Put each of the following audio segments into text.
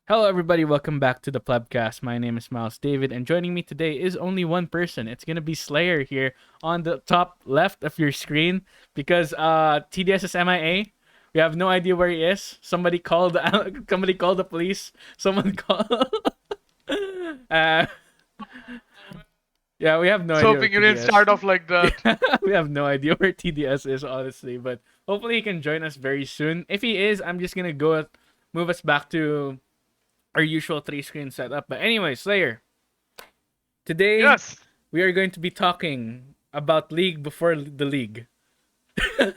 Hello, everybody. Welcome back to the Plebcast. My name is Miles David, and joining me today is only one person. It's gonna be Slayer here on the top left of your screen because TDS is MIA. We have no idea where he is. Somebody called. Somebody called the police. Someone called. uh, yeah, we have no was idea where hoping you didn't start TDS. off like that. We have no idea where TDS is, honestly. But hopefully he can join us very soon. If he is, I'm just gonna move us back to our usual three-screen setup. But anyway, Slayer, today Yes, we are going to be talking about league before the league.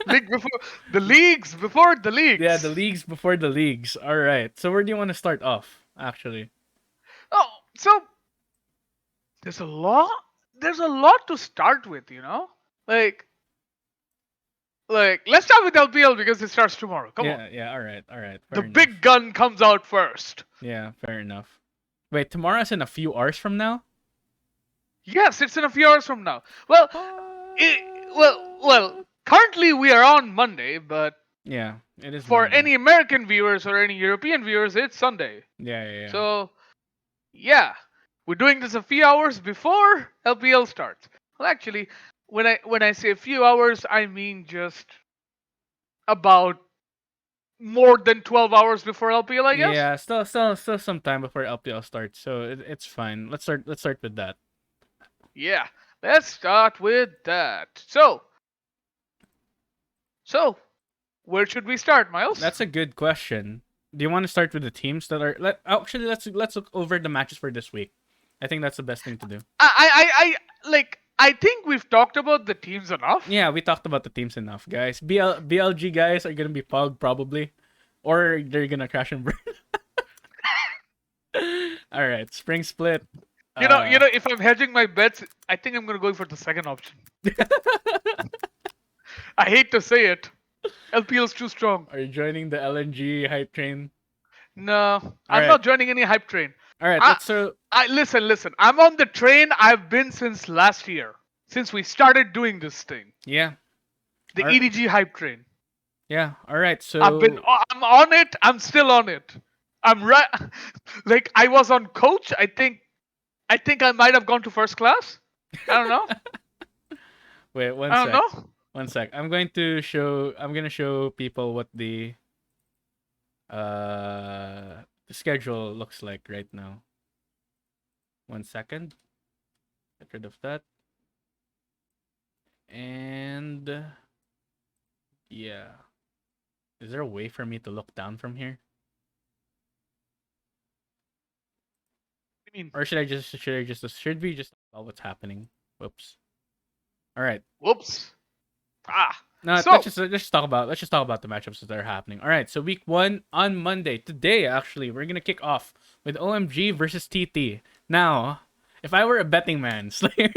league before the leagues, before the Yeah, the leagues. leagues before the leagues. All right. So where do you want to start off? Actually, Oh, so there's a lot. There's a lot to start with, Like, let's start with LPL because it starts tomorrow. Come on, yeah. All right. the Fair big enough. gun comes out first. Yeah, fair enough. Wait, tomorrow's in a few hours from now. Yes, it's in a few hours from now. Well, it, well. Currently we are on Monday, but Yeah, it is for Monday. any American viewers or any European viewers, it's Sunday. Yeah. So yeah, we're doing this a few hours before LPL starts. Well, actually, when I say a few hours, I mean just about more than 12 hours before LPL, I guess. Yeah, still some time before LPL starts, so it's fine. Let's start with that. Yeah, let's start with that. So where should we start, Miles? That's a good question. Do you want to start with the teams that are? Actually, let's look over the matches for this week. I think that's the best thing to do. I think we've talked about the teams enough. Yeah, we talked about the teams enough, guys. BLG guys are gonna be Pog probably, or they're gonna crash and burn. All right, spring split. If I'm hedging my bets, I think I'm gonna go for the second option. I hate to say it. LPL's too strong. Are you joining the LNG hype train? No, All I'm right, not joining any hype train. all right. I, Let's so listen. I'm on the train I've been since last year, since we started doing this thing, yeah, the all, EDG hype train. yeah. All right, I'm on it. I'm still on it. I'm right. Like I was on coach. I think I might have gone to first class. I don't know. wait one I don't sec. know. One sec. I'm gonna show people what the schedule looks like right now. 1 second. Get rid of that. And yeah. Is there a way for me to look down from here? I mean, Or should we just talk about what's happening? Whoops. Alright. whoops. Ah. No, So let's just talk about the matchups that are happening. Alright, so week one on Monday. Today actually, we're gonna kick off with OMG versus TT. Now, if I were a betting man, Slayer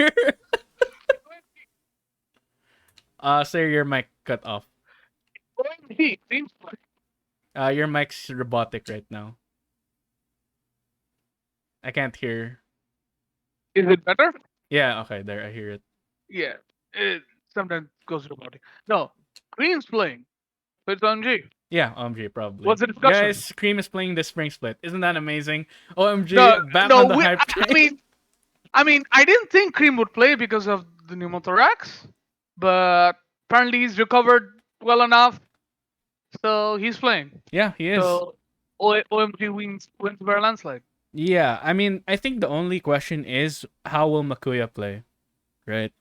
Slayer, your mic cut off. OMG seems like Your mic's robotic right now. I can't hear. is it better? Yeah, okay, there, I hear it. Yeah. It sometimes goes robotic. No, Green's playing. So it's OMG. Yeah, OMG probably. What's the discussion? Guys, Cream is playing the spring split. Isn't that amazing? OMG, No, back no. on the hype train. I didn't think Cream would play because of the pneumothorax, but apparently he's recovered well enough, so he's playing. Yeah, he is. So OMG wins by a landslide. Yeah, I mean, I think the only question is how will Makuya play, right?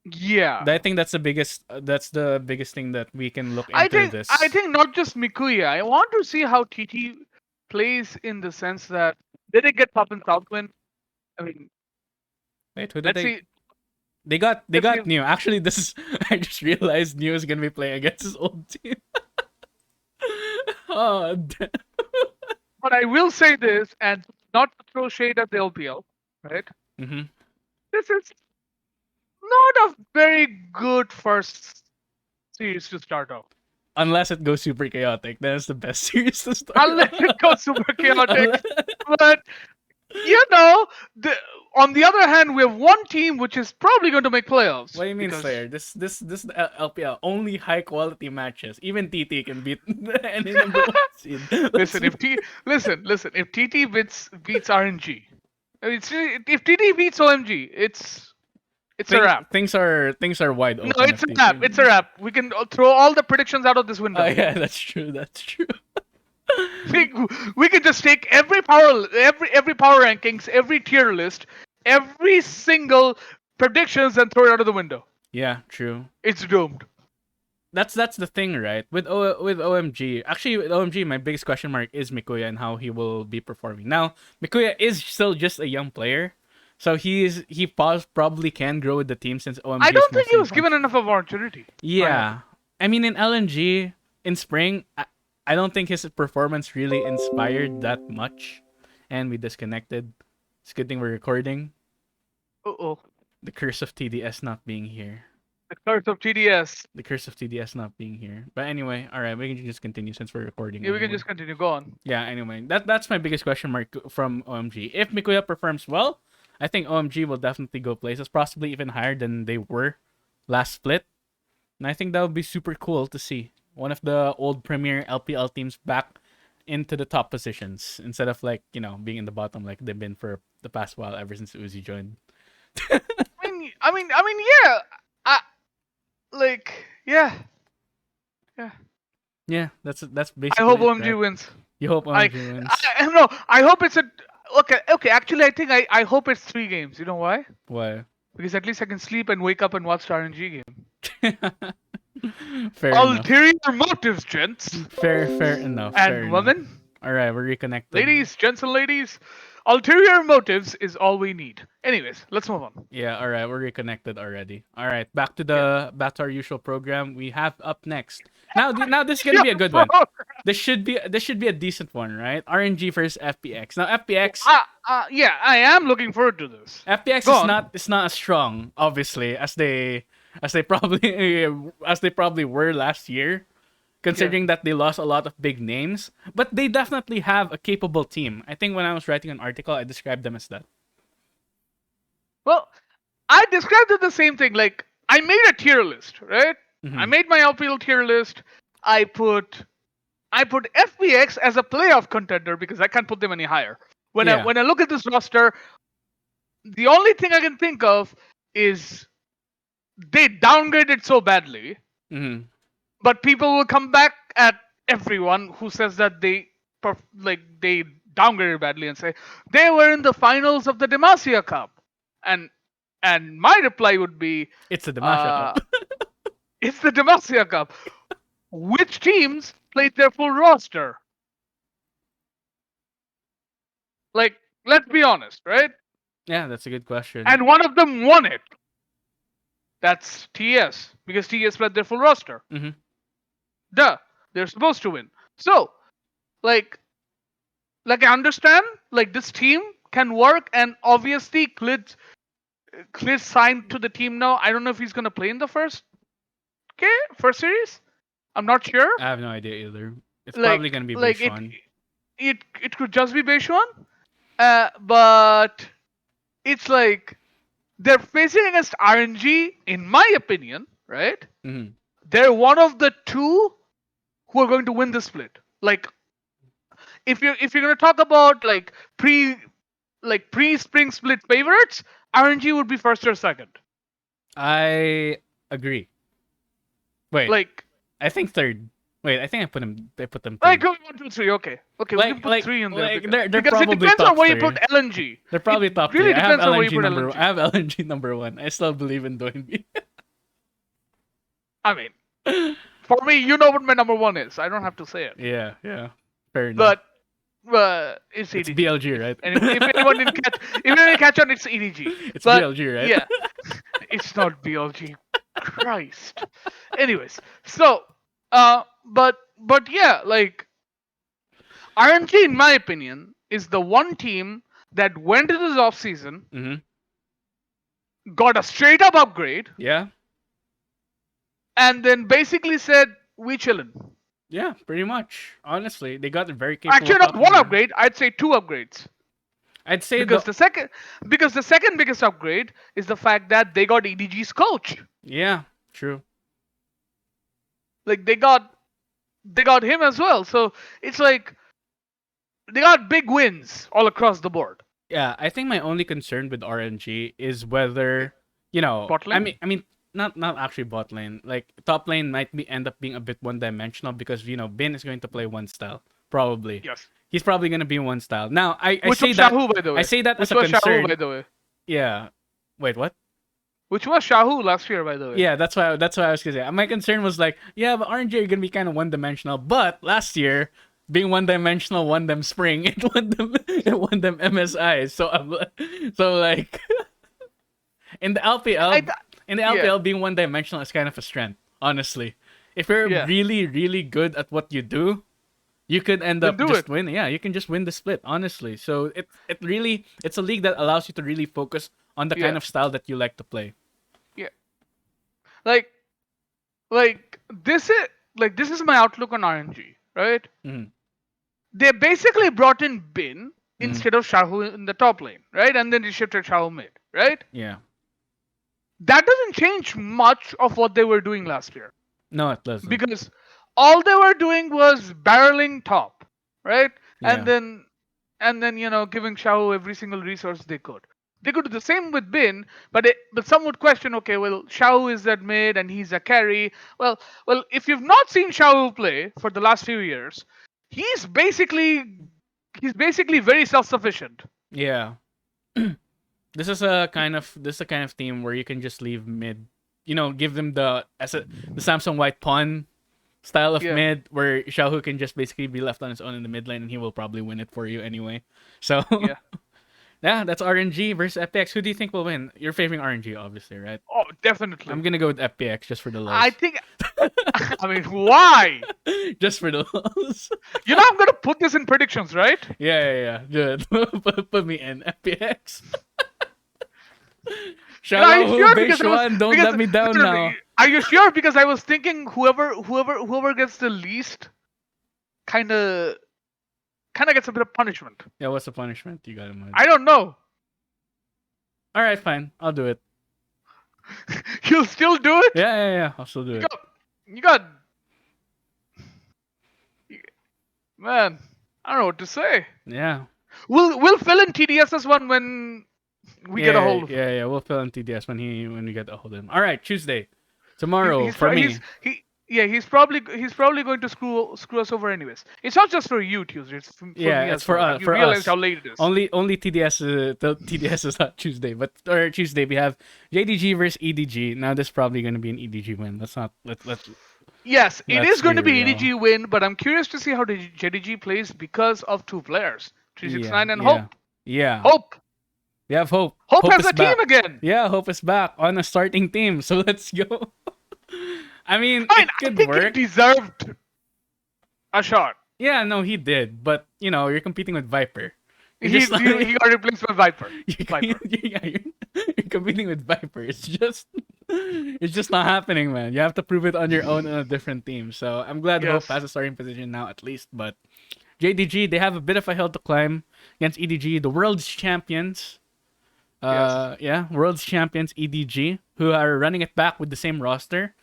Yeah, I think that's the biggest thing that we can look into this. I think not just Mikuya. I want to see how TT plays in the sense that did it get pop in Southwind? I mean, Wait, who did let's they? see. They got Let's see. New. Actually, this is I just realized New is gonna be playing against his old team. Oh, damn. But I will say this, and not to throw shade at the LPL, right? Mm-hmm. This is not a very good first series to start off. Unless it goes super chaotic, then it's the best series to start. Unless it goes super chaotic. Unless- But you know, the On the other hand, we have one team which is probably going to make playoffs. What do you mean, because Slayer? This LPL only high quality matches. Even TT can beat any number one seed. listen, listen, if TT beats RNG, if TT beats OMG, it's a wrap. Things are wide No, open it's if a TT wrap. It's a wrap. We can throw all the predictions out of this Oh window. yeah, that's true. That's true. We can just take every power rankings, every tier list, every single predictions, and throw it out of the window. Yeah, true. It's doomed. That's the thing, right? With OMG, actually with OMG, my biggest question mark is Mikuya and how he will be performing. Now, Mikuya is still just a young player, so probably can grow with the team since OMG. I is don't think he mostly was given enough of opportunity. Yeah, I mean in LNG in spring, I don't think his performance really inspired that much, and we disconnected. It's a good thing we're recording. Uh-oh. The curse of TDS not being here. The curse of TDS. The curse of TDS not being here. But anyway, all right, we can just continue since we're recording. Yeah, we can anyway. just continue. Go on. Yeah, anyway, that's my biggest question mark from OMG. If Mikuya performs well, I think OMG will definitely go places, possibly even higher than they were last split. And I think that would be super cool to see one of the old premier LPL teams back into the top positions instead of being in the bottom like they've been for the past while ever since Uzi joined. Yeah. Yeah. Yeah, that's basically. I hope it, OMG right? wins. You hope OMG wins. No, I hope it's a. Okay. Actually, I think I hope it's 3 games. You know why? Why? Because at least I can sleep and wake up and watch the RNG game. Fair enough. Ulterior motives, gents. Fair enough. And fair women. Enough. All right, we're reconnected. Ladies, gents, and ladies. Ulterior motives is all we need. Anyways, let's move on. Yeah, all right, we're reconnected already. All right, back to our usual program. We have up next. Now this is gonna be a good one. This should be a decent one, right? RNG versus FPX. Now FPX. Yeah, I am looking forward to this. FPX is not as strong, obviously, as they probably were last year. Considering that they lost a lot of big names, but they definitely have a capable team. I think when I was writing an article, I described them as that. Well, I described it the same thing. Like, I made a tier list, right? Mm-hmm. I made my LPL tier list. I put FPX as a playoff contender because I can't put them any higher. When I look at this roster, the only thing I can think of is they downgraded so badly. Mm-hmm. But people will come back at everyone who says that they downgraded badly and say they were in the finals of the Demacia Cup, and my reply would be, it's the Demacia Cup. It's the Demacia Cup. Which teams played their full roster? Like, let's be honest, right? Yeah, that's a good question. And one of them won it. That's TS, because TS played their full roster. Mm-hmm. Duh, they're supposed to win. So, like I understand, like, this team can work, and obviously Klid signed to the team now. I don't know if he's gonna play in the first series. I'm not sure. I have no idea either. It's probably gonna be Beishuan. It could just be Beishuan, but it's like they're facing against RNG, in my opinion, right? Mm-hmm. They're one of the 2 who are going to win the split. Like, if you're gonna talk about pre-spring split favorites, RNG would be first or second. I agree. Wait, Like, I think third. Wait, I think I put them third. like 1, 2, 3. Okay, we can put 3 in there they're because it probably depends top on where 3. you put LNG. They're probably top 3. Really I have depends on where you LNG put number. LNG. I have LNG number 1. I still believe in Doinby. I mean, for me, you know what my number 1 is. I don't have to say it. Yeah. Fair enough. But it's EDG. It's BLG, right? And if anyone didn't catch on, it's EDG. It's BLG, right? Yeah, it's not BLG. Christ. Anyways, so but yeah, like, RNG, in my opinion, is the one team that went into this off season, got a straight up upgrade, Yeah. and then basically said, "We chillin'." Yeah, pretty much. Honestly, they got a very capable. Actually, not one upgrade. I'd say 2 upgrades. I'd say because the second biggest upgrade is the fact that they got EDG's coach. yeah, true. Like they got him as well. So it's like they got big wins all across the board. Yeah, I think my only concern with RNG is whether Bot lane? not actually bot lane. Like top lane might end up being a bit one dimensional because Bin is going to play one style probably. Yes. He's probably going to be one style. Now I Which say was that Shahu, by the way. I say that Which as a was concern. Shahu, by the way. Yeah. Wait, what? Which was Shahu last year, by the way. Yeah, that's why I was gonna say. My concern was like, yeah, but RNG are gonna be kind of one dimensional. But last year, being one dimensional, won them spring, it won them MSI. So like in the LPL, being one dimensional is kind of a strength. Honestly, if you're really really good at what you do, you could end up just winning. Yeah, you can just win the split. Honestly, so it's a league that allows you to really focus on the kind of style that you like to play. Yeah. Like this is my outlook on RNG, right? Mhm. They basically brought in Bin instead of Shahu in the top lane, right? And then they shifted Shahu mid, right? Yeah. That doesn't change much of what they were doing last year. No, it doesn't. Because all they were doing was barreling top, right? Yeah. And then giving Shahu every single resource they could. They could do the same with Bin, but some would question, okay, well, Shahu is that mid and he's a carry. Well, if you've not seen Shahu play for the last few years, he's basically very self-sufficient. Yeah. This is a kind of team where you can just leave mid, give them the Samsung White pawn style of mid, where Xiaohu can just basically be left on his own in the mid lane and he will probably win it for you anyway. So yeah, that's RNG versus FPX. Who do you think will win? You're favoring RNG, obviously, right? Oh, definitely. I'm gonna go with FPX just for the lows. I think. I mean, why? Just for the lows. I'm gonna put this in predictions, right? Yeah. Good. Put me in FPX. Are you sure? Don't let me down now. Are you sure? Because I was thinking whoever gets the least kind of gets a bit of punishment. Yeah, what's the punishment you got in mind? I don't know. All right, fine. I'll do it. You'll still do it? Yeah. I'll still do it. You got... Man, I don't know what to say. Yeah. We'll fill in TDS's one when we get a hold of him. Yeah. We'll fill in TDS when we get a hold of him. All right, Tuesday, tomorrow for me. He's probably going to screw us over anyways. It's not just for you, Tuesday. It's for me it's for us. You realize how late it is. Only TDS. The TDS is not Tuesday, or Tuesday we have JDG versus EDG. Now this is probably going to be an EDG win. Yes, it is going to be EDG win, but I'm curious to see how the JDG plays because of two players, 369 and Hope. Yeah. Hope. We have Hope. Hope has a team again. Yeah, Hope is back on a starting team. So let's go. I mean, it could work. He deserved a shot. Yeah, no, he did. But, you're competing with Viper. He got replaced by Viper. You're competing with Viper. It's just not happening, man. You have to prove it on your own on a different team. So I'm glad Hope has a starting position now at least. But JDG, they have a bit of a hill to climb against EDG, the world's champions. World's champions EDG, who are running it back with the same roster.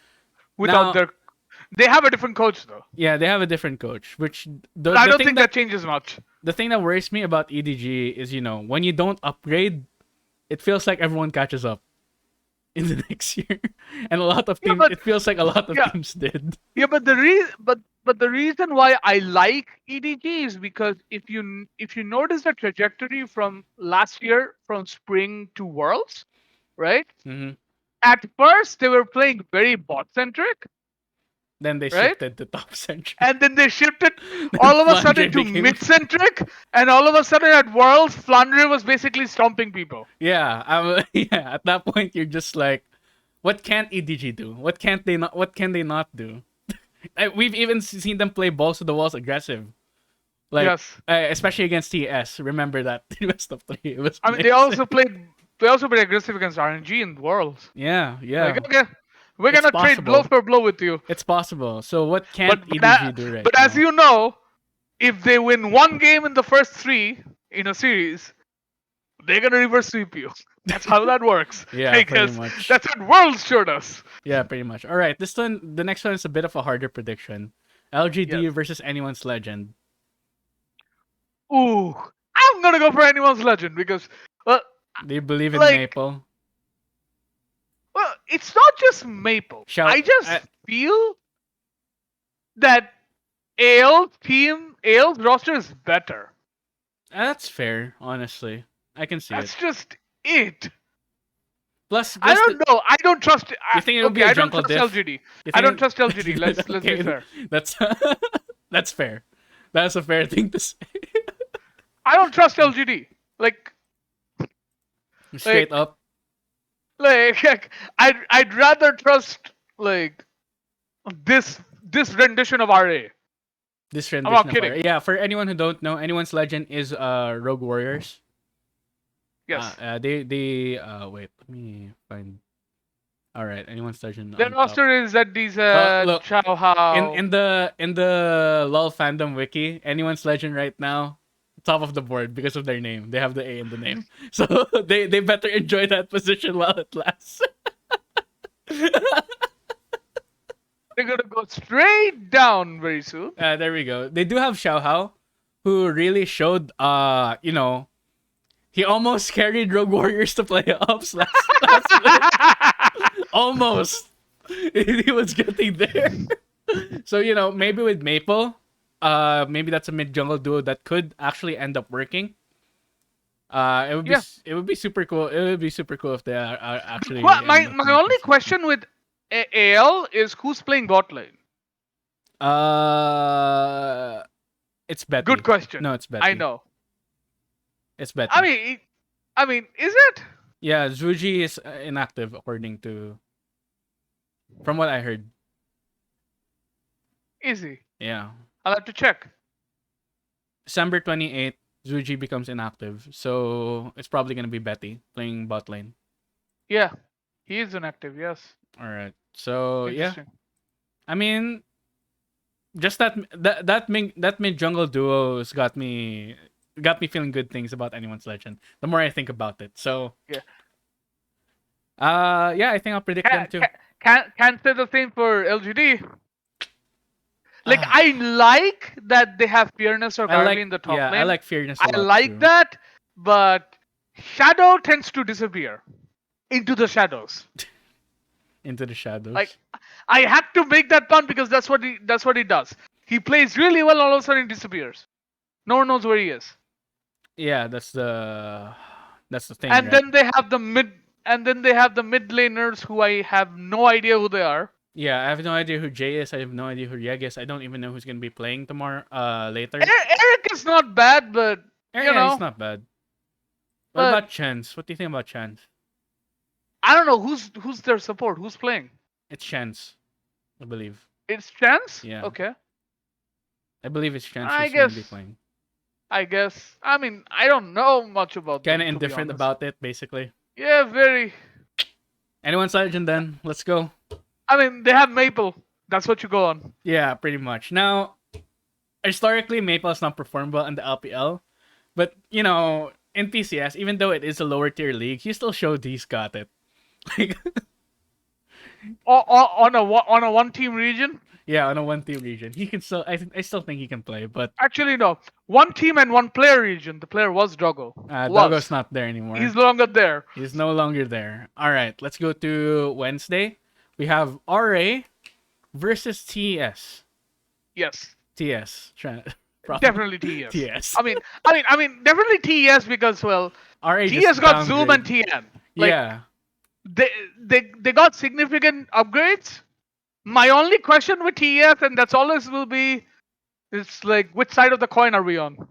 They have a different coach though. Yeah, they have a different coach, which I don't think that changes much. The thing that worries me about EDG is, when you don't upgrade, it feels like everyone catches up in the next year, and a lot of teams. It feels like a lot of teams did. Yeah, but the reason why I like EDG is because if you notice the trajectory from last year, from spring to Worlds, right? Mm-hmm. At first, they were playing very bot-centric. Then they shifted to top-centric. And then they shifted all of a sudden to mid-centric. And all of a sudden at Worlds, Flandre was basically stomping people. Yeah, at that point, you're just like, what can't EDG do? What can they not do? We've even seen them play balls to the walls aggressive. Especially against TS. Remember that best of 3. It was they also played aggressive against RNG in Worlds. Yeah. Like, okay, we're gonna trade blow for blow with you. It's possible. So what can't EDG do right But now? as you know, if they win one game in the first 3 in a series, they're gonna reverse sweep you. That's how that works. Yeah, pretty Because much. that's what Worlds showed us. Yeah, pretty much. All right, the next one is a bit of a harder prediction. Yes. LGD versus anyone's legend. Ooh, I'm gonna go for anyone's legend because, well, Do you believe in like, Maple? well, it's not just Maple. Shall I just feel that AL's roster is better. that's fair, honestly. I can see it. That's just it. Plus, I plus don't know. I don't trust. you think it would be a I don't jungle trust diff? LGD. You I think don't trust LGD. Let's be okay, fair. that's that's fair. That's a fair thing to say. I don't trust LGD. Like, Straight up. I'd rather trust like this rendition of RA. This I'm rendition not of kidding. our, yeah, for anyone who don't know, anyone's legend is Rogue Warriors. Yes. They wait, let me find. All right, anyone's legend. Their On top. roster is that these Look, Chow Hao. in the LoL fandom wiki, anyone's legend right now, top of the board because of their name. They have the A in the name, so they better enjoy that position while it lasts. They're gonna go straight down very soon. There we go. They do have Xiao Hao, who really showed he almost carried Rogue Warriors to playoffs last split. Almost. He was getting there. So, maybe with Maple, maybe that's a mid jungle duo that could actually end up working. It would be super cool. It would be super cool if they are actually. Well, my only question with AL is who's playing bot lane. It's Betty. Good question. No, it's Betty. I know. It's Betty. I mean, is it? Yeah, Zuji is inactive according to from what I heard. Is he? Yeah. I'll have to check. December 28th, Zuji becomes inactive. So it's probably going to be Betty playing bot lane. Yeah. He is inactive, yes. All right. So, yeah. Interesting. I mean, just that mid jungle duo has got me feeling good things about anyone's legend. The more I think about it. So, yeah. Yeah, I think I'll predict them too. Can't say the same for LGD. Like, I like that they have Fearness or Garvey in the top lane. I like Fearness a lot. I like too. that, but Shadow tends to disappear into the shadows. Into the shadows. Like, I had to make that pun because that's what he does. He plays really well, all of a sudden he disappears. No one knows where he is. Yeah, that's the thing. And right? then they have the mid laners who I have no idea who they are. Yeah, I have no idea who Jay is. I have no idea who Yeg is. I don't even know who's gonna be playing tomorrow. Later. Eric is not bad, but he's not bad. What about Chance? What do you think about Chance? I don't know who's their support. Who's playing? It's Chance, I believe. It's Chance. Yeah. Okay. I believe it's Chance who's gonna be playing. I guess. I mean, I don't know much about. Kind of indifferent about it, basically. Yeah, very. Anyone's legend then? Let's go. I mean, they have Maple. That's what you go on. Yeah, pretty much. Now, historically, Maple has not performed well in the LPL, but in PCS, even though it is a lower tier league, he still showed he's got it. Like, on a one team region. Yeah, on a one team region, he can still. I still think he can play, but actually no. One team and one player region. The player was Doggo. Doggo's not there anymore. He's no longer there. He's no longer there. All right, let's go to Wednesday. We have RA versus TS. Yes. TS. Definitely TS. TS. I mean, definitely TS because RA TS got Zoom and TN. Yeah. They got significant upgrades. My only question with TS, and that's always will be, is like which side of the coin are we on?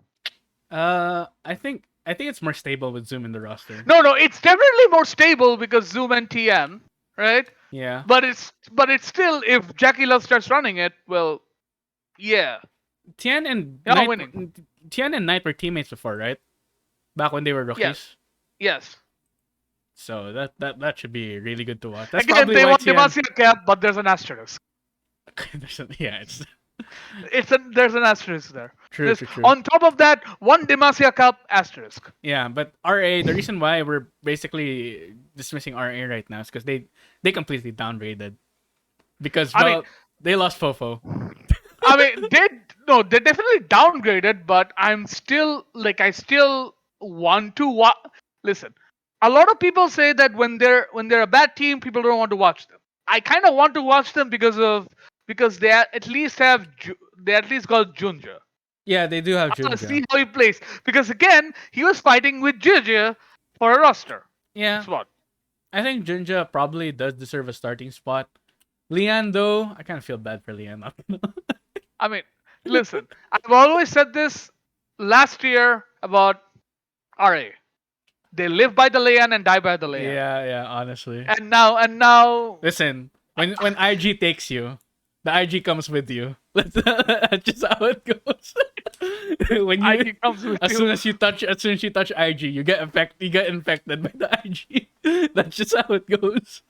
I think it's more stable with Zoom in the roster. No, it's definitely more stable because Zoom and TN, right? Yeah. But it's still, if Jackie Love starts running it, well, yeah. Tien and Knight were teammates before, right? Back when they were rookies. Yes. So that should be really good to watch. That's Again, probably they why want Demacia cap, but there's an asterisk. Yeah, it's There's an asterisk there. True, true, true. On top of that, one Demacia Cup asterisk. Yeah, but RA, the reason why we're basically dismissing RA right now is because they completely downgraded. Because I mean, they lost Fofo. they definitely downgraded, but I'm still like I still want to listen. A lot of people say that when they're a bad team, people don't want to watch them. I kind of want to watch them because they at least they at least got Junja. Yeah, they do have I want to see Junja. how he plays because again he was fighting with Junja for a roster Yeah, spot. I think Junja probably does deserve a starting spot. Lian, though, I kind of feel bad for Lian. Not gonna lie. I mean, listen, I've always said this last year about RA. They live by the Leon and die by the Leon. Yeah, honestly. And now Listen, when IG takes you, the IG comes with you. That's just how it goes. When you IG comes with as you. soon as you touch IG, you get infected by the IG. That's just how it goes.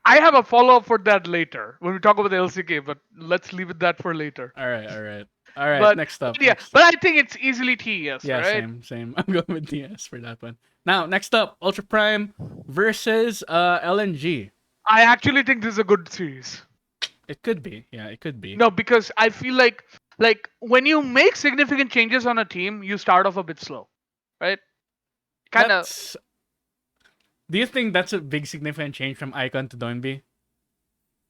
I have a follow up for that later when we talk about the LCK, but let's leave it that for later. All right. But Next up. yeah, but I think it's easily TES, Yeah, right? same. I'm going with DS for that one. Now, next up, Ultra Prime versus LNG. I actually think this is a good series. It could be. Yeah, it could be. No, because I feel like when you make significant changes on a team, you start off a bit slow, right? Kind of. Do you think that's a big significant change from Icon to Doinby?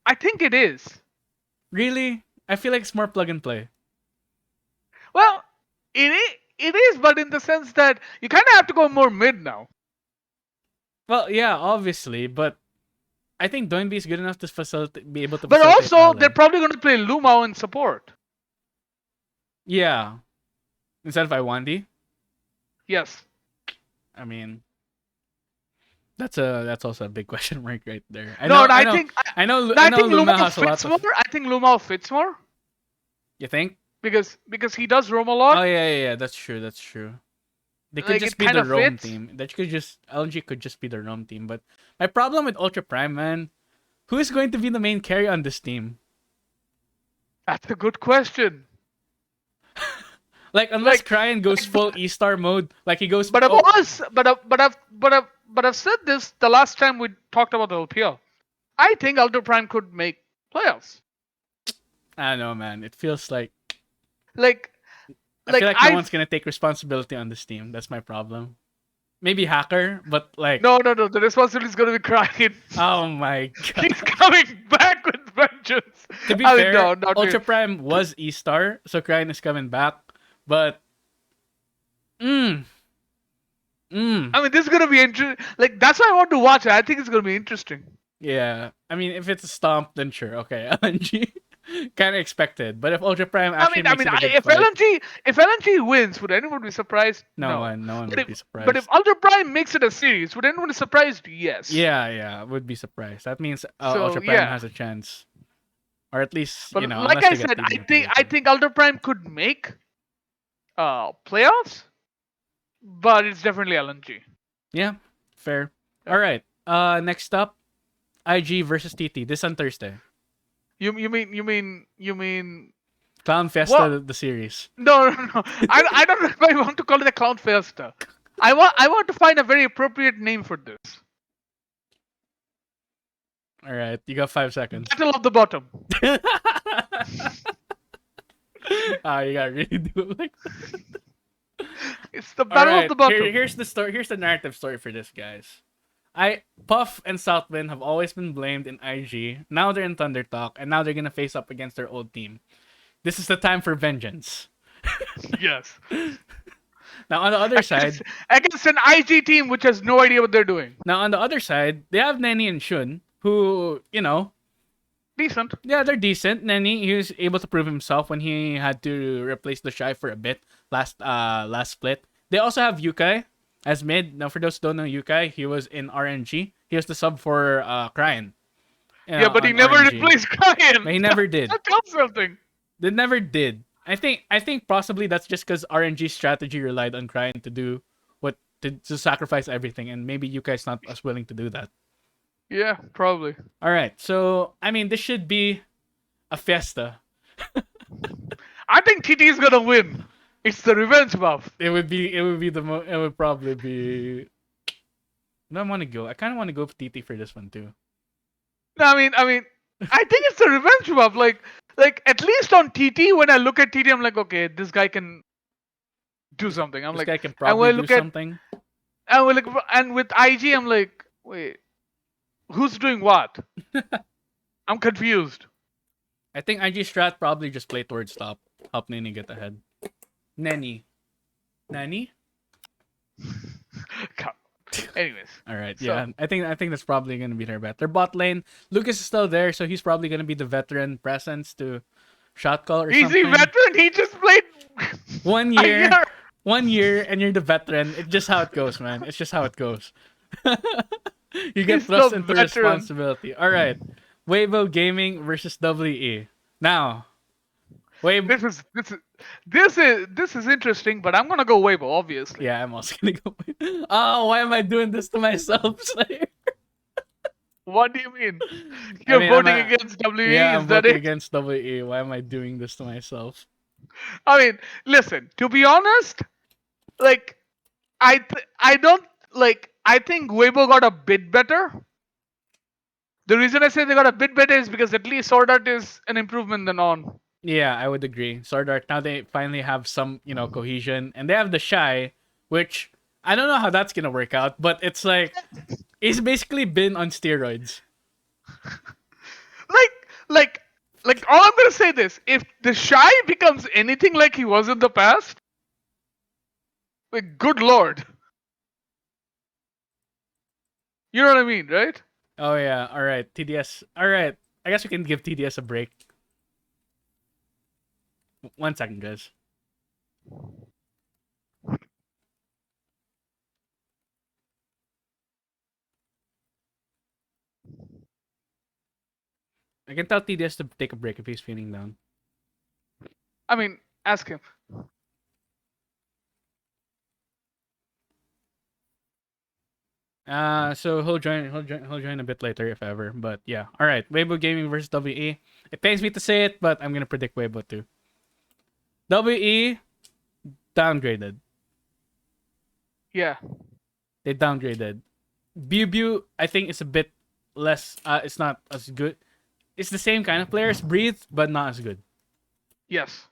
I think it is. Really? I feel like it's more plug and play. Well, it is, but in the sense that you kind of have to go more mid now. Well, yeah, obviously, but I think Doinby is good enough to be able to. But facilitate also, Allen. they're probably going to play Lumao in support. Yeah, instead of Iwandi. Yes. I mean, that's also a big question mark right there. I think Lumao has a lot fits more. I think Lumao fits more. You think? Because he does roam a lot. Oh yeah. That's true. They could just be the roam team. LNG could just be the roam team. But my problem with Ultra Prime, man, who is going to be the main carry on this team? That's a good question. Like unless Cryan goes full E-star mode, like he goes. But I've said this the last time we talked about the LPL. I think Ultra Prime could make playoffs. I don't know, man. It feels like I feel like no one's gonna take responsibility on this team. That's my problem. Maybe Hacker, but like no. The responsibility is gonna be Cryan. Oh my god, he's coming back with vengeance. To be fair, Ultra Prime was E-star, so Cryan is coming back. But I mean, this is gonna be interesting. Like that's why I want to watch it. I think it's gonna be interesting. Yeah, I mean, if it's a stomp, then sure, okay, LNG, kind of expected. But if Ultra Prime actually if LNG wins, would anyone be surprised? No one would be surprised. But if Ultra Prime makes it a series, would anyone be surprised? Yes. Yeah, would be surprised. That means Ultra Prime has a chance, or at least but like I said, I think Ultra Prime could make playoffs, but it's definitely LNG. Yeah, fair. All right. Next up, IG versus TT. This on Thursday. You mean Clown Fiesta, the series? No. I don't know if I want to call it a Clown Fiesta. I want to find a very appropriate name for this. All right, you got 5 seconds. Battle of the Bottom. You gotta really do it like that. It's the Battle of the Bottom. Here's the story. Here's the narrative story for this, guys. Puff and Southwind have always been blamed in IG. Now they're in Thunder Talk, and now they're gonna face up against their old team. This is the time for vengeance. Yes. Now on the other side, against an IG team which has no idea what they're doing. Now on the other side, they have Nenny and Shun, who decent. Yeah, they're decent. Nenny, he was able to prove himself when he had to replace the Shy for a bit last split. They also have Yukai as mid. Now, for those who don't know Yukai, he was in RNG. He was the sub for Cryan. Yeah, but he never replaced Cryan. He never did. That tells something. They never did. I think possibly that's just because RNG's strategy relied on Cryan to do to sacrifice everything, and maybe Yukai's not as willing to do that. Yeah, probably. All right. So, I mean, this should be a fiesta. I think TT is gonna win. It's the revenge buff. It would be it would probably be no, I want to go. I kind of want to go for TT for this one too. No, I think it's the revenge buff. Like at least on TT, when I look at TT, I'm like, okay, this guy can do something. I'm This like, guy can and probably when I do look at something. and with IG, I'm like, wait, who's doing what? I'm confused. I think IG Strat probably just play towards top, help Nini get ahead. Nani. Anyways, All right, so yeah. I think that's probably gonna be their bet. Their bot lane, Lucas is still there, so he's probably gonna be the veteran presence to shot call or easy something. veteran. He just played 1 a year, year. 1 year, and you're the veteran. It's just how it goes, man. It's just how it goes. You get He's thrust the into veteran. responsibility. All right, Weabo Gaming versus WE. Now, Weabo. This is interesting, but I'm gonna go Weibo, obviously. Yeah, I'm also gonna go. Oh, why am I doing this to myself, Slayer? What do you mean? I You're mean, voting against WE? yeah, Is I'm that voting it? against WE. Why am I doing this to myself? I mean, listen. To be honest, like I don't like. I think Weibo got a bit better. The reason I say they got a bit better is because at least Sword Art is an improvement than on. Yeah, I would agree. Sword Art, now they finally have some, cohesion, and they have the Shy, which I don't know how that's gonna work out, but it's like he's basically been on steroids. Like like all I'm gonna say this: if the Shy becomes anything like he was in the past, like good lord, you know what I mean, right? Oh yeah, all right, TDS. All right, I guess we can give TDS a break. 1 second, guys. I can tell TDS to take a break if he's feeling down. I mean, ask him. So he'll join a bit later if ever. But yeah, all right. Weibo Gaming versus WE. It pains me to say it, but I'm gonna predict Weibo too. WE downgraded. Yeah. They downgraded. Bubu, I think, is a bit less. It's not as good. It's the same kind of players, Breathe, but not as good. Yes.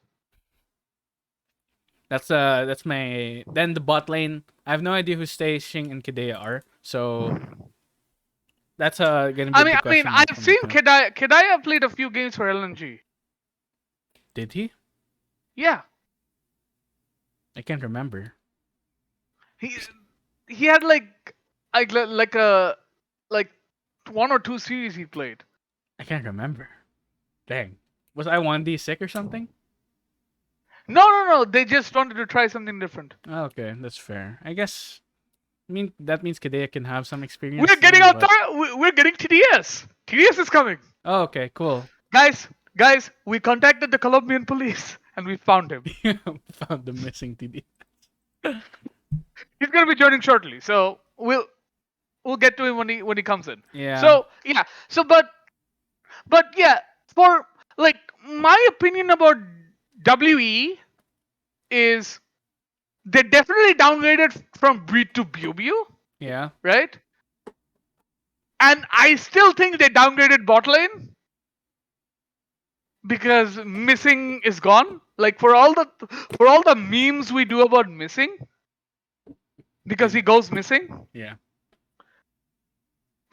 That's my. Then the bot lane. I have no idea who Shing and Kidea are. So that's gonna be a big question mark I've for me seen too. Kedaya played a few games for LNG. Did he? Yeah. I can't remember. He had like a like 1 or 2 series he played. I can't remember. Dang. Was I 1D sick or something? No. They just wanted to try something different. Oh, okay, that's fair. I guess. I mean, that means Kadea can have some experience. We're getting then, out there. We're getting TDS. TDS is coming. Oh, okay, cool. Guys, we contacted the Colombian police and we found him. Found the missing TD. He's gonna be joining shortly, so we'll get to him when he comes in. Yeah. So yeah. So but yeah, for like my opinion about WE is they definitely downgraded from Breed to Bubu, Yeah. right? And I still think they downgraded bot lane because missing is gone. Like for all the memes we do about missing, because he goes missing, Yeah.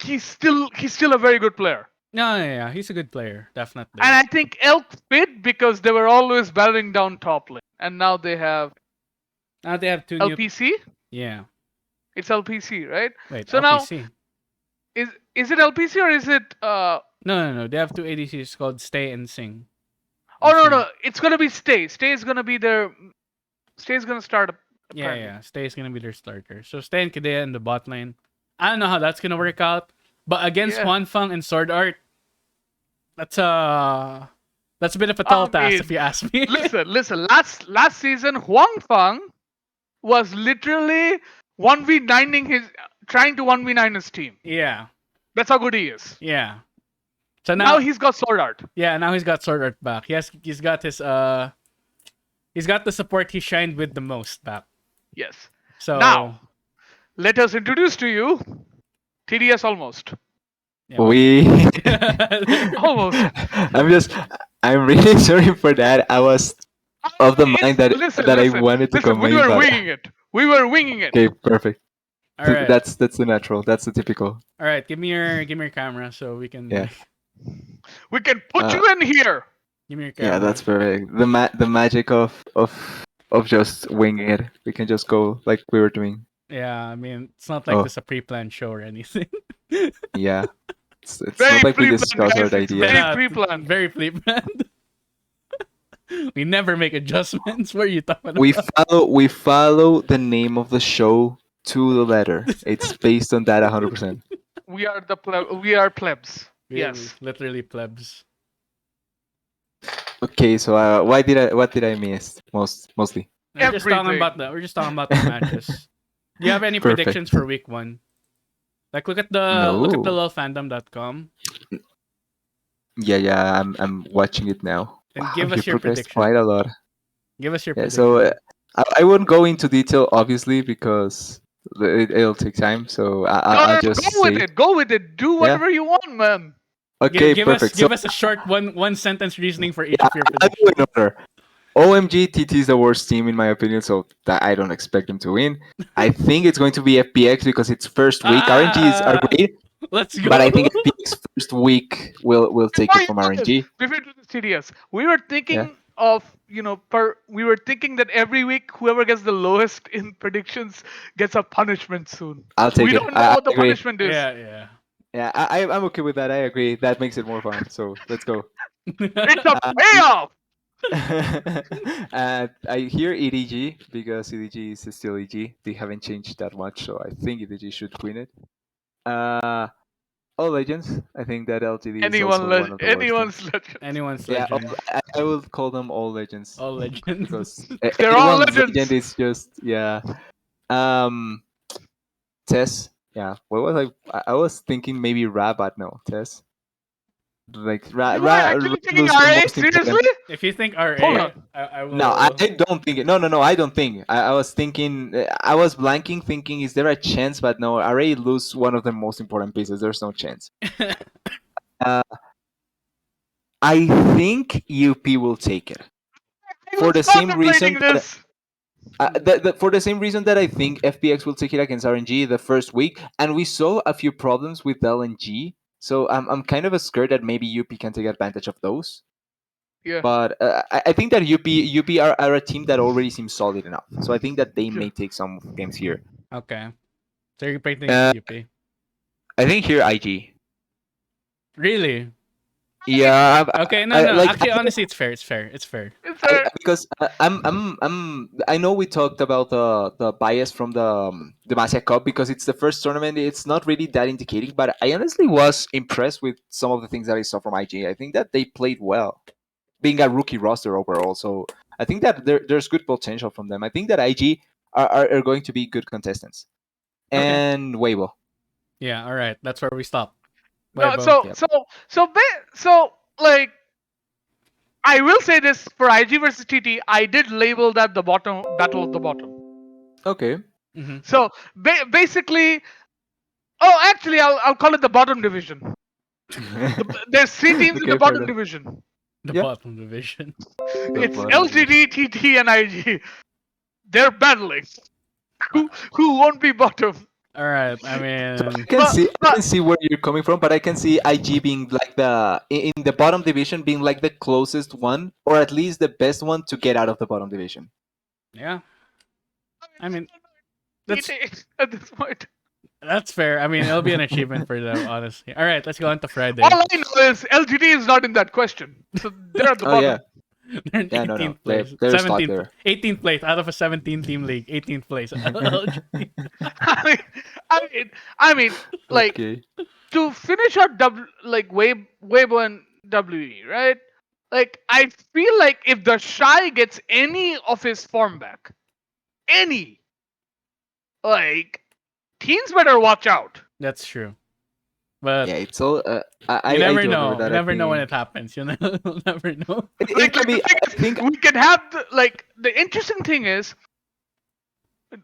he's still a very good player. No, yeah, he's a good player, definitely. And I think Elk fit because they were always battling down top lane, and now they have Now they have two LPC. Yeah. It's LPC, right? Wait, So LPC. now is it LPC or is it No. They have two ADCs called Stay and Sing. Oh Sing. no, it's gonna be Stay. Stay is gonna be their. Stay is gonna start. Apparently. Yeah. Stay is gonna be their starter. So Stay and Kadea in the bot lane. I don't know how that's gonna work out, but against Huanfeng and Sword Art, that's a bit of a tall task if you ask me. listen. Last season, Huangfeng was literally trying to 1v9 his team. Yeah. That's how good he is. Yeah. So Now now, he's got Sword Art. yeah, now he's got Sword Art back. He's got his he's got the support he shined with the most back. Yes. So Now, let us introduce to you TDS almost. yeah, well, We. Almost. I'm really sorry for that. I was of the mind that Listen, I listen, wanted to listen. We comment, were but winging it. We were winging it. okay, perfect. all right, That's the natural. That's the typical. all right. Give me your camera so we can. Yeah. We can put Uh, you in here. Give me your camera. Yeah, that's perfect. The magic of just winging it. We can just go like we were doing. Yeah, I mean, it's not like Oh. this a pre-planned show or anything. Yeah. It's Very not like we pre-planned, discussed our guys. It's idea. very pre-planned. Very pre-planned. We never make adjustments. What are you talking We about? follow the name of the show to the letter. It's based on that 100%. We are we are plebs. We Yes. literally plebs. Okay, so what did I miss mostly? We're just talking Everything. about the matches. Do you have any Perfect. predictions for week 1? Like look at the No. lolfandom.com Yeah, I'm watching it now. and Wow, give you us your progressed prediction. quite a lot. Give us your Yeah, prediction. so I won't go into detail, obviously, because it'll take time. So I'll just Go with say, it. Go with it. Do whatever you want, man. okay, give perfect. us a short one sentence reasoning for each Yeah, of your I'll predictions. go in order. OMG, TT is the worst team in my opinion, so that I don't expect them to win. I think it's going to be FPX because it's first week. RNGs are great, Let's go. but I think FPX first week will take Before it you from do this, RNG. before you do this TDS, we were thinking Yeah. of we were thinking that every week whoever gets the lowest in predictions gets a punishment soon. I'll take We it. don't know I what the agree. punishment is. Yeah. Yeah, I'm okay with that. I agree. That makes it more fun. So let's go. It's a Uh, payoff. and I hear EDG because EDG is still EG. They haven't changed that much, so I think EDG should win it. All Legends. I think that LTD is also one of the worst teams. Anyone's legend. Anyone's Yeah, legend. I will call them all Legends All legends. because They're all anyone's legends. legend is just yeah. Tess. Yeah, what was I was thinking maybe Ra, but no, Tess. Like Ra, You were actually thinking lose the RA? most important. Seriously? If you think Hold RA, on. I will. No, I don't think it. No, I don't think. I was thinking. I was blanking, thinking, is there a chance? But no, Array lose one of the most important pieces. There's no chance. Uh, I think UP will take it I for was the same reason. contemplating this. For the same reason that I think FPX will take it against RNG the first week, and we saw a few problems with LNG. So I'm kind of scared that maybe UP can take advantage of those. Yeah. But I think that UP are a team that already seems solid enough. So I think that they may take some games here. Okay. So you're predicting Uh, UP. I think here IG. Really? Yeah. Okay, no. Like, Actually, honestly, it's fair. because I know we talked about the bias from the Masia Cup because it's the first tournament. It's not really that indicating, but I honestly was impressed with some of the things that I saw from IG. I think that they played well, being a rookie roster overall. So I think that there's good potential from them. I think that IG are going to be good contestants. Okay. And Weabo. Yeah, all right. That's where we stop. No, Weabo. so like I will say this for IG versus TT, I did label that the bottom battle of the bottom. Okay. Mm-hmm. So basically, actually, I'll call it the bottom division. There's 3 teams in Okay, the fair bottom enough. division. The Yeah. bottom division. It's bottom LTD, TT, and IG. They're battling. Who won't be bottom? All right. I So mean, I can see where you're coming from, but I can see IG being like in the bottom division being like the closest one, or at least the best one to get out of the bottom division. yeah. I mean, that's TT at this point. that's fair. I mean, it'll be an achievement for them, honestly. All right, let's go on to Friday. All I know is LTD is not in that question. So they're at the Oh bottom. yeah, They're in yeah, 18th no, place. they're stuck 17th, there. 18th place out of a 17-team league. 18th place. I mean, like Okay. to finish our Weibo and WE, right? Like I feel like if the Shy gets any of his form back, like teams better watch out. That's true. But Yeah, it's all. you I never do remember know. You that. I never know when it think happens. You know, you'll never know. it can The be. thing I is, think we can have the interesting thing is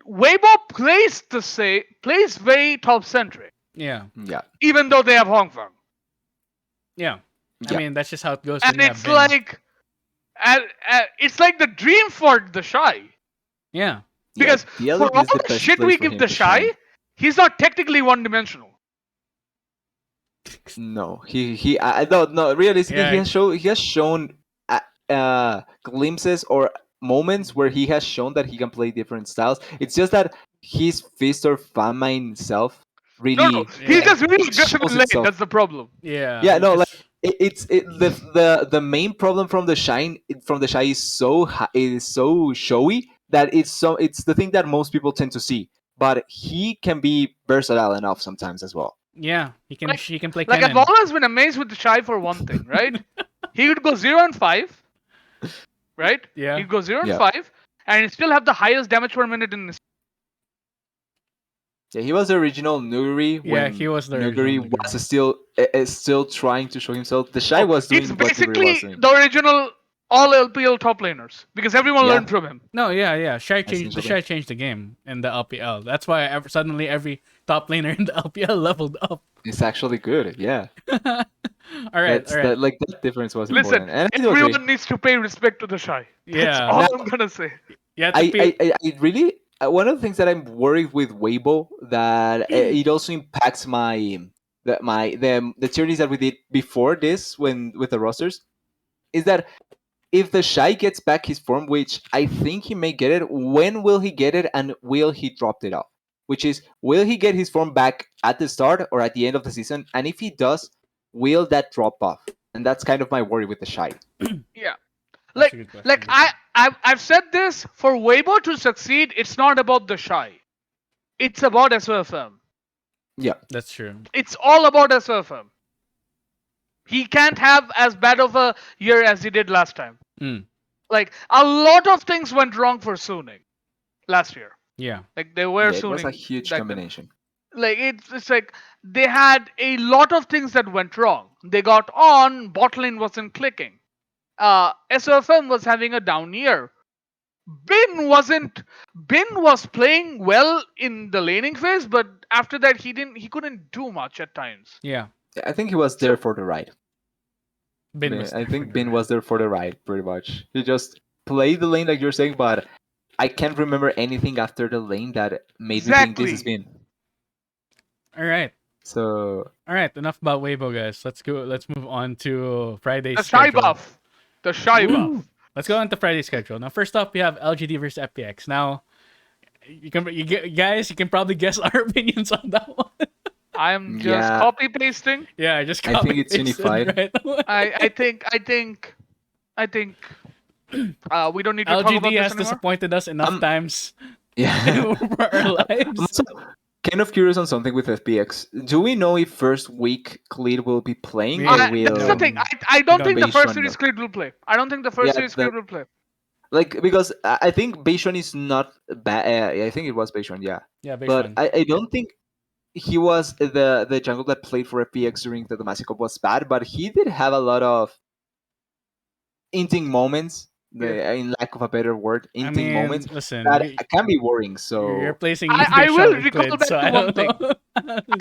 Weibo plays very top centric, Yeah, yeah, even though they have Hong Kong. yeah. I yeah. mean, that's just how it goes And when you have it's Bin. like it's like the dream for the Shy. Yeah, Yeah, Because the for LEC all is the the best shit place we for give him the to Shy, shine. he's not technically one dimensional. No, he. I don't know. Realistically, yeah, he has shown glimpses or moments where he has shown that he can play different styles. It's just that his fist or famine self No, really he's yeah, just really aggressive shows in lane. itself. That's the problem. yeah. Yeah, He no, like just the main problem from the from the shy is is so showy that it's the thing that most people tend to see. But he can be versatile enough sometimes as well. yeah. Like, He can play I've Kennen. always been amazed with the Shy for one thing, right? He would go 0 and 5, right? Yeah, He'd go 0 and Yeah. 5, and he'd still have the highest damage per minute in his. Yeah, he was the original Nuguri yeah. when He was the original Nuguri Naguri. was still trying to show himself. The Shy Oh, was he's doing what Nuguri was basically doing. the original all LPL top laners because everyone Yeah, learned from him. No, yeah, yeah. essentially. Shy changed the game in the LPL. That's why suddenly every top laner in the LPL leveled up. It's actually good. Yeah, All right, all that's right. that. Like that difference was Listen, important, and I do agree. everyone needs to pay respect to the Shy. That's Yeah, all Now, I'm gonna say. you have to pay. I really one of the things that I'm worried with Weibo that it also impacts the theories that we did before this when with the rosters is that if the Shy gets back his form, which I think he may get it, when will he get it and will he drop it off? Which is, will he get his form back at the start or at the end of the season? And if he does, will that drop off? And that's kind of my worry with the Shy. Yeah. That's a Like good question. like I've said this for Weibo to succeed, it's not about the Shy. It's about SOFM. Yeah. That's true. It's all about SOFM. He can't have as bad of a year as he did last time. Mm, Like a lot of things went wrong for Suning last year. yeah, Like they were Yeah, it was a Suning huge back then. combination. Like it's like they had a lot of things that went wrong. They got on, bot lane wasn't clicking. SOFM was having a down year. Bin wasn't. Bin was playing well in the laning phase, but after that he couldn't do much at times. yeah. I think he was there for the ride. Bin was I there for think the Bin ride. was there for the ride, pretty much. He just played the lane like you're saying, but I can't remember anything after the lane that made me think this is Exactly. Bin. All right, So all right. Enough about Weibo, guys. Let's go. Let's move on to Friday's The shy schedule. buff. The shy buff. Woo! Let's go on to Friday's schedule. Now, first off, we have LGD versus FPX. Now, guys, you can probably guess our opinions on that one. I'm just Yeah. copy pasting. Yeah, I just I copy think it's pasted unified. right away. I think we don't need to talk about LGD this has anymore. disappointed us enough times yeah. over our I'm lives. also kind of curious on something with FPX. Do we know if first week Cleed will be playing We- or That's the will thing. I don't think the Beishan first series know? Creed will play. I don't think the first Yeah, series Creed will play. like because I think Beishan is not bad. I think it was Beishan, yeah. Yeah, base But one. I don't think he was the jungle that played for FPX during the Domestic Cup was bad, but he did have a lot of inting moments. Yeah. In lack of a better word, I inting mean, moments listen, that can be worrying. you're So placing I Bishan will with recall Clid, back so to I one don't know.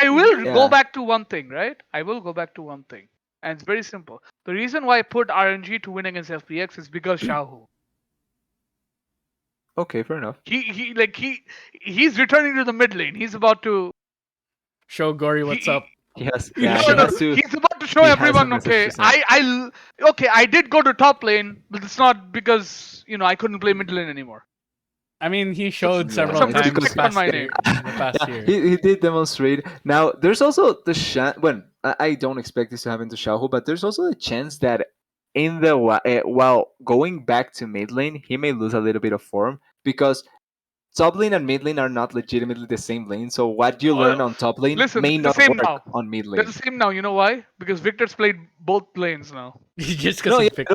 I will Yeah. go back to one thing, right? I will go back to one thing. And it's very simple. The reason why I put RNG to win against FPX is because Shahu. okay, fair enough. He's returning to the mid lane. He's about to Show Gory what's up. Yes, Yeah, yeah, he he no, has to. he's about to show He has a everyone. message Okay, to send. I did go to top lane, but it's not because I couldn't play mid lane anymore. I mean, he showed Yeah, several some times respect on my name. the past Yeah, year. he did demonstrate. Now, there's also the chance. Well, I don't expect this to happen to Xiaohu, but there's also a chance that while going back to mid lane, he may lose a little bit of form because top lane and mid lane are not legitimately the same lane. So what you learn on top lane Listen, may they're the not same work now. on mid They're lane. the same now. You know why? Because Victor's played both lanes now. Just because No, he yeah, picked.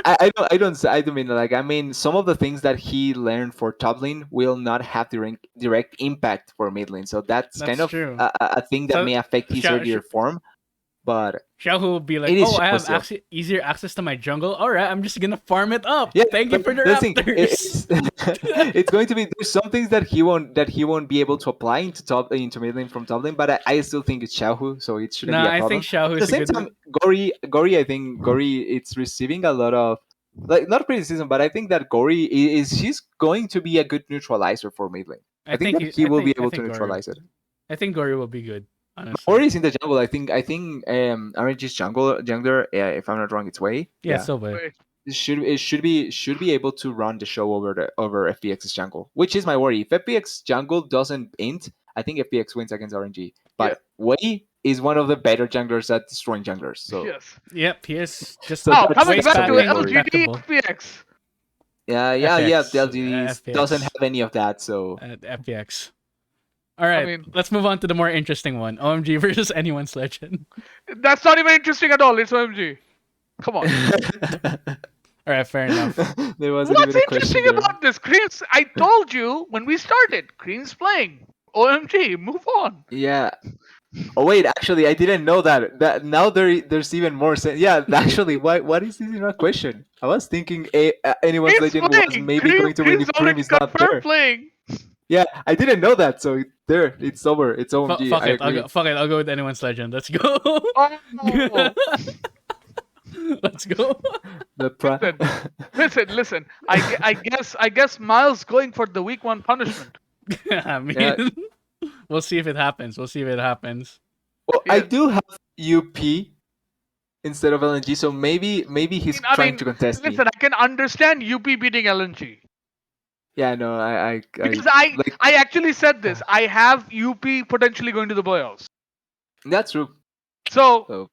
I don't mean like I mean some of the things that he learned for top lane will not have direct impact for mid lane. So that's kind That's of true. a thing that So, may affect his earlier form. But Xiaohu will be like, it is "Oh, I Xiao have still. easier access to my jungle. All right, I'm just gonna farm it up. Yeah, Thank you like, for the the thing, raptors." it's going to be there's some things that he won't be able to apply into mid lane from top lane, but I still think it's Xiaohu, so it shouldn't be Nah, a I think problem. Xiaohu At the is a same good. time, Gori, I think Gori it's receiving a lot of like not criticism, but I think that Gori he's going to be a good neutralizer for mid lane. I think that he will be able to neutralize it. I think Gori will be good. Honestly. Gori is in the jungle. I think RNG's jungler, if I'm not wrong, it's Way. Yeah, so bad. Wait, Should be able to run the show over FPX's jungle, which is my worry. If FPX jungle doesn't int, I think FPX wins against RNG. But Way is one of the better junglers at destroying junglers. So yes. Yep, he is just So Now that's coming way back to worrying. LGD respectable. FPX. yeah. FPX, The LGD doesn't have any of that. So FPX. All right, mean- let's move on to the more interesting one: OMG versus anyone's legend. That's not even interesting at all. It's OMG. Come on. All right, fair enough. there wasn't What's even a question interesting there. about this? Cream's, I told you when we started, Cream's playing. OMG, move on. Yeah. Oh wait, actually, I didn't know that. That now there's even more sense. Yeah, actually, what is this in a question? I was thinking anyone's Cream's legend was playing. maybe going to win Cream's if Cream already is not confirmed there. playing. Yeah, I didn't know that. So it's over. It's OMG. Fuck I it, agree. I'll go with anyone's legend. Let's go. Oh. Let's go. Listen. I guess Miles going for the week 1 punishment. I mean, Yeah. we'll see if it happens. Well, Yeah. I do have UP instead of LNG, so maybe he's trying to contest me. Listen, I can understand UP beating LNG. Yeah, no, Because I actually said this. I have UP potentially going to the playoffs. that's true. So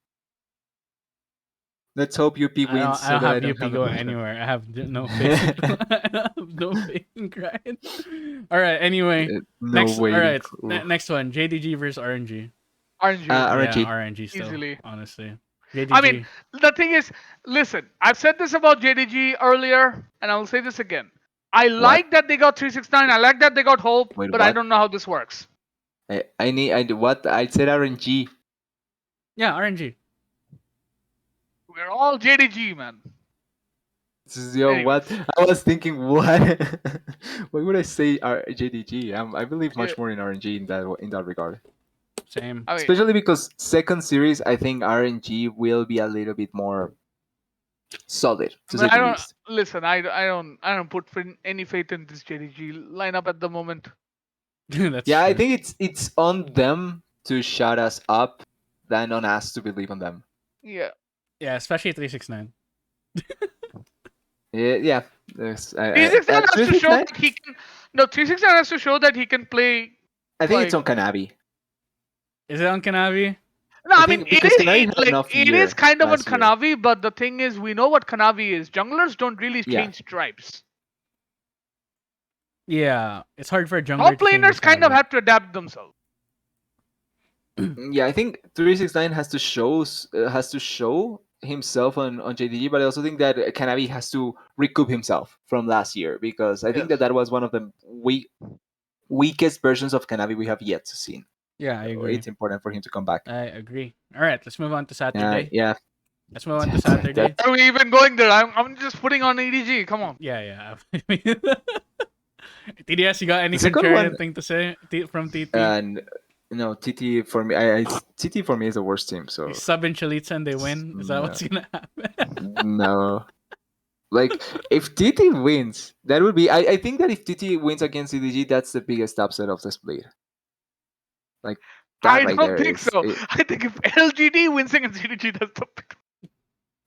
Let's hope UP wins. I don't so that have UP going anywhere. I have no faith. I have no faith in grind. All right. Anyway, No next. way. All right. Next one: JDG versus RNG. RNG. RNG. Yeah, RNG still. Easily. Honestly, JDG. I mean, the thing is, listen, I've said this about JDG earlier, and I'll say this again. I like that they got 369. I like that they got Hope, Wait, but I what? don't know how this works. I what? I said RNG. yeah, RNG. We're all JDG, man. This is what I was thinking. What? Why would I say JDG? I believe much more in RNG in that regard. Same. I mean, Especially because second series, I think RNG will be a little bit more solid to say I the don't least. listen. I don't put any faith in this JDG lineup at the moment. That's Yeah, I true. think it's on them to shut us up than on us to believe on them. Yeah. Yeah, especially 369. Yeah. 369 has to show that he can. No, 369 has to show that he can play. I think it's on Kanavi. Is it on Kanavi? No, I think mean because Kanavi had an off it year is kind of on last year. Kanavi, but the thing is, we know what Kanavi is. Junglers don't really change stripes. Yeah, it's hard for a jungler Top to change laners his kind of habit. have to adapt themselves. Yeah, I think 369 has to show himself on JDG, but I also think that Kanavi has to recoup himself from last year because I think that was one of the weakest versions of Kanavi we have yet to see. Yeah, I agree. It's important for him to come back. I agree. All right, let's move on to Saturday. Yeah. Let's move on to Saturday. Are we even going there? I'm just putting on EDG. Come on. Yeah. TDS, you got any The second contrarian thing to say from TT? And no, TT for me, TT for me is the worst team. So sub in Chalitza and they win. Is that what's gonna happen? No. Like if TT wins, that would be. I think that if TT wins against CDG, that's the biggest upset of the split. Like that I right don't there think is- so. it- I think if LGD wins against CDG, that's the pick.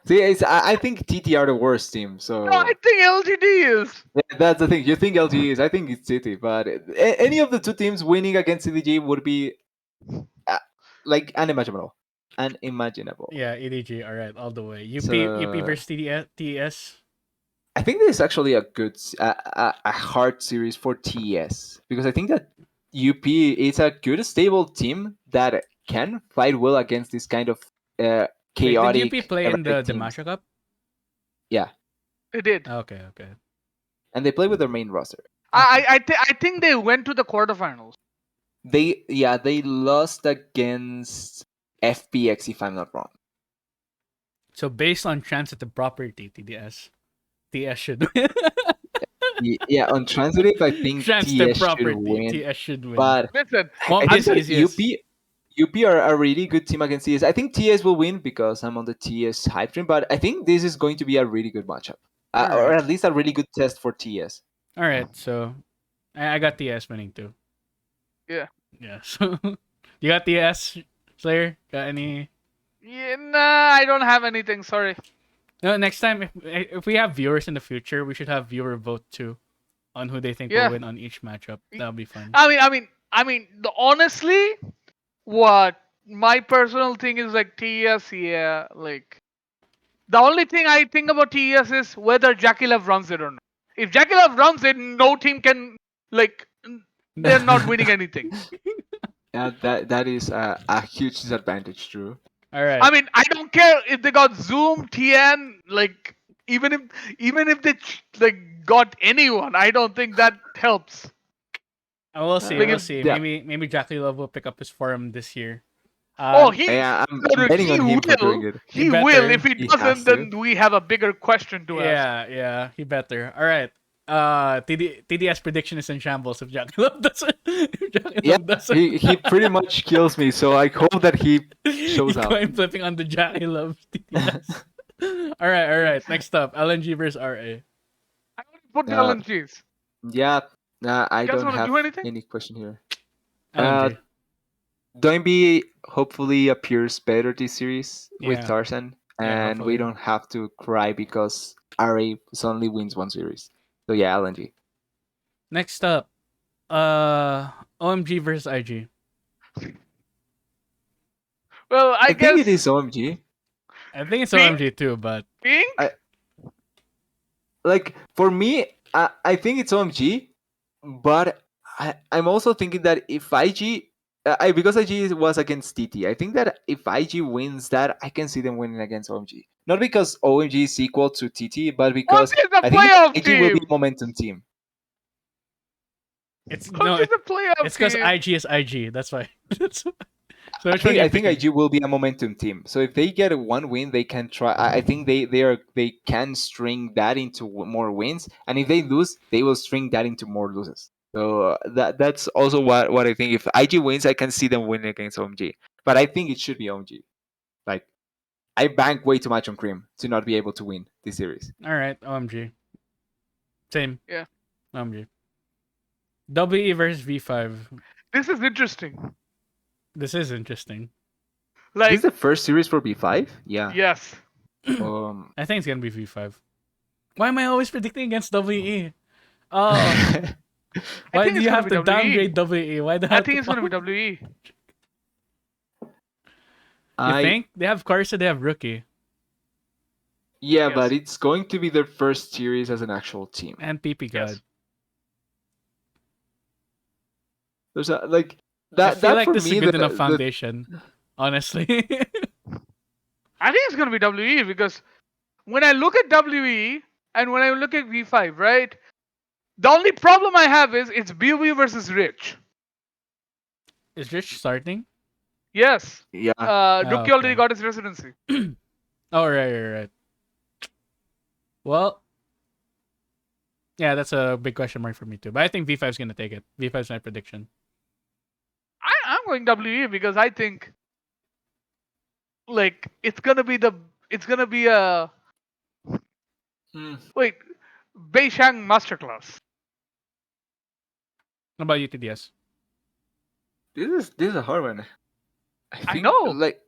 See, I think TT are the worst team. So No, I think LGD is. that's the thing. You think LG is? I think it's TT. But any of the two teams winning against CDG would be like unimaginable. Yeah, EDG. All right, all the way. UP So- versus TDS. I think this is actually a good, a hard series for TES because I think that UP is a good, stable team that can fight well against this kind of Wait, did UP chaotic, play in the erratic teams. Masha Cup? Yeah, They did. Okay. and they play with their main roster. I think they went to the quarterfinals. They lost against FPX if I'm not wrong. So based on transitive property, TS should win. Yeah, on transitive, I think Transitive TS should property, win. TS should win. But Listen, Well, I this think that easiest. UP are a really good team against TS. I think TS will win because I'm on the TS hype train, but I think this is going to be a really good matchup. Or Alright. at least a really good test for TS. All right, so I got TS winning too. Yeah. Yeah. So you got TS, Slayer? Got any? yeah, nah, I don't have anything. Sorry. No. Next time, if we have viewers in the future, we should have viewer vote too, on who they think Yeah. will win on each matchup. That'll be fun. Honestly, what my personal thing is like TES. Yeah, like the only thing I think about TES is whether Jackie Love runs it or not. If Jackie Love runs it, no team can they're not winning anything. Yeah, that is a huge disadvantage, Drew. All right. I mean, I don't care if they got Zoom, TN, like even if they got anyone, I don't think that helps. We'll see. Like We'll if- see. yeah. Maybe Jackie Love will pick up his form this year. Yeah, I'm betting on him for doing it. He He will. better. If he He doesn't, has to. then we have a bigger question to ask. Yeah, he better. All right. TDS prediction is in shambles if Jackie Love doesn't. If Jackie Yeah, Love doesn't. he pretty much kills me, so I hope that he shows He up. coin flipping on the Jackie Love TDS. All right. Next up, LNG versus RA. I want to put Yeah. LNGs. Yeah, I You guys don't wanna have do anything? any question here. LNG. Doinby hopefully appears better this series with Yeah. Tarzan, Yeah, and we hopefully. don't have to cry because RA suddenly wins one series. So yeah, LNG. Next up, OMG versus IG. Well, I guess think it is OMG. I think it's Pink? OMG too, but Pink. Like for me, I think it's OMG, but I'm also thinking that if IG, because IG was against TT, I think that if IG wins that, I can see them winning against OMG. Not because OMG is equal to TT, but because OMG is a I think playoff IG will be team. a momentum team. it's OMG is a playoff it's because team. IG is IG. That's why. So I which one think, you I think picking? IG will be a momentum team. So if they get one win, they can try. I think they can string that into more wins, and if they lose, they will string that into more losses. So that's also what I think. If IG wins, I can see them winning against OMG. But I think it should be OMG. Like I bank way too much on Cream to not be able to win this series. All right, OMG. Same. Yeah. OMG. WE versus V5. This is interesting. This is interesting. This Like is the first series for B5. Yeah. yes. I think it's gonna be V5. Why am I always predicting against WE? Oh, I why think do it's you gonna have be to WE. downgrade WE? Why the I hell? think it's gonna be WE. You think they have Carsa? They have Rookie Yeah, Yes. but it's going to be their first series as an actual team. and PP God. Yes. There's a like I that. feel That like for this is me, a good the- enough the- foundation. Honestly. I think it's gonna be WE because when I look at WE and when I look at V5, right? The only problem I have is it's BOB versus Rich. Is Rich starting? Yes. yeah. Rookie okay. already got his residency. Oh, right. Well, yeah, that's a big question mark for me too. But I think V5 is gonna take it. V5 is my prediction. I'm going WE because I think like it's gonna be a Hmm. wait Beishang masterclass. What about you, TDS? This is a hard one. I think, know. Like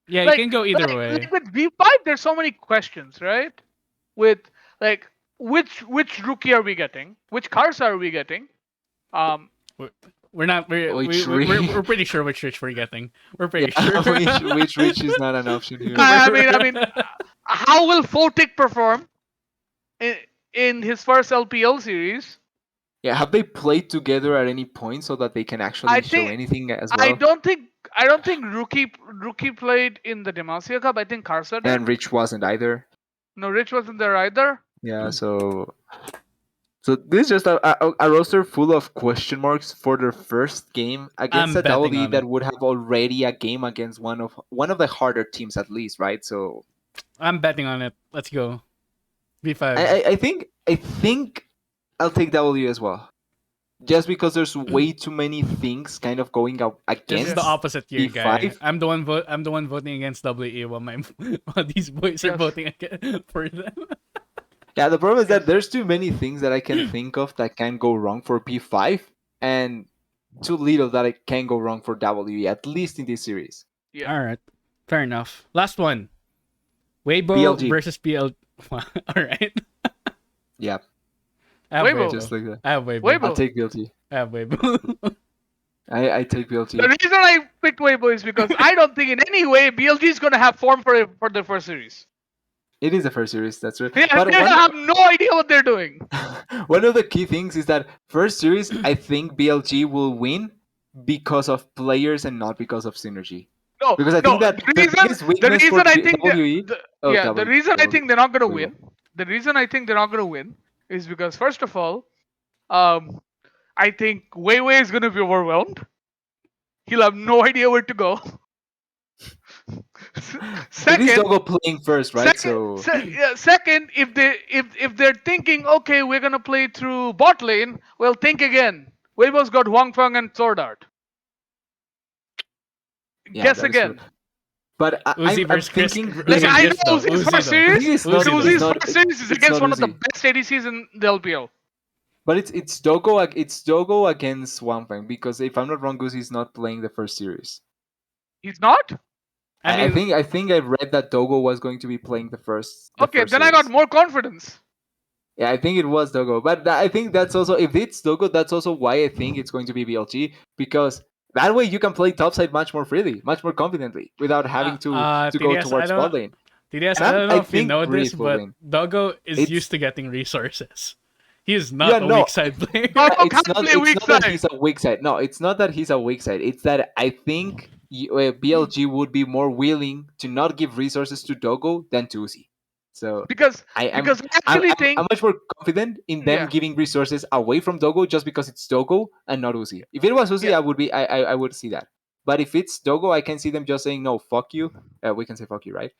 Yeah, Like- you can go either like, way. like with V5, there's so many questions, right? With like which rookie are we getting? Which cars are we getting? We're not. Which We're pretty sure which Rich we're getting. We're pretty sure. which is not an option here. I mean, how will Photic perform? in his first LPL series. Yeah, have they played together at any point so that they can actually I show think anything as I well? don't think Rookie played in the Demacia Cup. I think Karsa did. And Rich wasn't either. No, Rich wasn't there either. Yeah, so this is just a roster full of question marks for their first game against I'm a betting WE on that it. would have already a game against one of the harder teams at least, right? So I'm betting on it. Let's go. B5. I think I'll take W as well. Just because there's way too many things kind of going out This is against the opposite here, guy. B5. I'm the one voting against WE while while these boys are Yes. voting for them. Yeah, the problem is Yes. that there's too many things that I can think of that can go wrong for P5, and too little that it can go wrong for WE, at least in this series. Yeah. All right, fair enough. Last one. Weibo BLG. versus PL. All right. Yeah, I have Weibo. Weibo. just like that. I have Weibo. Weibo. I'll take BLT. I have Weibo. I take The BLT. reason I picked Weibo is because I don't think in any way BLG is gonna have form for the first series. It is the first series, that's true. Yeah, But they have no idea what they're doing. one of the key things is that first series, I think BLG will win because of players and not because of synergy. No, Because I think that the the reason, biggest weakness for I think WE. the reason I think they're not gonna Weibo. win. The reason I think they're not gonna win is because first of all, I think Weiwei is gonna be overwhelmed. He'll have no idea where to go. It is Second, Dogo playing first, right? second, if they're thinking, okay, we're gonna play through bot lane, well, think again. Weibo's got Huang Feng and Sword Art. Yeah, Guess that is true. again. But Uzi I'm versus Chris. thinking. Like, Uzi I know Chris, though. Uzi's Uzi, first though. series. Uzi is not- Uzi's it's not- first series is it's against not one of the Uzi. best ADCs in the LPL. But it's Dogo against Wangfeng because if I'm not wrong, Uzi is not playing the first series. He's not? I mean, I think I read that Dogo was going to be playing the first. Okay, first then I got series. more confidence. Yeah, I think it was Dogo, but I think that's also if it's Dogo, that's also why I think it's going to be BLG because that way you can play topside much more freely, much more confidently, without having to go TDS, towards bot lane. TDS, And I don't know I if you think know this, Breeze will but win. Doggo is It's- used to getting resources. He is not Yeah, a no. weak side player. Doggo It's can't not. play It's weak not that side. he's a weak side. No, it's not that he's a weak side. It's that I think BLG would be more willing to not give resources to Dogo than to Uzi. So Because I'm I actually think I'm much more confident in them Yeah. giving resources away from Dogo just because it's Dogo and not Uzi. If it was Uzi, Yeah. I would be I would see that. But if it's Dogo, I can see them just saying no, fuck you. We can say fuck you, right?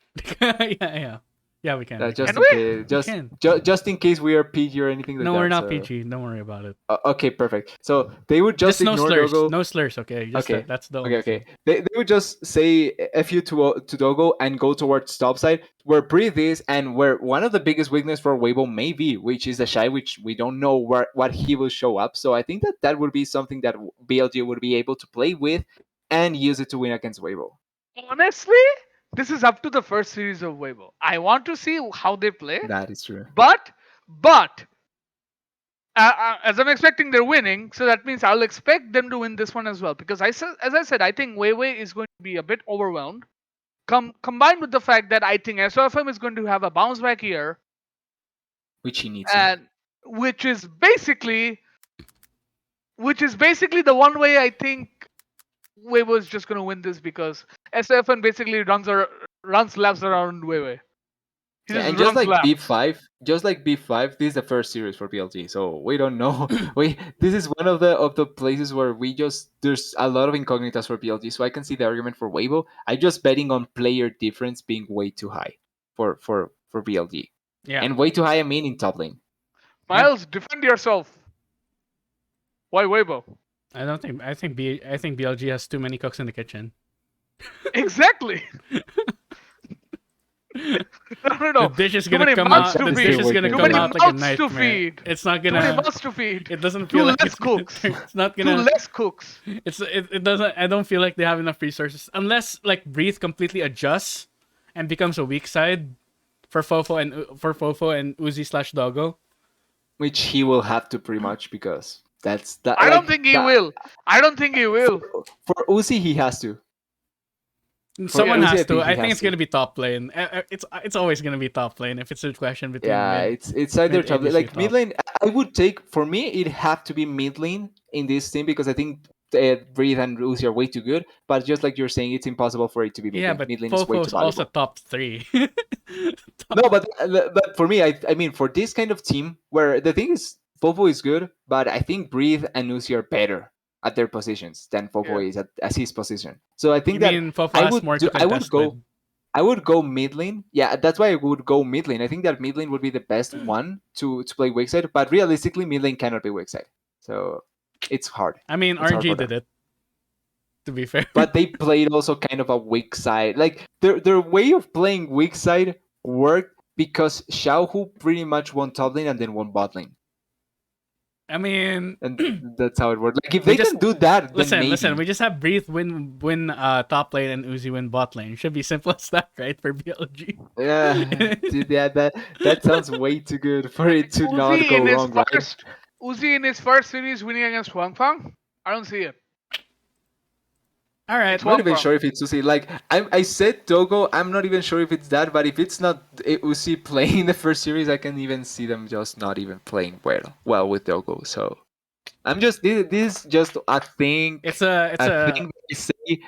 Yeah, we can. Just Can in we? case, can. just in case we are PG or anything like No, that. we're not so- PG. Don't worry about it. Okay, perfect. So they would just no ignore slurs. Dogo. No slurs. Okay. Just Okay. that's the Okay, only thing. okay. They would just say "f you" to Dogo and go towards topside, where Breathe is, and where one of the biggest weakness for Weibo may be, which is the Shy, which we don't know what he will show up. So I think that would be something that BLG would be able to play with and use it to win against Weibo. honestly, this is up to the first series of Weibo. I want to see how they play. That is true. But as I'm expecting they're winning, so that means I'll expect them to win this one as well. Because as I said, I think Weiwei is going to be a bit overwhelmed. Combined with the fact that I think SOFM is going to have a bounce back here, Which he needs. and which is basically the one way I think Weibo is just going to win this because SOFM basically runs laps around Weiwei. He Yeah, and runs laps. just like B5, this is the first series for BLG, so we don't know. This is one of the places where there's a lot of incognitas for BLG, so I can see the argument for Weibo. I'm just betting on player difference being way too high for BLG, Yeah. and way too high. I mean in top lane. Miles, defend yourself. Why Weibo? I think BLG has too many cooks in the kitchen. Exactly. No. The dish is Too gonna many come mouths out. to The feed. dish is gonna Too come many out like a mouths to nightmare. feed. It's not Too many gonna. mouths to feed. It doesn't Two feel like less it's, cooks. it's not Two gonna. less cooks. It doesn't. I don't feel like they have enough resources unless like Breathe completely adjusts and becomes a weak side for Fofo and Uzi / Doggo. Which he will have to pretty much because that's that. I don't think he will. I don't think he will. For Uzi, he has to. Someone LCK, has to. he I think has it's gonna be top lane. It's always gonna be top lane if it's a question between Yeah, mid it's either mid top ADC like top. mid lane. I would take, for me it have to be mid lane in this team because I think Breathe and Uzi are way too good. But just like you're saying, it's impossible for it to be mid Yeah, lane. but Mid lane is way too Popo's also valuable. top 3. No, but for me, I mean for this kind of team where the thing is Popo is good, but I think Breathe and Uzi are better at their positions than Popo Yeah. is at his position. So I You think that mean Popo has more to I contest with? would go mid lane. Yeah, that's why I would go mid lane. I think that mid lane would be the best one to play weak side, but realistically, mid lane cannot be weak side. So it's hard. I mean, It's hard RNG for did them. it. To be fair, But they played also kind of a weak side. Like their way of playing weak side worked because Xiaohu pretty much won top lane and then won bot lane. I mean, And that's how it worked. Like if we they just can do that, then listen. maybe. We just have Breathe win top lane and Uzi win bot lane. Should be simple as that, right? For BLG. Yeah, dude, yeah, that sounds way too good for it to not Uzi go in his wrong, right? first Uzi in his first series winning against Wang Fang? I don't see it. All right. It's I'm not Wang even Fang. sure if it's Uzi. Like I said Togo, I'm not even sure if it's that, but if it's not Uzi playing the first series, I can even see them just not even playing well with Togo. So I'm just this is just a thing It's a that I say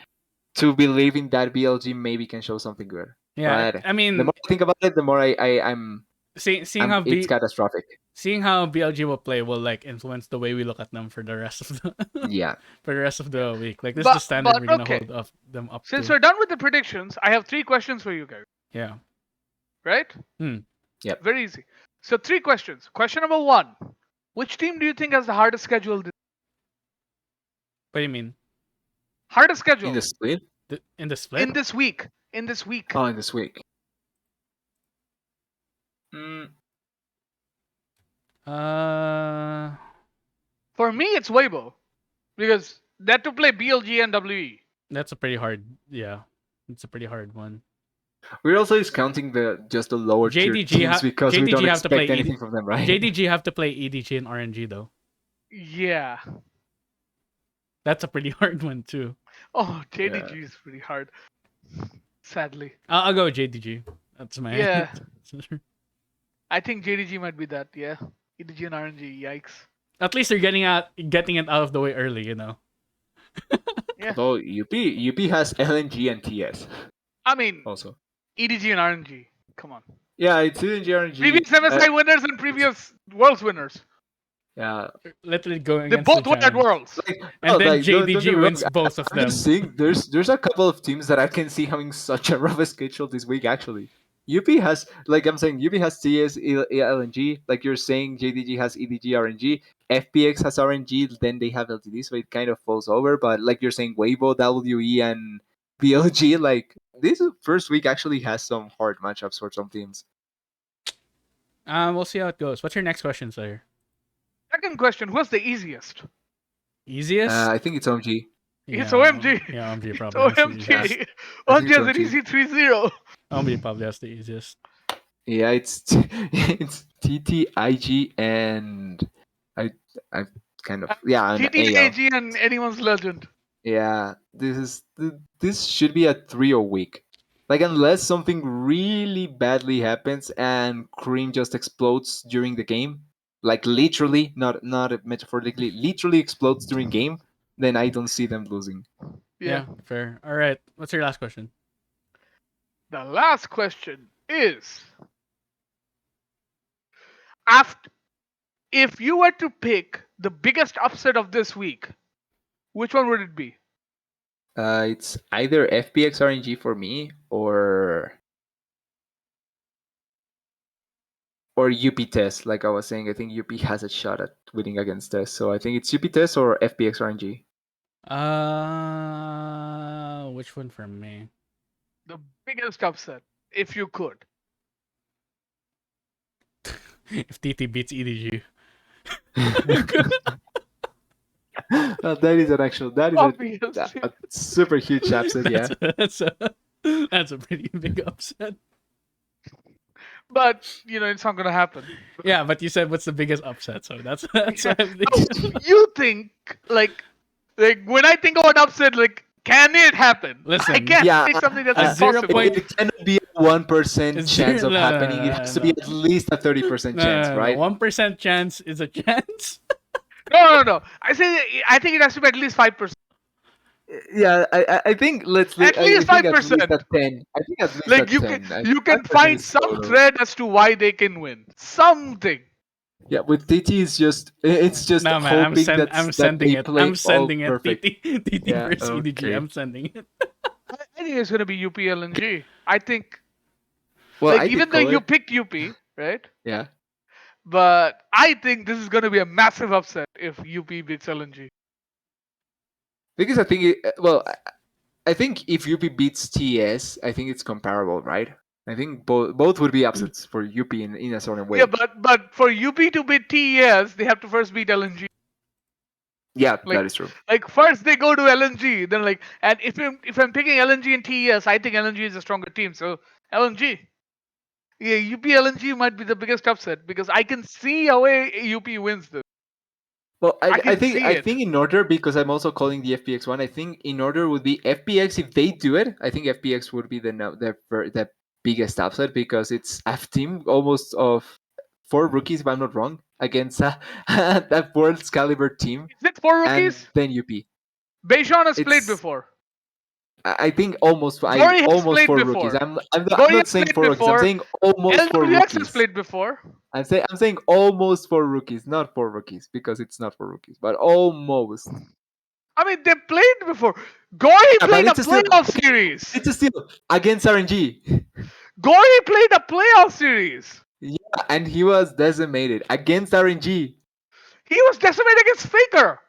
to believe in that BLG maybe can show something good. yeah. But I the mean, more I think about it, the more I'm seeing how it's catastrophic. seeing how BLG will play will like influence the way we look at them for the rest of the Yeah. for the rest of the week. Like this is the standard But we're gonna okay. hold up them up Since to. we're done with the predictions, I have 3 questions for you guys. Yeah. Right? Yep. Very easy. So 3 questions. Question number 1. Which team do you think has the hardest schedule? What do you mean? Hardest schedule In the split? In the split? in this week. In this week. Oh, in this week. Mm, For me, it's Weibo. Because they have to play BLG and WE. That's a pretty hard. Yeah, it's a pretty hard one. we're also discounting just the lower tier JDG teams because we don't have to play expect anything from them, right? JDG have to play EDG and RNG though. Yeah. That's a pretty hard one too. Oh, JDG is pretty hard. Sadly. I'll go with JDG. That's my Yeah. I think JDG might be that, yeah. EDG and RNG, yikes. At least they're getting it out of the way early, you know. Yeah. Although UP has LNG and TS I mean, also. EDG and RNG. Come on. Yeah, it's LNG RNG. Previous MSI winners and previous Worlds winners. Yeah. Literally going They against both the won at giants. Worlds. And then don't get me JDG wrong, wins both of I'm them. just saying there's a couple of teams that I can see having such a rough schedule this week actually. UP has, like I'm saying, UP has TS, LNG. Like you're saying, JDG has EDG, RNG. FPX has RNG. Then they have LTD, so it kind of falls over. But like you're saying, Weibo, WE, and BLG. Like this first week actually has some hard matchups for some teams. We'll see how it goes. What's your next question, Slayer? Second question, who's the easiest? Easiest? I think it's OMG. It's OMG. Yeah, OMG It's probably has the easiest. OMG. I think OMG has it's an OMG. easy 3-0. OMG probably has the easiest. Yeah, it's it's TTIG and I kind of and AL. TTAG and anyone's legend. Yeah, this should be a 3-0 week. Like unless something really badly happens and Cream just explodes during the game, like literally, not metaphorically, literally explodes during game, then I don't see them losing. Yeah, fair. All right. What's your last question? The last question is, after, if you were to pick the biggest upset of this week, which one would it be? It's either FPX RNG for me or UP Test. Like I was saying, I think UP has a shot at winning against Test. So I think it's UP Test or FPX RNG. Which one for me? The biggest upset, if you could. If TT beats EDG. That is Obviously. a super huge upset. Yeah. That's a pretty big upset. But it's not gonna happen. Yeah, but you said what's the biggest upset, so that's what I'm thinking. You think like when I think of an upset, like Can it happen? Listen, I can't Yeah, say something that's a 0 impossible. point- it cannot be a 1% It's chance of no, happening. It no, has no, to be no. at least a 30% chance, No. right? 1% chance is a chance. No. I think it has to be at least 5%. Yeah, I think At I least think at least 5%. at 10. I think at least Like at 10. you can 5% find is so some low. thread as to why they can win. Something. Yeah, with TT it's just No man, hoping that I'm that sending they it. play I'm sending all it. perfect. TT Yeah, versus EDG. okay. I'm sending it. I think it's gonna be UP LNG. I think Well, I like did even though call you it. picked UP, right? Yeah. But I think this is gonna be a massive upset if UP beats LNG. Because I think I think if UP beats TS, I think it's comparable, right? I think both would be upsets for UP in a certain way. Yeah, but for UP to beat TES, they have to first beat LNG. Yeah, Like that is true. like first they go to LNG, then like and if I'm picking LNG and TES, I think LNG is a stronger team. So LNG. Yeah, UP LNG might be the biggest upset because I can see a way UP wins this. Well, I can see I it. think in order, because I'm also calling the FPX one. I think in order would be FPX if they do it. I think FPX would be the biggest upset because it's a team almost of 4 rookies, if I'm not wrong, against that world's caliber team, Is it four and rookies? then UP. Bayshon has played It's before. I think almost Gori has almost played 4 rookies. before. I'm Gori not has saying played 4 rookies. I'm before. saying almost 4 rookies. LWX has played before. I'm saying almost 4 rookies, not 4 rookies, because it's not 4 rookies, but almost. I mean, they played before. Gori Yeah, played a but it's still playoff series. it's a steal against RNG. Gori played a playoff series. Yeah, and he was decimated against RNG. He was decimated against Faker.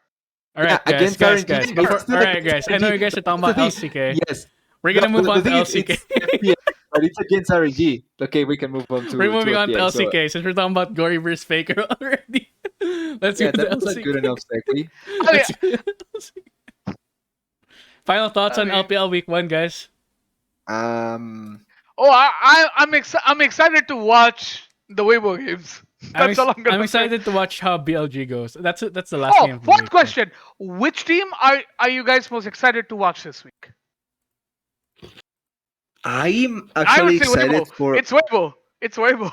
All right, Yeah, guys, against guys, RNG. guys. It's Before, still all right, against guys. I know RNG. you guys are talking That's about the thing. LCK. Yes. We're gonna move the on to thing is, LCK. it's FPX, but it's against RNG. Okay, we can move on to We're moving on to FPX. So, LCK since we're talking about Gory versus Faker already. Let's yeah, go to that was a LCK. good enough segue. I mean, Let's go to LCK. Final thoughts I on mean- LPL Week 1, guys. I'm excited to watch the Weabo games. That's all I'm gonna I'm say. excited to watch how BLG goes. That's the last game Oh, of the one week. question. Which team are you guys most excited to watch this week? I'm I actually would say excited Weabo. for. It's Weabo. It's Weabo.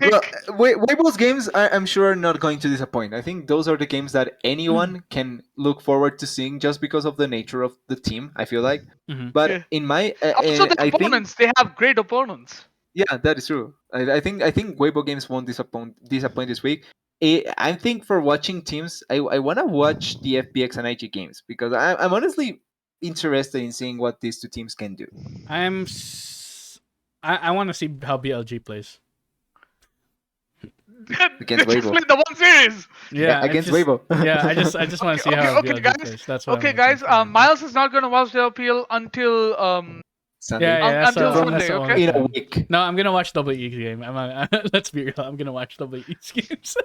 Well, Like, Weibo's games, I'm sure, are not going to disappoint. I think those are the games that anyone can look forward to seeing just because of the nature of the team, I feel like. Mhm. But yeah. in my, Also, the I think, opponents, they have great opponents. yeah, that is true. I think Weibo games won't disappoint this week. I think for watching teams, I want to watch the FPX and IG games because I'm honestly interested in seeing what these two teams can do. I want to see how BLG plays. They Against just Weabo. played the one series. Yeah, Against just, Weibo. Yeah, I just want to see how Okay, BLG guys. plays. That's what Okay, I'm guys. looking forward to. Miles is not gonna watch the LPL until Sunday. Yeah, that's until the Sunday. only Okay. In a time. week. No, I'm gonna watch WE game. Let's be real. I'm gonna watch WE's games.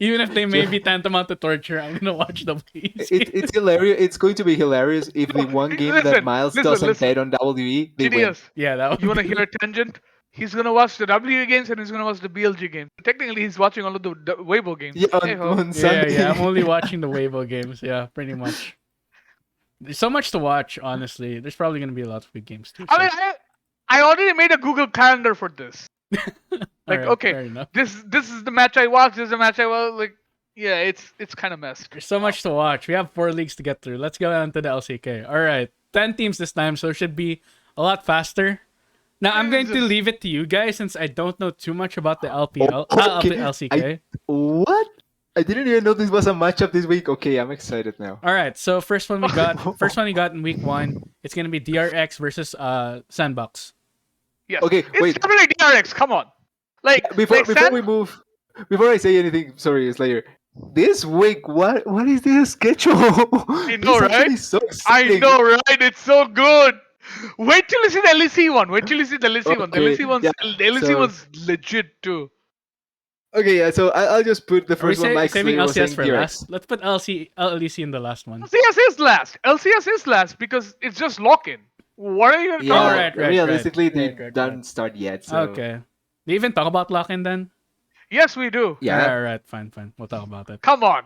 Even if they may be tantamount to torture, I'm gonna watch WE's games. It's hilarious. It's going to be hilarious if the one game that Listen, Miles listen, doesn't listen. bet on WE, they win. TDS. Yeah, that would You wanna be- hear a tangent? He's gonna watch the WE games and he's gonna watch the BLG games. Technically, he's watching all of the Weibo games. Yeah, Hey-ho. on Yeah, Sunday. yeah. I'm only watching the Weabo games. Yeah, pretty much. There's so much to watch. Honestly, there's probably gonna be a lot of good games too. I mean, I already made a Google Calendar for this. Like, Alright, okay, fair enough. this is the match I watched. This is the match I watched. Like, yeah, it's kind of messed. There's so much to watch. We have 4 leagues to get through. Let's go on to the LCK. All right, 10 teams this time, so it should be a lot faster. Now I'm going to leave it to you guys since I don't know too much about the LPL, Okay. LCK. What? I didn't even know this was a matchup this week. Okay, I'm excited now. All right, so first one we got in week 1. It's gonna be DRX versus Sandbox. Yes. Okay, it's wait. definitely DRX. Come on. Like Before we move, before I say anything, sorry, Slayer. This week, what is this schedule? I know, It's actually right? so I exciting. know, right? It's so good. Wait till you see the LEC one. Wait till you see the LEC one. The Okay, LEC one's yeah, the LEC so- one's legit too. Okay, yeah. So I'll just put the Are we first one. Like saving Slayer was saying, LCS for DRX. last? Let's put LEC in the last one. LCS is last. LCS is last because it's just lock-in. What are you gonna Yeah, talk right, right, realistically, they right, don't start yet. So. Okay. Do you even talk about Lock-In then? Yes, we do. Yeah. All right, fine. We'll talk about it. Come on.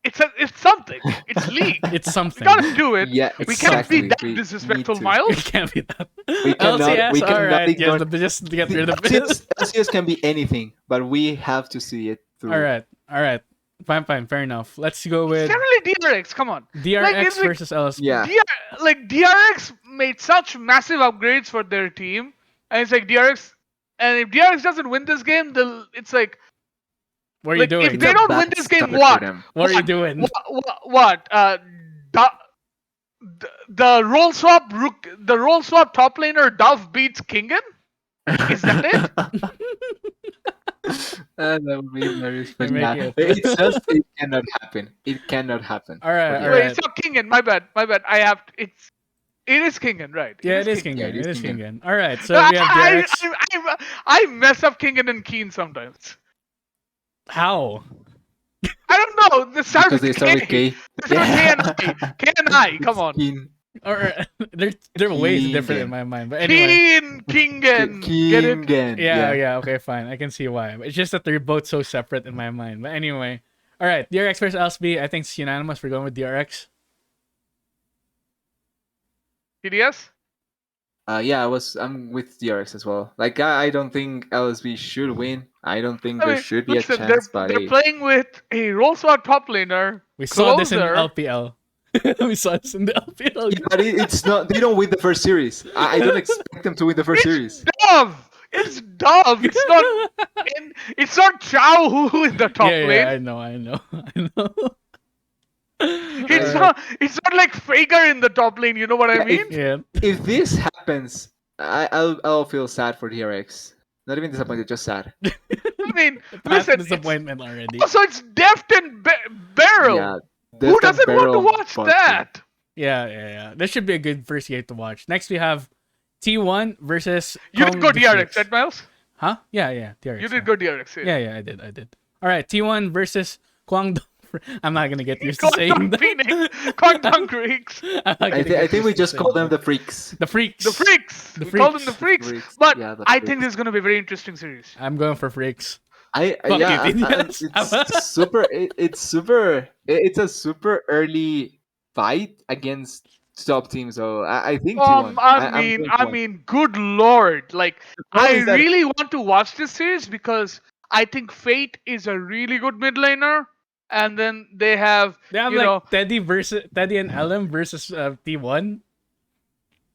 it's something. It's league. It's We something. gotta do it. Yeah, We can't be exactly. that We disrespectful, need to. It Miles. can't be that. We cannot. LCS, We cannot alright. ignore. Yes, just get rid of it. LCS can be anything, but we have to see it through. Alright. Fine. Fair enough. Let's go It's with definitely DRX. Come on. DRX it's like versus LSP. Yeah. DRX made such massive upgrades for their team, and it's like DRX. And if DRX doesn't win this game, it's like What are you doing? if they a don't bad win this game, start for what? them. What are you doing? What? The role swap top laner Dove beats Kingen? Is that it? That would be hilarious, but You're yeah, making it's just it cannot happen. It cannot happen. Alright, for Wait, alright. it's not Kingen. My bad. It is Kingen, right? Yeah, it is Kingen. Kingen. Yeah, It is Kingen. Kingen. Alright, so we have DRX. I mess up Kingen and Keen sometimes. How? I don't know. This starts Because they with start with K. K. This is K and I. Come on. Keen. Alright. They're ways different in Kingen. my mind. But anyway. Kingen. Get it? Kingen. Yeah, okay, fine. I can see why. It's just that they're both so separate in my mind. But anyway. Alright, DRX versus LSB. I think it's unanimous. We're going with DRX. TDS? Yeah, I'm with DRX as well. Like I don't think LSB should win. I don't think there should be listen, a chance, but they're hey. playing with a role swap top laner. We saw this in closer. LPL. We saw this in the LPL. Yeah, but it's not. They don't win the first series. I don't expect them to win the first series. Dove. It's Dove. It's not Chow who in the top yeah, lane. I know. It's not like Faker in the top lane. You know what I mean? Yeah. If this happens, I'll feel sad for DRX. Not even disappointed, just sad. I mean, Past listen. disappointment already. Also, it's Deft and Barrel. Yeah. Who doesn't want to Barrel watch party. that? Yeah. This should be a good first game to watch. Next we have T1 versus You did go DRX, right, Miles? Huh? Yeah, DRX. You did go DRX. Yeah, I did. All right, T1 versus Guangdong. I'm not gonna get used to saying Guangdong that. Phoenix. Guangdong Freaks. I think we just call them the freaks. the freaks. The Freaks. The We call them Freaks. the Freaks. Freaks. But Yeah, the I Freaks. think this is going to be a very interesting series. I'm going for freaks. Yeah, you, TDS. it's super. It's a super early fight against top teams. So I think T1. I'm going I T1. mean, good lord! Like, problem I is that- really want to watch this series because I think Fate is a really good mid laner, and then they have They have you know Teddy and LM versus T1.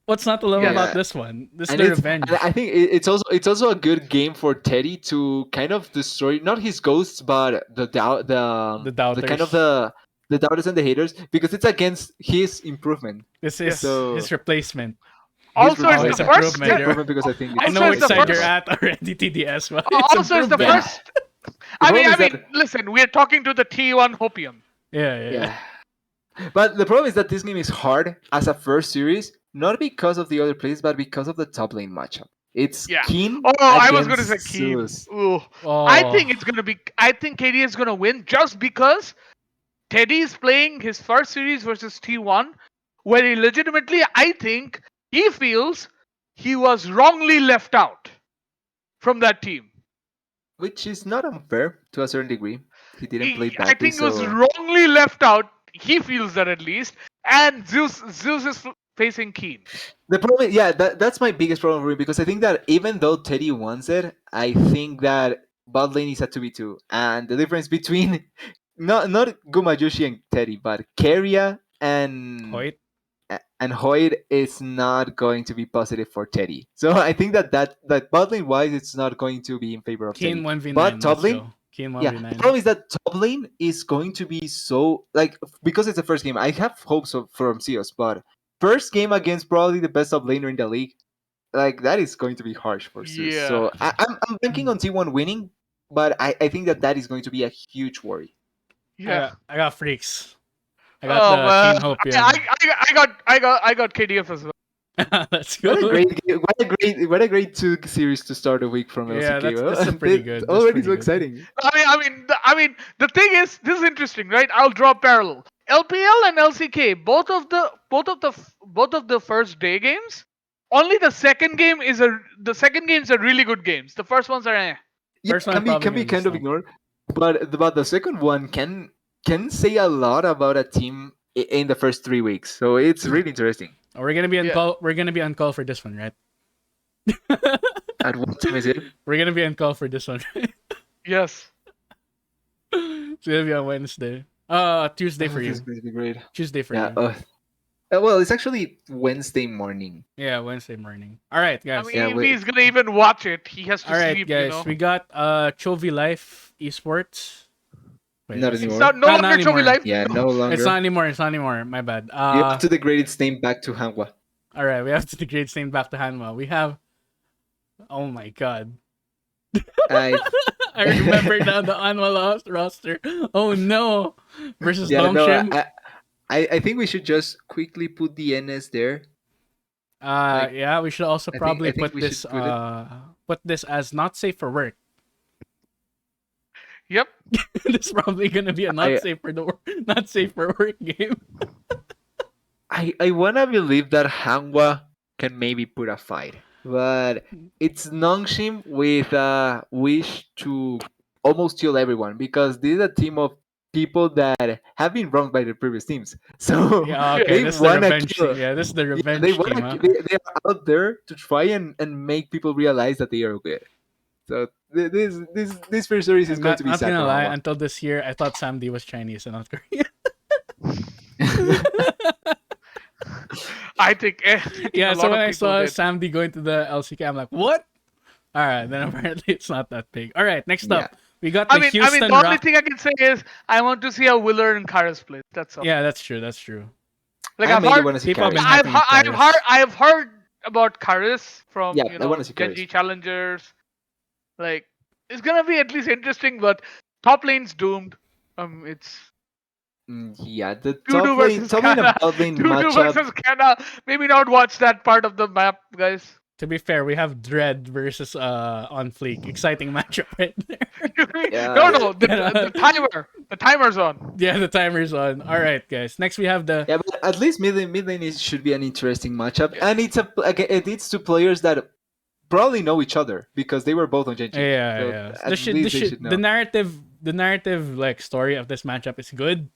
What's not to love Yeah. about this one? This is And the it's- revenge. and I think it's also a good game for Teddy to kind of destroy not his ghosts but the doubters. kind of the doubters and the haters because it's against his improvement. This is So- his replacement. also His it's the improvement. first. Improvement. Improvement because I think I Also, know it's which the side you're first- at already, TDS. But Also, it's the improvement. first. I problem is mean, that- listen, we're talking to the T1 Hopium. Yeah. Yeah. But the problem is that this game is hard as a first series, not because of the other players, but because of the top lane matchup. It's Yeah. Keen. Oh, I was going to say against Keen. Zeus. Ooh. Oh. I think KD is going to win just because Teddy is playing his first series versus T1, where he legitimately, I think, he feels he was wrongly left out from that team. Which is not unfair to a certain degree. He didn't play badly. I think he was so... wrongly left out. He feels that at least. And Zeus is facing Keen. The problem, that's my biggest problem for him because I think that even though Teddy wants it, I think that bot lane is a 2v2, and the difference between not Gumayushi and Teddy, but Keria and Hoyt. and Hoyt is not going to be positive for Teddy. So I think that bot lane wise, it's not going to be in favor of Keen Teddy. 1v9. But top let's lane, go. Keen yeah, 1v9. the problem is that top lane is going to be so like because it's the first game. I have hopes from Zeus, but first game against probably the best top laner in the league, like that is going to be harsh for Zeus. Yeah. So I'm banking on T1 winning, but I think that is going to be a huge worry. Yeah. I got freaks. I got the Keen Hope. I got KDF as well. Let's go. What a great game! What a great two series to start a week from LCK. Yeah, that's pretty good. That's Already pretty so good. exciting. I mean, the thing is, this is interesting, right? I'll draw a parallel. LPL and LCK, both of the first day games. Only the second game is games are really good games. The first ones are Yeah, First one can be probably kind of gonna be ignored, but the second one can can say a lot about a team in the first 3 weeks. So it's really interesting. We're gonna be on Yeah. call. We're gonna be on call for this one, right? At what time is it? We're gonna be on call for this one. Right? Yes. It's gonna be on Wednesday. Tuesday for you. This is going to be great. Tuesday for Yeah. you. Well, it's actually Wednesday morning. Yeah, Wednesday morning. All right, I guys. mean, Yeah, if wait. he's gonna even watch it, he has to All right, sleep. guys. We got Chovy Life Esports. Wait, Not it's- anymore. It's no Not longer Chovy anymore. Life. Yeah, no longer. It's not anymore. It's not anymore. My bad. You have to degrade its name back to Hanwha. All right, we have to degrade same back to Hanwha. We have. Oh my god. I I remember now the Hanwha roster. Oh no. Versus yeah, no, Dongshim. I think we should just quickly put the NS there. Yeah, we should also I think- probably I think put we this should put put this as not safe for work. Yep. This is probably gonna be a not safe for work game. I wanna believe that Hanwha can maybe put a fight, but it's Nongshim with a wish to almost kill everyone because this is a team of people that have been wronged by the previous teams. So Yeah, okay, they this is the wanna revenge kill. team. Yeah, this is the Yeah, revenge they team, wanna huh? they are out there to try and make people realize that they are good. So this first series is I'm going not, to be not sad gonna for lie, Hanwha. until this year I thought Samdi was Chinese and not Korean. I think. Yeah, a so lot when of I people saw did. Samdi going to the LCK, I'm like, what? Alright, then apparently it's not that big. Alright, next up. We got the I mean, Houston the only Rock. thing I can say is I want to see how Willer and Karas play. That's all. Yeah, that's true. That's true. Like I I've mainly heard, want to see people have Karis. been hyping Karis. I've heard about Karas from Yeah, I wanna see Genji Karis. challengers. Like it's gonna be at least interesting, but top lane's doomed. It's Yeah, the Dudu top lane, versus top lane and Kana. bot lane Dudu matchup. versus Kana. Maybe not watch that part of the map, guys. To be fair, we have Dread versus On Fleek. Exciting matchup right there. Yeah. No, the timer's on. Yeah, the timer's on. Alright, guys. Next we have the Yeah, but at least mid lane should be an interesting matchup, and it's two players that probably know each other because they were both on Genji. Yeah, So yeah. at least they should know. The narrative like story of this matchup is good.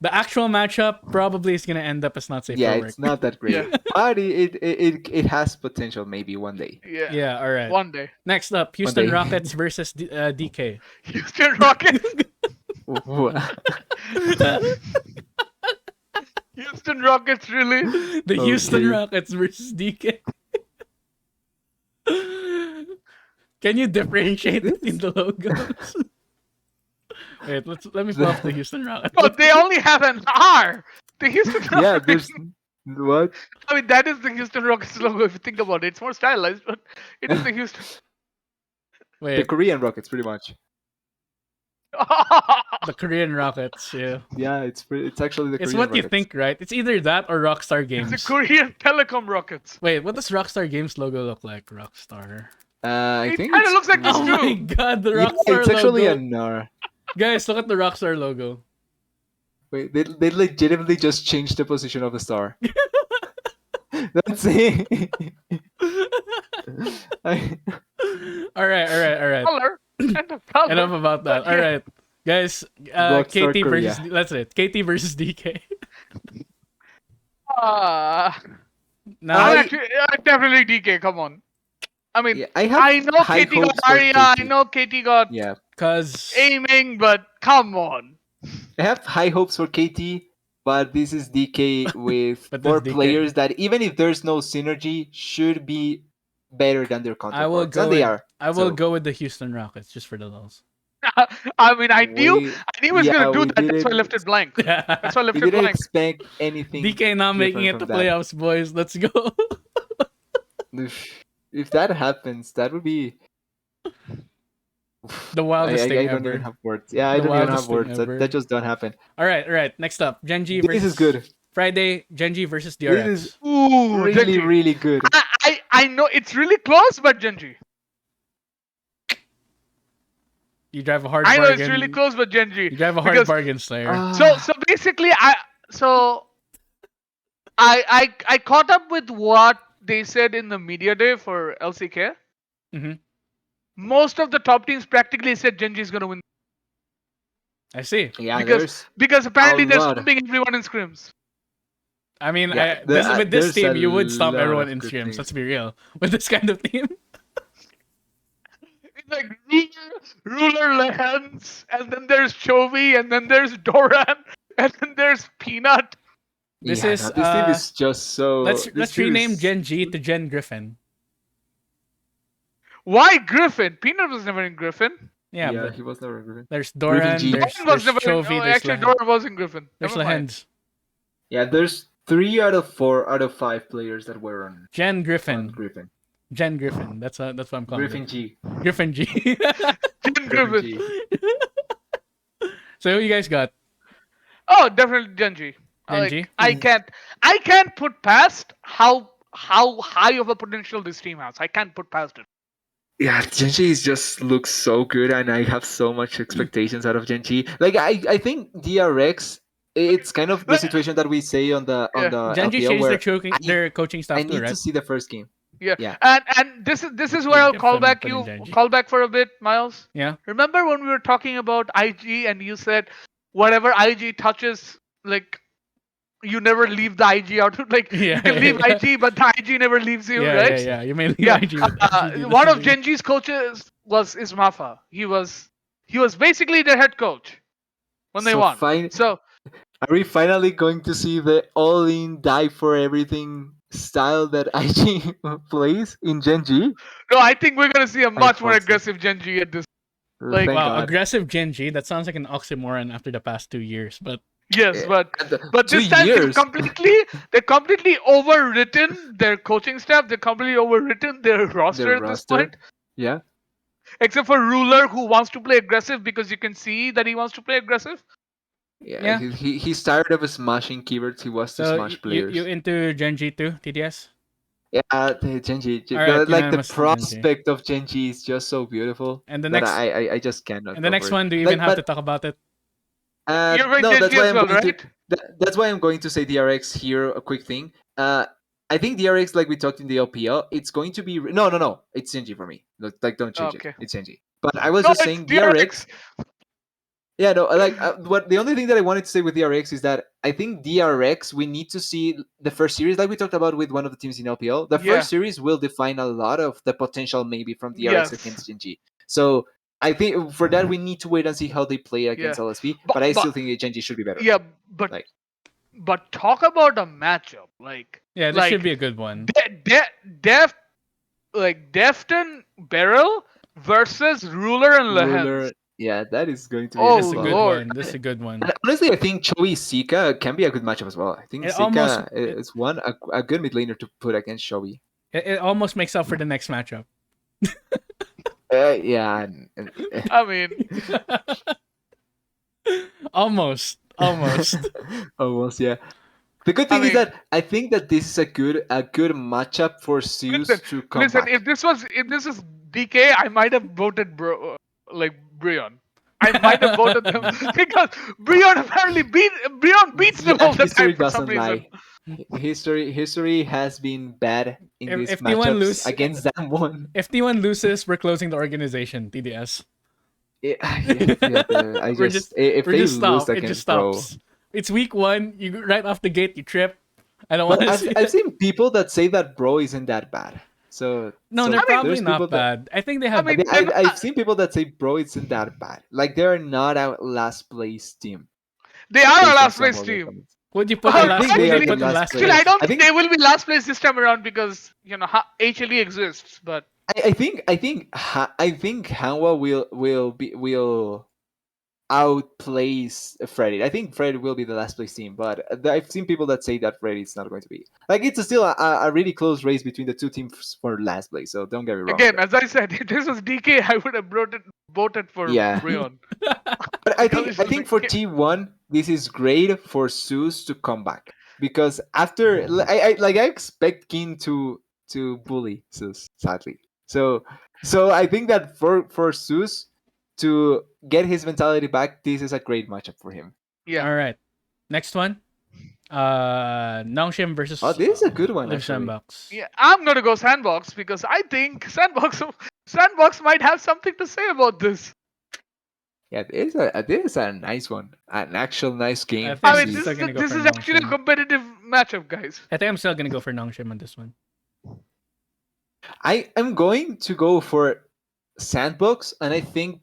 The actual matchup probably is gonna end up as not safe Yeah, for work. it's not that great, Yeah. but it has potential maybe one day. Yeah. Yeah, alright. One day. Next up, Houston day. Rockets versus DK. Houston Rockets. Houston Rockets really. The Houston Okay. Rockets versus DK. Can you differentiate between the logos? Wait, let me pull up the Houston Rockets. Oh, they only have an R. The Houston Yeah, Rockets. there's what? I mean, that is the Houston Rockets logo if you think about it. It's more stylized, but it is the Houston. The Wait, Korean Rockets, pretty much. the Korean Rockets. Yeah, Yeah, it's actually the it's Korean what you Rockets. think, right? It's either that or Rockstar It's Games. the Korean Telecom Rockets. Wait, what does Rockstar Games logo look like? Rockstar. I It think kinda it's looks like this Oh too. my god, the Yeah, Rockstar it's actually logo. an R. Guys, look at the Rockstar logo. Wait, they legitimately just changed the position of the star. That's it. All right. Color and the color. Enough about that. All right, guys. Rockstar KT Korea. versus that's it. KT versus DK. Now, Definitely DK. Come on. I mean, Yeah, I have I know high KT got hopes for Arya. KT. I know KT got Yeah, cause aiming, but come on. I have high hopes for KT, but this is DK with But this four DK. players that even if there's no synergy, should be better than their I will counterparts. go. And they With, are. I will so- go with the Houston Rockets just for the lulls. I mean, I knew We- he was yeah, gonna do we that. That's why I didn't- left it blank. That's why I left We it didn't blank. expect anything. DK not making it different to from that. playoffs, boys. Let's go. If that happens, that would be. The I wildest thing don't ever. even have words. Yeah, I The don't even wildest have thing words. ever. That just don't happen. All right. Next up, Genji This versus is good. Friday. Genji versus This DRX. is Ooh, really, Genji. really good. I know it's really close, but Genji. You drive a hard I know bargain. it's really close, but Genji. You drive a hard because- bargain, Slayer. So basically, I caught up with what they said in the media day for LCK. Mhm. Most of the top teams practically said Genji is gonna win. I see. Yeah, Because apparently they're lot. stomping everyone in scrims. I mean, Yeah, with this there's a team, you would stop lot everyone of in good streams. things. Let's be real. With this kind of team. It's like ruler Lehans, and then there's Chovy, and then there's Doran, and then there's Peanut. This Yeah, is no, this team is just so. let's This team rename is- Gen G to Gen Griffin. Why Griffin? Peanut was never in Griffin. Yeah, Yeah, but he was never good. there's Griffin Doran, G. there's Doran was never in. Chovy, Oh, there's actually, Lehen- Doran was in Griffin. there's Never mind. Lehens. Yeah, there's 3 out of 4 out of 5 players that were on Gen Griffin. Griffin. Gen Griffin. That's what I'm calling Griffin it. G. Griffin G. Jen Griffin Griffin. G. So who you guys got? Oh, definitely Genji. Genji? I can't put past how high of a potential this team has. I can't put past it. Yeah, Genji just looks so good, and I have so much expectations out of Genji. Like I think DRX, it's kind of the situation that we say on the Gen G LPL changed where their coaching staff I too, need right? to see the first game. Yeah. Yeah. And this is where I'll call back Different Genji. call back for a bit, Miles. Yeah. Remember when we were talking about IG and you said whatever IG touches, like you never leave the IG out. Like Yeah, you can leave yeah. IG, but the IG never leaves you, Yeah, right? yeah. You may leave Yeah. IG with IG, One of that's Genji's coaches is Mafa. He was basically their head coach when they So won. So Are we finally going to see the all-in, die for everything style that IG plays in Gen G? no, I think we're gonna see a much more hope so. aggressive Genji at this. Like- Thank Wow, God. aggressive Gen G. That sounds like an oxymoron after the past 2 years, but Yes, Yeah, but 2 this time years. they're completely overwritten their coaching staff. They're completely overwritten their roster Their at this roster. point. Yeah. Except for Ruler, who wants to play aggressive because you can see that he wants to play aggressive. Yeah, he's tired of smashing keywords. He wants to so smash players. you into Gen G too, TDS? Yeah, the Genji, Alright, like the unanimous to Genji. prospect of Genji is just so beautiful. And the that next I just cannot. and the go next for it. one, do you Like, even have to but, talk about it? You're going no, that's Genji why as I'm well, going right? to. That's why I'm going to say DRX here. A quick thing. I think DRX, like we talked in the LPL, it's going to be no. It's Genji for me. Like, don't change Okay. it. It's Genji. But I was No, just it's saying DRX. Yeah, no, like what the only thing that I wanted to say with DRX is that I think DRX we need to see the first series, like we talked about with one of the teams in LPL. The Yeah. first series will define a lot of the potential maybe from DRX Yes. against Genji. So I think for that we need to wait and see how they play against Yeah. LSP. But- But I still but- think Genji should be better. Yeah, but Like- but talk about a matchup like Yeah, this like should be a good one. Defton Beryl versus Ruler and Lehens. Ruler, yeah, that is going to be Oh, This is a good Lord. one. This is a good one. And honestly, I think Choi Sika can be a good matchup as well. I think It Sika almost- is a good mid laner to put against Choi. It almost makes up for the next matchup. Yeah, I mean, almost. almost, yeah. The good I thing is mean- that I think that this is a good matchup for Zeus to come listen. back. If this was DK, I might have voted Brion. I might have voted them because Brion apparently beats them Yeah, all the history time for some doesn't reason. lie. History has been bad in If- these if T1 matchups lose- against that one. If T1 loses, we're closing the organization, TDS. I We're just if We're they just lose stop. It against just Pro. stops. It's week 1. You right off the gate, you trip. I don't want But to see. I've seen people that say that Bro isn't that bad. So No, so they're probably there's not people bad. I think they have. I mean, I've seen people that say Bro isn't that bad. Like they're not a last place team. They are based a on last some place of their team. comments. Would you put I in last? think Would they you are put the in last last place. Still, place? I think they will be last place this time around because HLE exists. But I think Hanwha will outplace Freddy. I think Freddy will be the last place team, but I've seen people that say that Freddy is not going to be. Like it's still a really close race between the two teams for last place. So don't get me wrong. again, as I said, if this was DK, I would have voted for Yeah. Brion. But I Because think it's for like- T1 this is great for Zeus to come back because after I expect King to bully Zeus sadly. So I think that for Zeus to get his mentality back, this is a great matchup for him. Yeah. All right. Next one. Nongshim versus. Oh, this is a good one. Live Actually. Sandbox. Yeah, I'm gonna go Sandbox because I think Sandbox might have something to say about this. Yeah, this is a nice one, an actual nice game. think I to mean, see. still gonna go this for is actually a Nongshim. competitive matchup, guys. I think I'm still gonna go for Nongshim on this one. I am going to go for Sandbox, and I think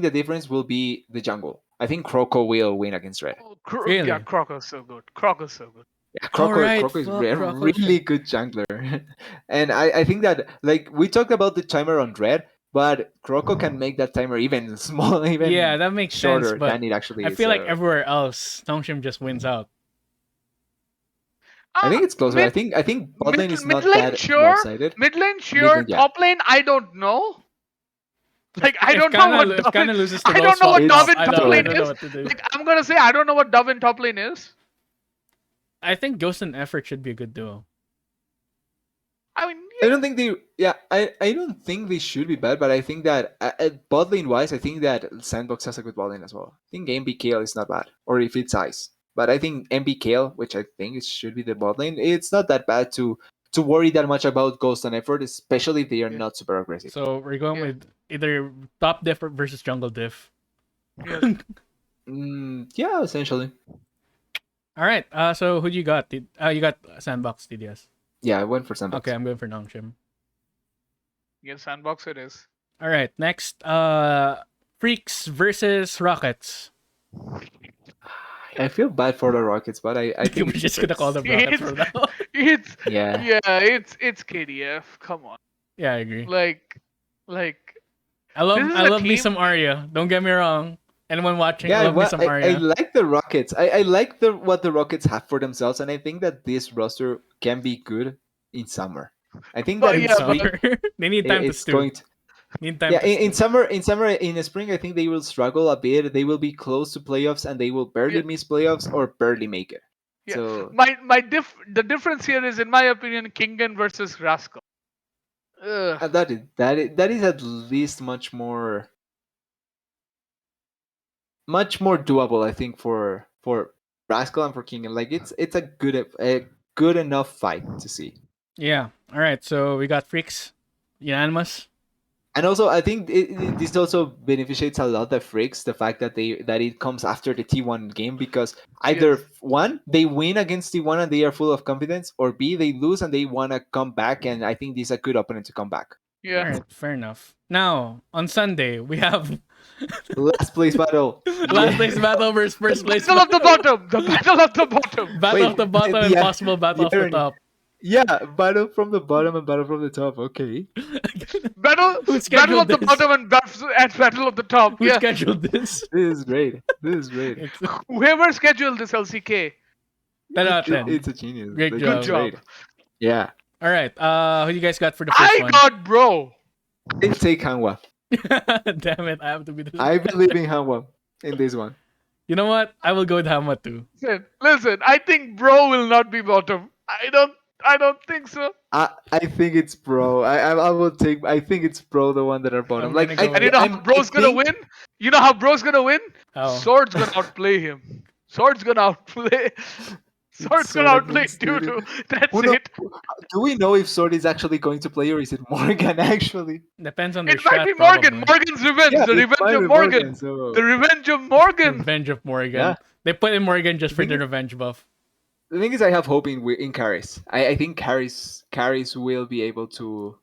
the difference will be the jungle. I think Croco will win against Red. Oh, Really? Yeah, Crocker's so good. Crocker's so good. Yeah, All right, Croco is fuck a Croco really shit. good jungler, and I think that like we talked about the timer on Red, but Croco can make that timer even small, even Yeah, that makes sense, shorter but than it actually I is. feel like So everywhere else, Nongshim just wins out. I think it's closer. Mid I think bot lane is mid not lane that sure, lopsided. mid lane Mid sure, lane, yeah. top lane I don't know. Like I If don't know what Kana Dove. loses to I don't Rose know what It's Dove top, in I top don't lane know tough. is. what to do. Like I'm gonna say I don't know what Dove in top lane is. I think Ghost and Effort should be a good duo. I mean, I don't think they. Yeah, I don't think they should be bad, but I think that bot lane wise, I think that Sandbox has a good bot lane as well. I think MBKL is not bad, or if it's Ice, but I think MBKL, which I think it should be the bot lane, it's not that bad to worry that much about Ghost and Effort, especially if they are yeah, not super aggressive. So we're going yeah, with either top diff versus jungle diff. yes. Yeah, essentially. All right. So who do you got? You got Sandbox TDS. Yeah, I went for Sandbox. Okay, I'm going for Nongshim. Yes, sandbox it is. All right. Next, Freaks versus Rockets. I feel bad for the Rockets, but I think We're it's just the gonna call them Freaks. Rockets from now. It's Yeah. it's KDF. Come on, Yeah, I agree. like I love this is I a love me team- some Arya. Don't get me wrong. Anyone watching, Yeah, love me some I Arya. like the Rockets. I like what the Rockets have for themselves, and I think that this roster can be good in summer. I think that But in yeah, spring but They need time to it's stew. going to. Need time Yeah, to in stew. summer, in spring, I think they will struggle a bit. They will be close to playoffs, and they will barely yeah, miss playoffs or barely make it. yeah. So The difference here is, in my opinion, Kingen versus Rascal. Ugh. that is at least much more doable, I think, for Rascal and for King. And like it's a good enough fight to see. Yeah. All right. So we got Freaks. Unanimous. And also, I think this also beneficiates a lot the Freaks, the fact that it comes after the T1 game, because either Yes. one, they win against T1 and they are full of confidence, or B, they lose and they want to come back, and I think this is a good opponent to come back. All Yeah. right. Fair enough. Now on Sunday we have Last place battle. last place battle versus first place Battle of the bottom. The battle of the bottom. battle of the bottom and yeah, possible battle of the irony. top. Yeah, battle from the bottom and battle from the top. Okay. Who Battle scheduled of the this? bottom and battle of the top. Who Yeah. scheduled this? This is great. This is great. It's Whoever scheduled this LCK. 10 out of 10. It's a genius. Great Like, job. it's Good job. great. Yeah. All right. Who you guys got for the first I one? got bro. I take Hanwha. Damn it! I have to be the. I believe in Hanwha in this one. You know what? I will go with Hama too. Listen, I think bro will not be bottom. I don't think so. I think it's Pro. I will take. I think it's Pro, the one that are bottom. I'm Like gonna go And you with- know how bro's gonna win? You know how bro's gonna win? How? Sword's gonna outplay him. Sword's gonna outplay. Sword's gonna Sword outplay against Dudu. Dudu. That's Who knows? it. Do we know if Sword is actually going to play, or is it Morgan actually? Depends on their It might strat, be Morgan. probably. Morgan's revenge. The it revenge might of be Morgan. so The revenge of Morgan. Revenge of Morgan. Yeah. They put in Morgan just for Thing the is- revenge buff. the thing is, I have hope in Caris. I think Caris will be able to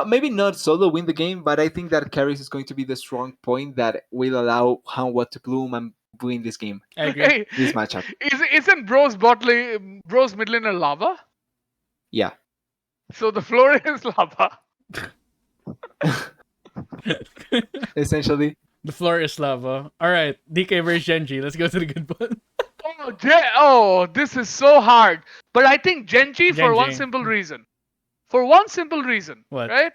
maybe not solo win the game, but I think that Caris is going to be the strong point that will allow Hanwha to bloom and win this game, I agree. Hey, this matchup. isn't bro's mid laner lava? Yeah. So the floor is lava. Essentially. The floor is lava. All right, DK versus Genji. Let's go to the good one. This is so hard. But I think Genji for one Genji. simple reason. For one simple reason. What? Right?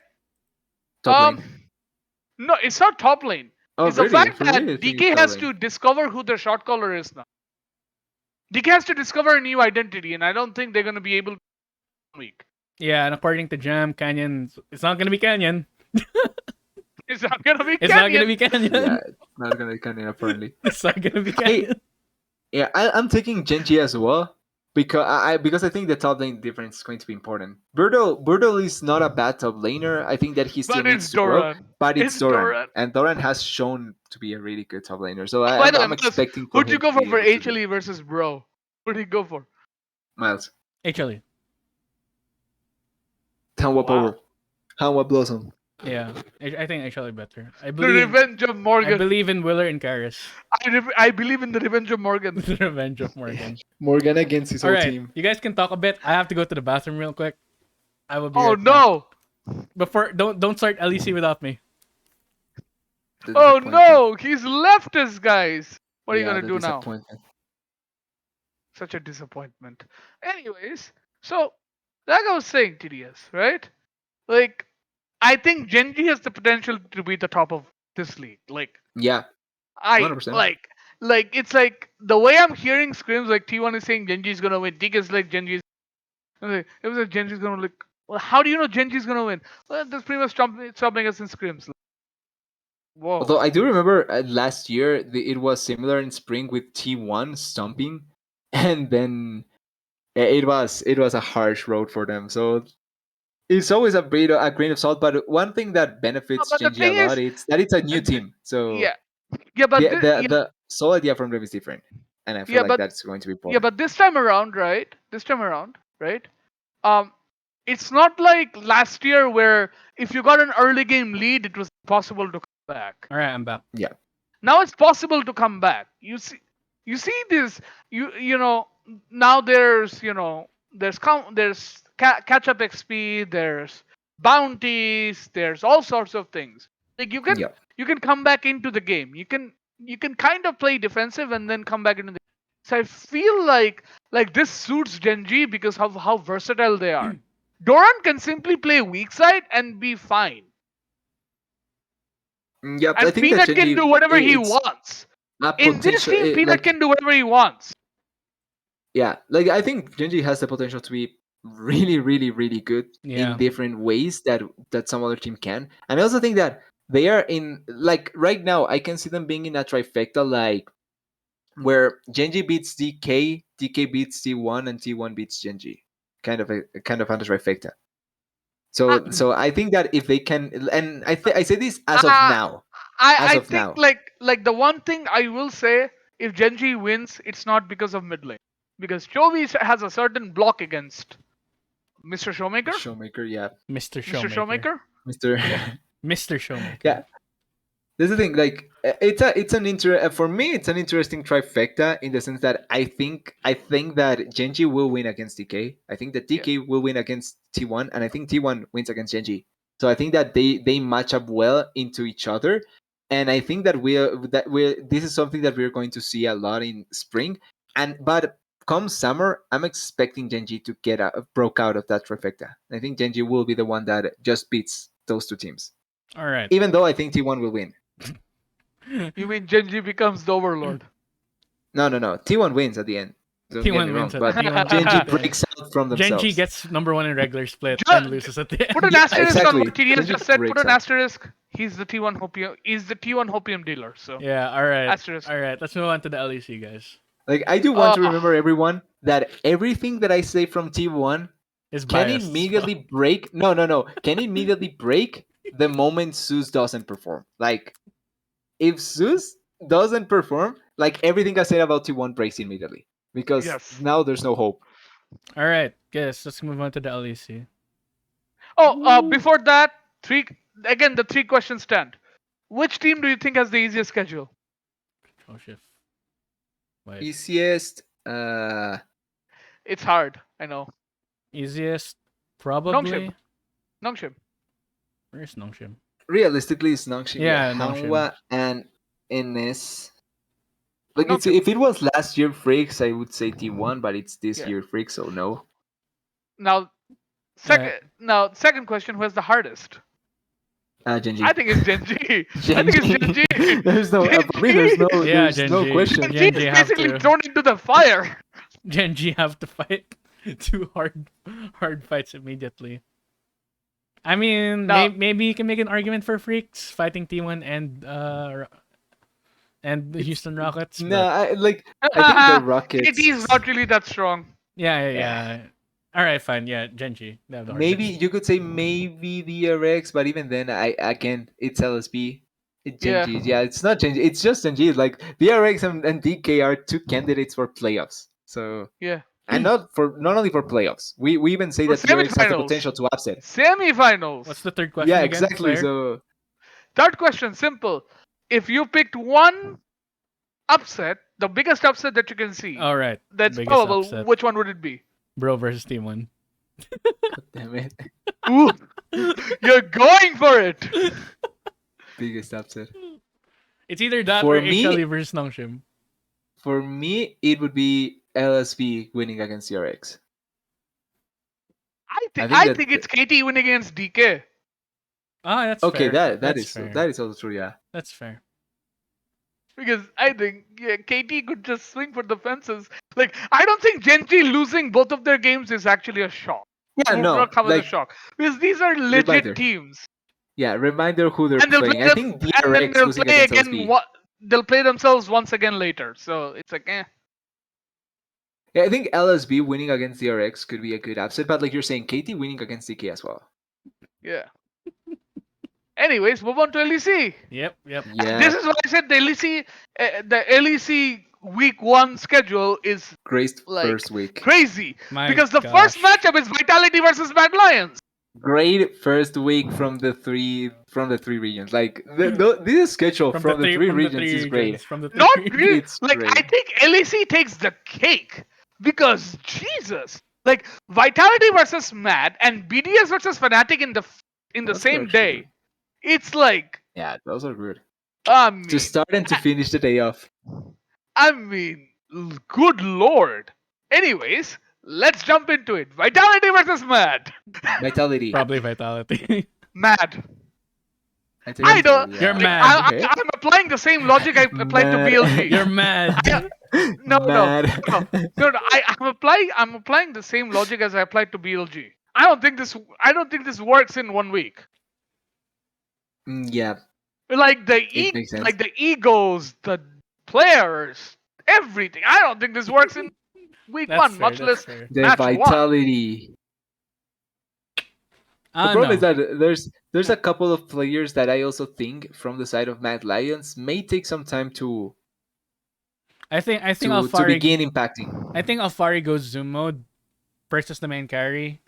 Top lane. No, it's not top lane. Oh, It's really? the fact For that real, I think DK it's top has lane. to discover who their shot caller is now. DK has to discover a new identity, and I don't think they're gonna be able to week. Yeah, and according to Jam, Canyon, it's not gonna be Canyon. It's not gonna be It's not gonna be Canyon. Yeah, it's not gonna be Canyon apparently. It's not gonna be Hey, Canyon. yeah, I'm taking Genji as well because I think the top lane difference is going to be important. Birdo is not a bad top laner. I think that he still But needs it's to grow, Doran. but it's It's Doran, Doran. and Doran has shown to be a really good top laner. So By the way, I'm Miles, expecting for who'd you him go to be for able to do. HLE versus Bro? Who'd he go for? Miles, HLE. Tanwa Wow. Power, Hanwha Blossom. Yeah, I think HLE better. I The believe. Revenge of I Morgan. believe in Willer and Karis. I believe in the Revenge of Morgan. The Revenge of Morgan. Morgan against his All whole right, team. you guys can talk a bit. I have to go to the bathroom real quick. I will be Oh right back. no! Before don't start LEC without me. Oh no! He's left us, guys. What are you gonna do now? Such a disappointment. Anyways, so like I was saying, TDS, right? Like, I think Genji has the potential to be the top of this league. Like, Yeah, I 100%. like it's like the way I'm hearing screams like T1 is saying Genji's gonna win. DK is like Genji's. It was like Genji's gonna like. Well, how do you know Genji's gonna win? Well, that's pretty much stopping us in screams. Whoa. Although I do remember last year it was similar in spring with T1 stomping, and then it was a harsh road for them. So it's always a grain of salt. But one thing that benefits But the Genji a thing is, lot is that it's a new team. So yeah, yeah, but the sole idea from them is different, and I feel yeah, like but that's going to be yeah, important. but this time around, right? Um, it's not like last year where if you got an early game lead, it was possible to come back. All right, I'm back. Yeah. Now it's possible to come back. You see this. You know now there's catch up XP. There's bounties. There's all sorts of things. Like Yeah. you can come back into the game. You can kind of play defensive and then come back into the. So I feel like this suits Genji because of how versatile they are. Doran can simply play weak side and be fine. Yep, I And think that Peanut can Genji do whatever he it's wants. a In this potential team, Peanut can do whatever he wants. yeah, like I think Genji has the potential to be really, really, really good Yeah. in different ways that some other team can. And I also think that they are in like right now I can see them being in a trifecta like where Genji beats DK, DK beats T1, and T1 beats Genji. Kind of a trifecta. So I think that if they can, and I say this as of now, I think like the one thing I will say, if Genji wins, it's not because of mid lane. Because Chovy has a certain block against Mr. Showmaker. Showmaker, yeah, Mr. Mr. Showmaker. Showmaker. Mr. Mr. Showmaker. Yeah, that's the thing. Like it's an for me, it's an interesting trifecta in the sense that I think that Genji will win against DK. I think that DK will win against T1, and I think T1 wins against Genji. So I think that they match up well into each other, and I think that we this is something that we're going to see a lot in spring. But come summer, I'm expecting Genji to get broke out of that trifecta. I think Genji will be the one that just beats those two teams. All right. Even though I think T1 will win. You mean Genji becomes the overlord? No. T1 wins at the end. Don't get T1 me wins wrong, at but the end. Genji breaks out from themselves. Genji gets number one in regular split Ju- and loses at the end. Put an Yeah, asterisk exactly. on what TDS Genji just said. Put breaks an out. asterisk. He's the T1 hopium. He's the T1 hopium dealer. So Yeah, all right. Asterisk. All right, let's move on to the LEC, guys. Like I do want to remember everyone that everything that I say from T1 Is can biased. immediately break. No. Can immediately break the moment Zeus doesn't perform. Like if Zeus doesn't perform, like everything I said about T1 breaks immediately because now there's no hope. All right, guys, let's move on to the LEC. Before that, the three questions stand. Which team do you think has the easiest schedule? Control shift. Wait. Easiest. It's hard. I know. Easiest, probably. Nongshim. Where's Nongshim? Realistically, it's Nongshim, Yeah, Hanwha, and NS. Like Nongshim. if it was last year Freaks, I would say T1, but it's this Yeah. year Freaks, so no. Now, second question: who has the hardest? Genji. I think it's Genji. I think it's Genji. There's no. For me, there's no. Yeah, there's no Genji. question. Genji Genji is have basically to. thrown into the fire. Genji have to fight two hard fights immediately. I mean, maybe you can make an argument for Freaks fighting T1 and the Houston Rockets. No, but I think the Rockets. KT is not really that strong. Yeah. All right, fine. Yeah, Genji. They have the Maybe hardest. you could say maybe DRX, but even then, I can't. It's LSB. It's Yeah. Genji. Yeah, it's not Genji. It's just Genji. Like DRX and DK are two candidates for playoffs. So Yeah. and not only for playoffs. We even say For that DRX has the semifinals. potential to upset. Semifinals. What's the third Yeah, question again, exactly. Slayer? So Third question, simple. If you picked one upset, the biggest upset that you can see, All right, that's biggest probable, upset. which one would it be? Bro versus Team One. God damn it, Ooh, you're going for it. biggest upset. It's either that or For me, Ixali versus Nongshim. it would be LSB winning against DRX. I think I that think it's KT winning against DK. Ah, that's okay, fair. that That's is fair. that is also true. Yeah. That's fair. Because I think KT could just swing for the fences. Like I don't think Genji losing both of their games is actually a shock. Yeah, Would no, not come as a like shock because these are legit reminder. teams, Yeah, reminder who they're and they'll playing. play I them, think and then DRX they'll losing play against again. LSB. They'll play themselves once again later. So it's like, Yeah, I think LSB winning against DRX could be a good upset, but like you're saying, KT winning against DK as well. yeah. Anyways, move on to LEC. Yep. And this Yeah, is why I said the LEC week 1 schedule is great like first week. crazy My because the gosh. first matchup is Vitality versus Mad Lions. Great first week from the three regions. Like this schedule from the three regions is great. From the three Not regions. really. It's Like I great. think LEC takes the cake because Jesus, like Vitality versus Mad and BDS versus Fnatic in the Those are same actually day. good. It's like Yeah, those are good. I To mean, start and to finish the day off. good lord. Anyways, let's jump into it. Vitality versus Mad. Vitality. Probably Vitality. Mad. I take I don't. Vitality. You're Yeah. mad. Okay. I'm applying the same logic I applied to Mad. BLG. You're mad. No. Mad. I'm applying the same logic as I applied to BLG. I don't think this works in 1 week. Yeah, Like it makes sense. like the egos, the players, everything. I don't think this works in week That's 1, fair. much That's less fair. The match 1. Vitality. The problem is No. that there's a couple of players that I also think from the side of Mad Lions may take some time to I think to Alfari. begin impacting. I think Alfari goes zoom mode, versus the main carry.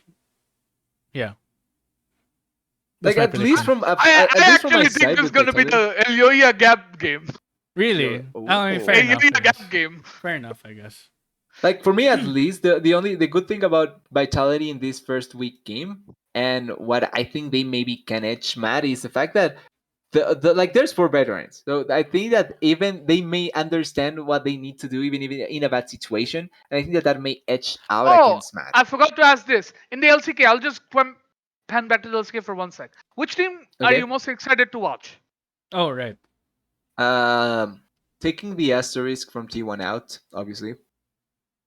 Yeah. That's Like my at least prediction. from I at least from my actually think side this is with going to be Vitality. the Elyoya gap game. Really? Oh. I mean, fair enough. I Elyoya guess. gap game. Fair enough, I guess. Like for me at least, the good thing about Vitality in this first week game, and what I think they maybe can edge Mad is the fact that the like there's 4 veterans. So I think that even they may understand what they need to do even in a bad situation, and I think that may edge out Oh, against Mad. I forgot to ask this. In the LCK, I'll just pan back to the LCK for 1 sec. Which team are Okay. you most excited to watch? Oh, right. Taking the asterisk from T1 out, obviously.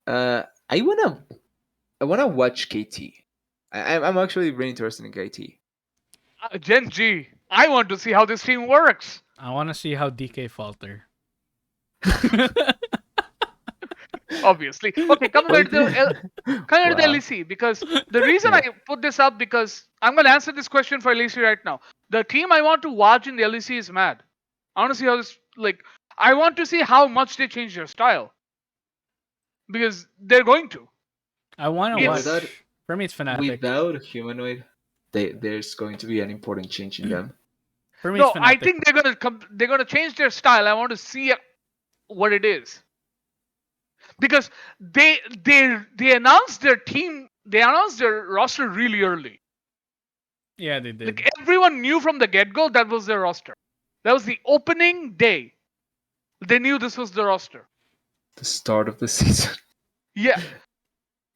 I wanna watch KT. I'm actually really interested in KT. Gen G. I want to see how this team works. I want to see how DK falter. Obviously. Okay, coming to the Wow. LEC because the reason Yeah. I put this up because I'm gonna answer this question for LEC right now. The team I want to watch in the LEC is Mad. I want to see how this I want to see how much they change their style because they're going to. I want to Yeah, watch. without For me, it's Fnatic. without humanoid, there's going to be an important change in them. For me, it's No, I Fnatic. think they're gonna change their style. I want to see what it is because they announced their team. They announced their roster really early. Yeah, they did. Like everyone knew from the get-go that was their roster. That was the opening day. They knew this was the roster. The start of the season. Yeah.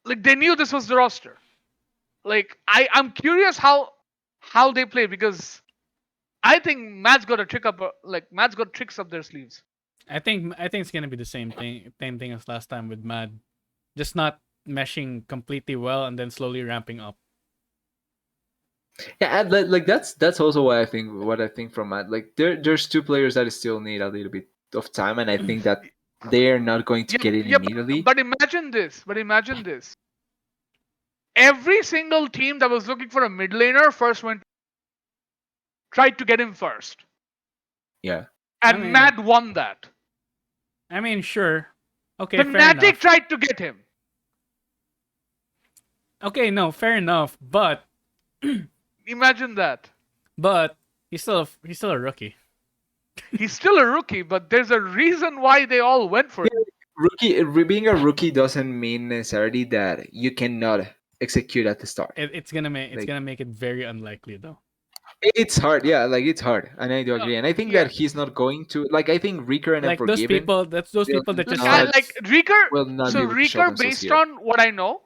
Like they knew this was the roster. Like I'm curious how they play because I think Matt's got a trick up Matt's got tricks up their sleeves. I think it's gonna be the same thing as last time with Mad, just not meshing completely well and then slowly ramping up. Yeah, and like that's also what I think from Matt. Like there's 2 players that still need a little bit of time, and I think that they're not going to get it Yeah, immediately. but imagine this. Every single team that was looking for a mid laner tried to get him first. Yeah. And Mad won that. I mean, sure. Okay, fair Fnatic enough. tried to get him. Okay, no, fair enough. But Imagine that. but he's still a rookie. He's still a rookie, but there's a reason why they all went for it. Being a rookie doesn't mean necessarily that you cannot execute at the start. It's gonna make it very unlikely though. It's hard, yeah, like it's hard, and I do agree. And I think that he's not going to. Like, I think Reeker and Like those Unforgiven people, that's those people that just not- Like Reeker. will not So be able to show Reeker, themselves based here. on what I know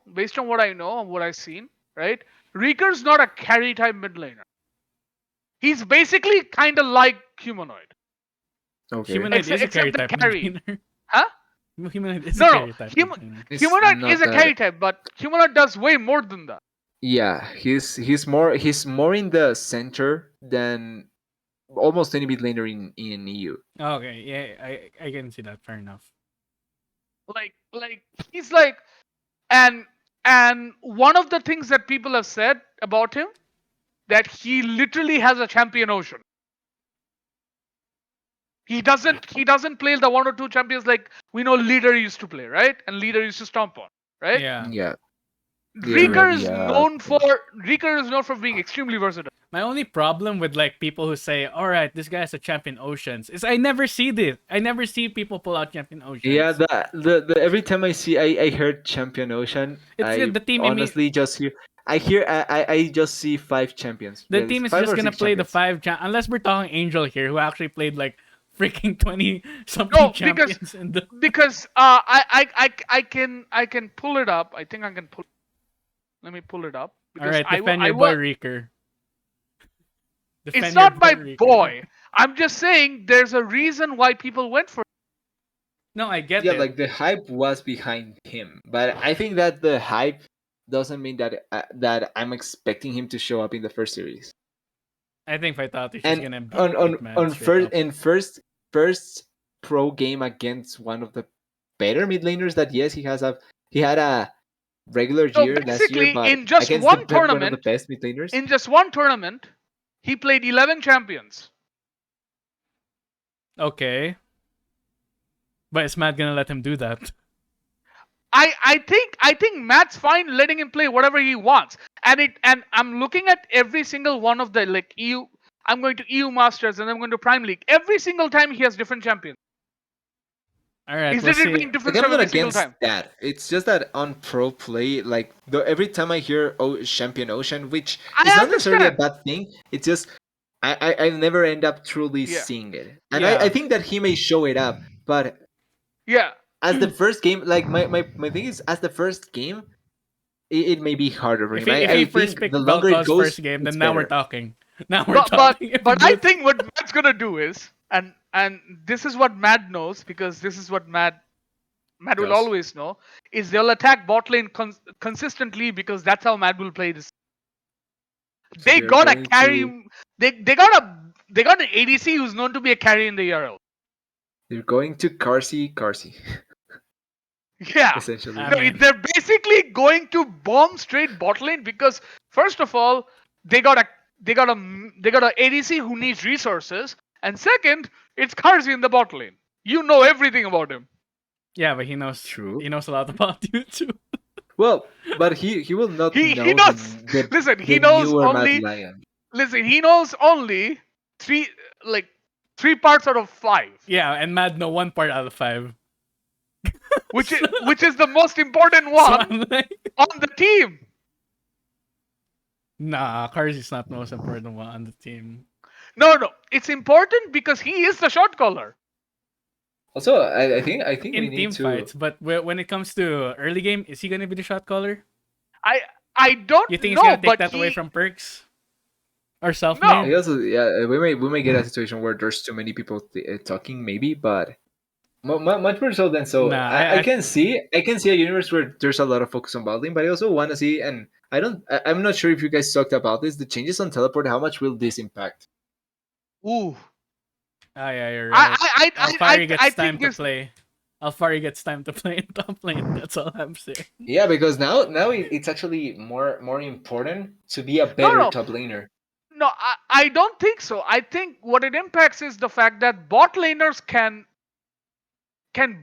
and what I've seen, right? Reeker's not a carry type mid laner. He's basically kind of like Humanoid. Okay. Humanoid is a Except carry the type. carry. Huh? Humanoid is a No, carry type. It's Humanoid not is a that- carry type, but Humanoid does way more than that. Yeah, he's more in the center than almost any mid laner in EU. Okay, yeah, I can see that. Fair enough. Like he's like, and one of the things that people have said about him, that he literally has a champion ocean. He doesn't play the one or two champions like we know Leader used to play, right? And Leader used to stomp on, right? Yeah. Yeah. Reeker is Yeah. known for being extremely versatile. My only problem with like people who say, "All right, this guy has a champion Oceans," is I never see this. I never see people pull out champion Oceans. Yeah, the every time I heard Champion Ocean, It's I the team honestly just hear I just see 5 champions. The Yeah, team is five just or gonna six play the champions. 5 unless we're talking Angel here, who actually played like freaking 20 something No, champions in the. because I can pull it up. I think I can pull. Let me pull it up. All Because right, defend your boy Reeker. Defend It's your not my Reeker. boy. I'm just saying there's a reason why people went for it. No, I get Yeah, it. like the hype was behind him, but I think that the hype doesn't mean that that I'm expecting him to show up in the first series. I think Vitality's just And gonna beat on straight up. first pro game against one of the better mid laners that yes he had a regular So year last basically, year, but in just against one one of tournament, the best mid laners. in just one tournament, he played 11 champions. Okay. But is Matt gonna let him do that? I think Matt's fine letting him play whatever he wants. And I'm looking at every single one of the like EU. I'm going to EU Masters and I'm going to Prime League. Every single time he has different champions. All right, He's let's literally see. playing different Like, I'm stuff not every single against time. that. It's just that on pro play, like every time I hear Champion Ocean, which I is not necessarily a understand. bad thing, it's just I never end up truly Yeah. seeing it. And Yeah. I think that he may show it up, but Yeah. as the first game, like my thing is, as the first game, it may be harder for If him. he, if I he first think picked the longer Velkoz's it goes, first game, then it's now we're better. talking. Now we're But talking. I think what Matt's gonna do is, and this is what Matt knows, because this is what Matt will Does. always know, is they'll attack bot lane consistently because that's how Matt will play this. So They they're gotta going carry. to- They got an ADC who's known to be a carry in the ERL. They're going to Carsey, Yeah. essentially. I No, mean- they're basically going to bomb straight bot lane because first of all, they got a ADC who needs resources, and second, it's Karzi in the bot lane. You know everything about him. Yeah, but he knows. True. He knows a lot about you too. Well, but he will not He know knows. Listen, he knows newer Mad only. Lion. Listen, he knows only three parts out of 5, Yeah, and Mad know 1 part out of 5. which is the most important So one I'm like, on the team. nah, Karzi's not the most important one on the team. No, it's important because he is the shot caller. Also, I think we In need team to. fights, but when it comes to early game, is he gonna be the shot caller? I don't You think know, he's gonna take but that away he- from Perks or self No. I also, yeah, we may get a situation where there's too many people talking, maybe, but much more so than so. Nah, I can see a universe where there's a lot of focus on bowling, but I also want to see, and I'm not sure if you guys talked about this, the changes on teleport. How much will this impact? Ooh. Ah, yeah, you're right. I Fire gets I time think to this. play. Alfari gets time to play in top lane. That's all I'm saying. Yeah, because now it's actually more important to be a No, better no, top laner. no. I don't think so. I think what it impacts is the fact that bot laners can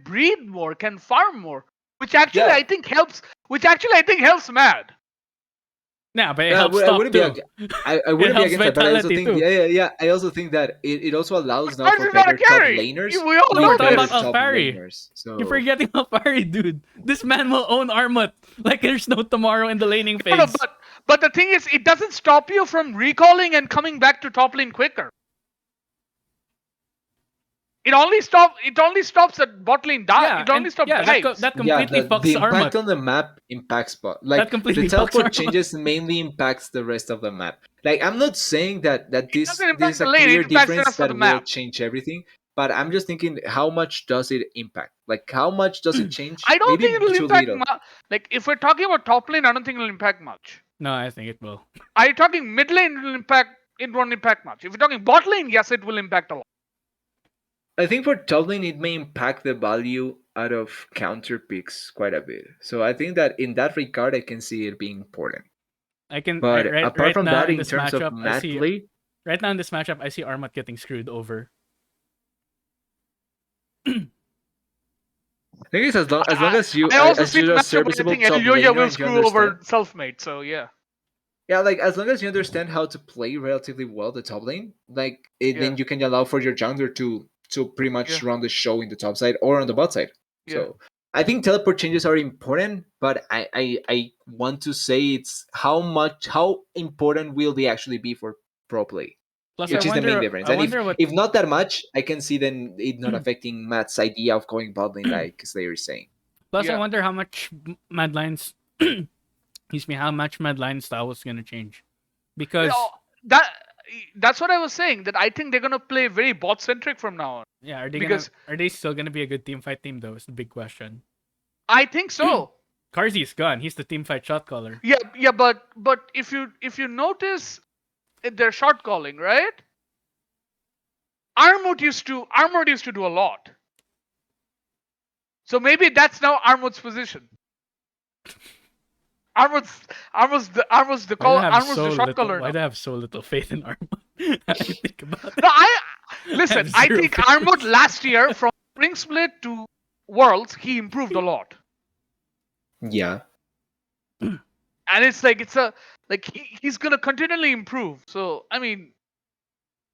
breed more, can farm more, which actually Yeah. I think helps. Which actually I think helps Mad. Yeah, but it I helps would- I top wouldn't be too. ag- I It wouldn't be helps against that, but I also vitality think too. yeah. I also think that it also allows now Cards for is not a better top carry. laners We all to No, know we're be talking better about this. top Alfari. laners. You're So forgetting Alfari, dude. This man will own Armut like there's no tomorrow in the laning No, no, phase. but the thing is, it doesn't stop you from recalling and coming back to top lane quicker. It only stops at bot lane die. Yeah, It only and stops yeah, dives. that yeah, completely the fucks impact Armut. on the map impacts but That like the completely fucks teleport Armut. changes mainly impacts the rest of the map. Like I'm not saying that It this doesn't this impact is the a lane. clear It impacts the difference rest of that the will map. change everything, but I'm just thinking how much does it impact? Like how much does it change? I don't think Maybe it'll too impact little. like if we're talking about top lane, I don't think it'll impact much. No, I think it will. Are you talking mid lane? It'll impact. It won't impact much. If you're talking bot lane, yes, it will impact a lot. I think for top lane it may impact the value out of counter picks quite a bit. So I think that in that regard I can see it being important. I can But right apart from now that, in in this terms of matchup, I mat see play, right now in this matchup, I see Armut getting screwed over. I think it's as long as you I also as see the you're a matchup where I serviceable think top Elyoya laner will and you screw over understand. Selfmade. So yeah. Yeah, like as long as you understand how to play relatively well the top lane, like Yeah. then you can allow for your jungler to pretty much Yeah. run the show in the top side or on the bot side. Yeah. So I think teleport changes are important, but I want to say it's how important will they actually be for pro play, Plus, which is the main difference. I And wonder what. if not that much, I can see then it not affecting Matt's idea of going bot lane, like Slayer is saying. Plus, I Yeah. wonder how much Madline's. Excuse me, how much Madline's style is gonna change, because That's what I was saying. That I think they're gonna play very bot centric from now on. yeah, Because are they still gonna be a good team fight team though? Is the big question. I think so. Karzi's gone. He's the team fight shot caller. Yeah, but if you notice their shot calling, right? Armut used to do a lot. So maybe that's now Armut's position. Armut's the shot caller Why now. do I have so little faith in Armut? I think about it. No, listen. I zero think faith. Armut last year from Spring Split to Worlds, he improved a lot. Yeah. And it's he's gonna continually improve. So I mean,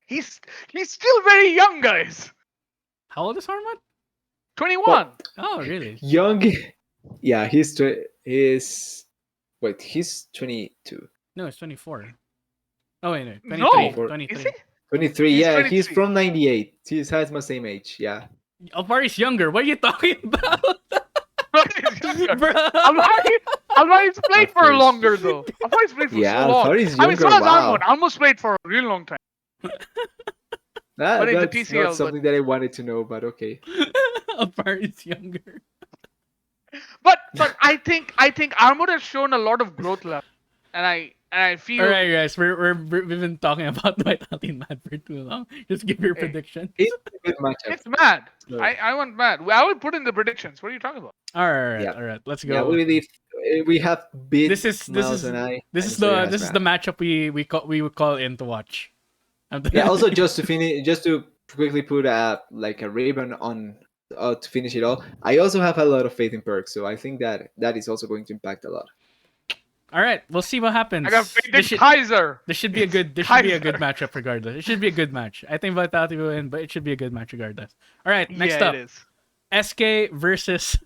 he's still very young, guys. How old is Armut? 21. Oh, really? Young, yeah, he's wait, he's 22. No, it's 24. Oh wait, no, No, 23. 24. 23. is he? 23, He's yeah, 23. he's from 98. He has my same age, yeah. Alvari's younger. What are you talking about? He's younger. Bro. Alvari's played for Alvari's- longer though. Alvari's played for Yeah, so long. Alvari's I mean, so younger, has wow. Armut. Armut's played for a real long time. But in the That's TCL, not something that I wanted to know, but okay. Alvari's younger. But I think Armut has shown a lot of growth left, and I feel. All right, guys, we've been talking about Vitality and Mad for too long. Just give your Hey. prediction. It's a good matchup. It's mad. So, I want mad. I will put in the predictions. What are you talking about? All right, Yeah. all right. Let's yeah, go. we have beat This is Miles and I. this and is Slayer the has this is Matt. the matchup we would call in to watch. Yeah, also just to quickly put like a ribbon on to finish it all. I also have a lot of faith in Perk, so I think that is also going to impact a lot. All right, we'll see what happens. I got faith in This should, Kaiser. this should be a good Kaiser. matchup regardless. It should be a good match. I think Vitality will win, but it should be a good match regardless. All right, next Yeah, up, it is. SK versus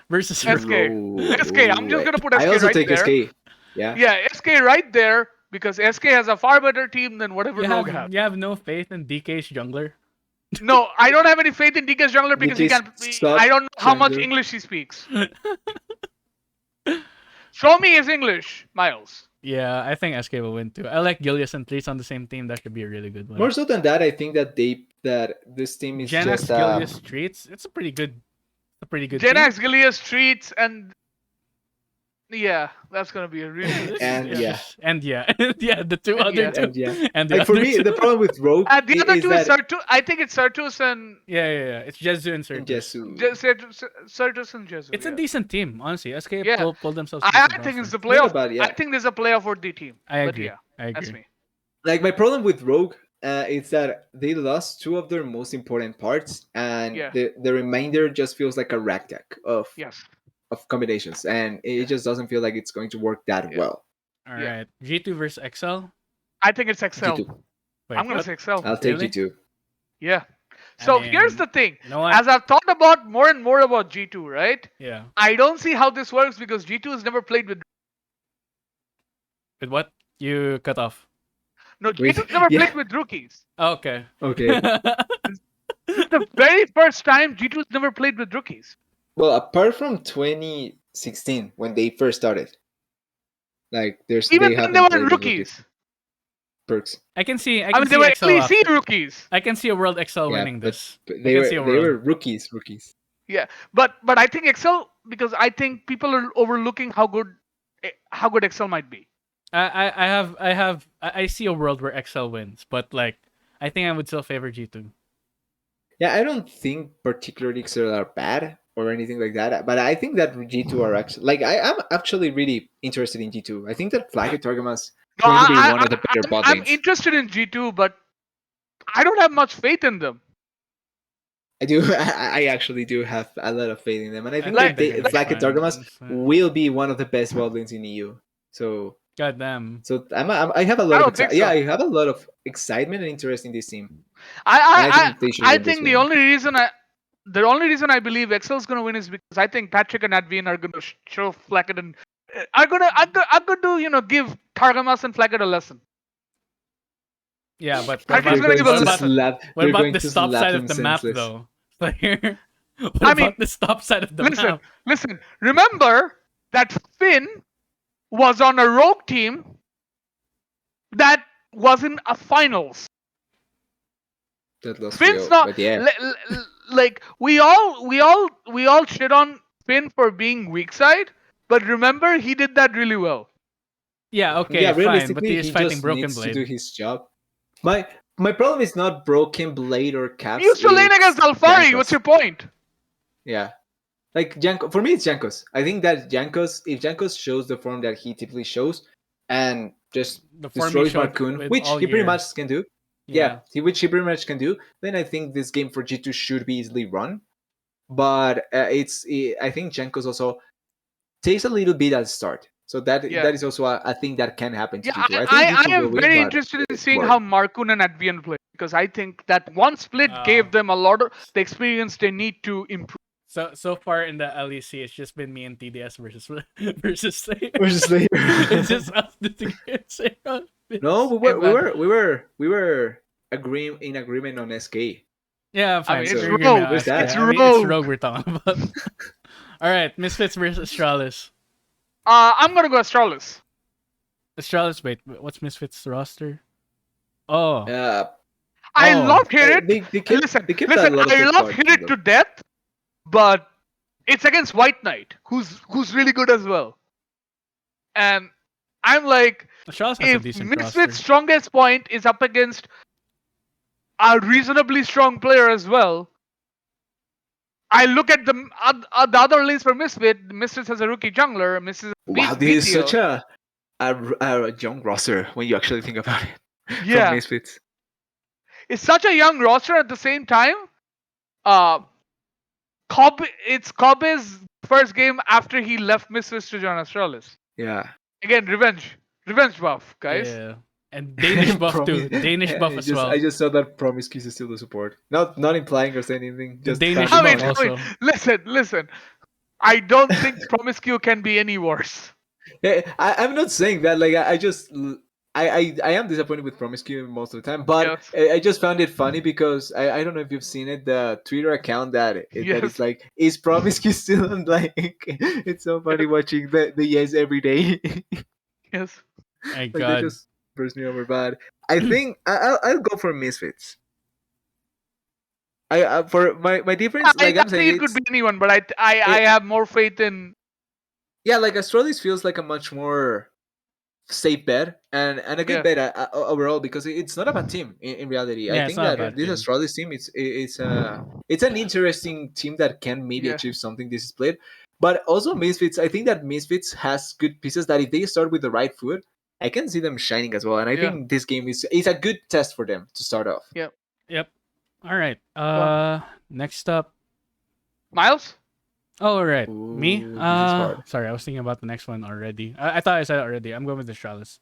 SK. Whoa, SK, I'm just gonna put I SK also right take there. SK. Yeah. Yeah, SK right there because SK has a far better team than whatever Rogue has. you have no faith in DK's jungler. No, I don't have any faith in DK's jungler because he DK's can. suck I don't know how much jungler. English he speaks. Show me his English, Miles. Yeah, I think SK will win too. I like Gilius and Trees on the same team. That should be a really good one. More so than that, I think that this team is Genax, just Gilius, Treats. It's a pretty good team. Genax, Gilius, Streets, and Yeah, that's gonna be a really good team. And Yeah. And yeah, the two And other yeah. two, and yeah, and the like for other me, two. the problem with Rogue And the other is two is that Certus. I think it's Certus and Yeah. It's Jezu and in Certus. Jesu, Certus and Jesu. It's a Yeah. decent team, honestly. SK Yeah. pulled themselves I decent think it's roster. the not playoff. about I yeah. think there's a playoff worthy team. I But agree. yeah, I that's agree. me. Like my problem with Rogue is that they lost two of their most important parts, and Yeah. the remainder just feels like a ragtag Yes. of combinations, and it Yeah. just doesn't feel like it's going to work that Yeah. well. All Yeah. right, G2 versus XL. I think it's Excel. G2, Wait, I'm gonna what? say Excel. I'll take Really? G2. Yeah. I So here's mean, the thing. you know what? As I've thought about more and more about G2, right? Yeah. I don't see how this works because G2 has never played with. With what? You cut off. No, Wait, G2's never yeah. played with rookies. Oh, okay. Okay. This is the very first time G2's never played with rookies. Well, apart from 2016 when they first started, like Even they then, they haven't were played with rookies. rookies. Perks. I can see. I I can mean, they see were XL. LEC rookies. I can see a World XL Yeah, winning this. but I they can were see a they world. were rookies. Yeah, but I think Excel because I think people are overlooking how good Excel might be. I see a world where XL wins, but like I think I would still favor G2. Yeah, I don't think particularly Excel are bad or anything like that, but I think that G2 are actually like I'm actually really interested in G2. I think that Flag Targamas No, going to be one of the better bot I'm lanes. interested in G2, but I don't have much faith in them. I do. I actually do have a lot of faith in them, and I think Like- that they, like- Flag Targamas will be one of the best bot lanes in EU. So God damn. I have a lot I of don't think so. I have a lot of excitement and interest in this team. And I think they should I win this think the one. only reason I believe Excel's gonna win is because I think Patrick and Advian are gonna show Flacket and are gonna give Targamas and Flacket a lesson. Yeah, but I what think about, it's gonna be what a about, what they're about going the to stop slap side them of the map senseless. though? What I about mean, the stop side of the map? Listen. Remember that Finn was on a rogue team that was in a finals. That lost Finn's 3-0, not but yeah. like we all shit on Finn for being weak side, but remember he did that really well. Yeah, okay, Yeah, fine, but realistically, he is he fighting just Broken needs to do Blade. his job. My problem is not Broken Blade or Caps. He used to lane against Alfari. What's your point? Yeah. Like Janko, for me, it's Jankos. I think that if Jankos shows the form that he typically shows and just The form he destroys showed Marcoon, with which all he pretty year. much can do. Yeah, which he pretty much can do. Then I think this game for G2 should be easily run. But I think Jankos also takes a little bit at the start. So that is also a thing that can happen to Yeah, G2. I think I G2 will am win, very but interested in it's seeing boring. how Marcoon and Advian play because I think that one split gave them a lot of the experience they need to improve. So far in the LEC, it's just been me and TDS versus Slayer. Versus Slayer. It's just us together. No, we were agreeing in agreement on SK. Yeah, fine. I mean, it's we're rogue. agreeing on Where's SK. that? It's I mean, it's rogue. rogue we're talking about. All right, Misfits versus Astralis. I'm gonna go Astralis. Astralis, wait, what's Misfits roster? Oh, I Oh. love Hit It. They kept Listen, a lot of I good love cards Hit in It them. to death, but it's against White Knight, who's really good as well. And I'm like, Astralis has a if decent Misfits' roster. strongest point is up against a reasonably strong player as well, I look at the other lanes for Misfit. Misfits has a rookie jungler. Misfits Wow, this is such a young roster when you actually think about it. Yeah. From Misfits. It's such a young roster at the same time. It's Kobe's first game after he left Misfits to join Astralis. Yeah. Again, revenge buff, guys. Yeah, and Danish buff too. Danish buff as well. I just saw that Promiscuous is still the support. Not implying or saying anything. The Just Danish standing buff on it. also. Listen. I don't think Promiscue can be any worse. Yeah, I'm not saying that. Like I just I am disappointed with Promiscue most of the time, but Yes. I just found it funny because I don't know if you've seen it, the Twitter account that Yes. is like, is Promiscue still on? Like, it's so funny watching the yes every day. Yes. My Like God. they just burst me over bad. I think I'll go for Misfits. I for my difference, like I I'm saying, think it could be anyone, but I have more faith in. Yeah, like Astralis feels like a much more safe bet and a good Yeah. bet overall because it's not a bad team in reality. I Yeah, it's think not a that bad this team. Astralis team it's an interesting team that can maybe Yeah. achieve something this split. But also Misfits, I think that Misfits has good pieces that if they start with the right foot, I can see them shining as well. And I Yeah. think this game is a good test for them to start off. Yeah. Yep. All right. Well, Next up. Miles? Oh, all right. Me? Ooh, this is hard. Sorry, I was thinking about the next one already. I thought I said it already. I'm going with the Astralis.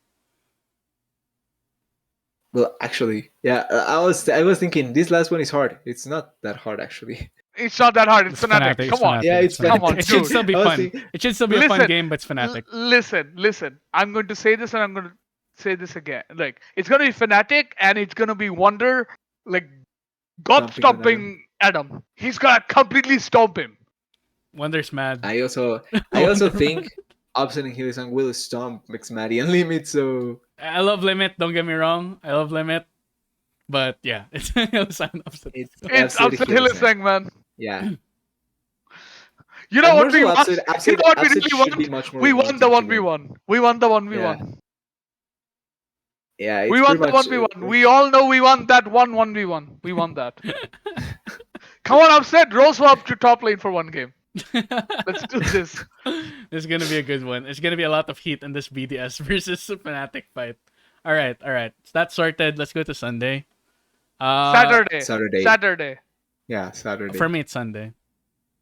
Well, actually, yeah, I was thinking this last one is hard. It's not that hard actually. It's not that hard. It's It's Fnatic. Fnatic. Come on. Yeah, it's Come on, It should dude. still be I was fun. thinking- It should still be a fun Listen, game, but it's Fnatic. Listen. I'm going to say this and I'm going to say this again. Like, it's going to be Fnatic and it's going to be Wonder, like, God Stomping Adam. He's going to completely stomp him. Wonder's mad. I also Wonder think upsetting Hillsong will stomp McSmaddy and Limit. So I love Limit. Don't get me wrong. I love Limit. But yeah, it's an upset. it's It's absolutely upset Hillsong. Hillsong, man. Yeah. You know And what we Merzel want? upset- You know what we upset really should be want? much more We won the wanted to win. 1v1. We won the 1v1. Yeah, it's We won the pretty much, 1v1. We all know we won that 1v1. We won that. Come on, upset. Rose swap to top lane for one game. Let's do this. This is gonna be a good one. It's gonna be a lot of heat in this BDS versus Fnatic fight. All right. So that's sorted. Let's go to Sunday. Saturday. Yeah, Saturday. For me, it's Sunday.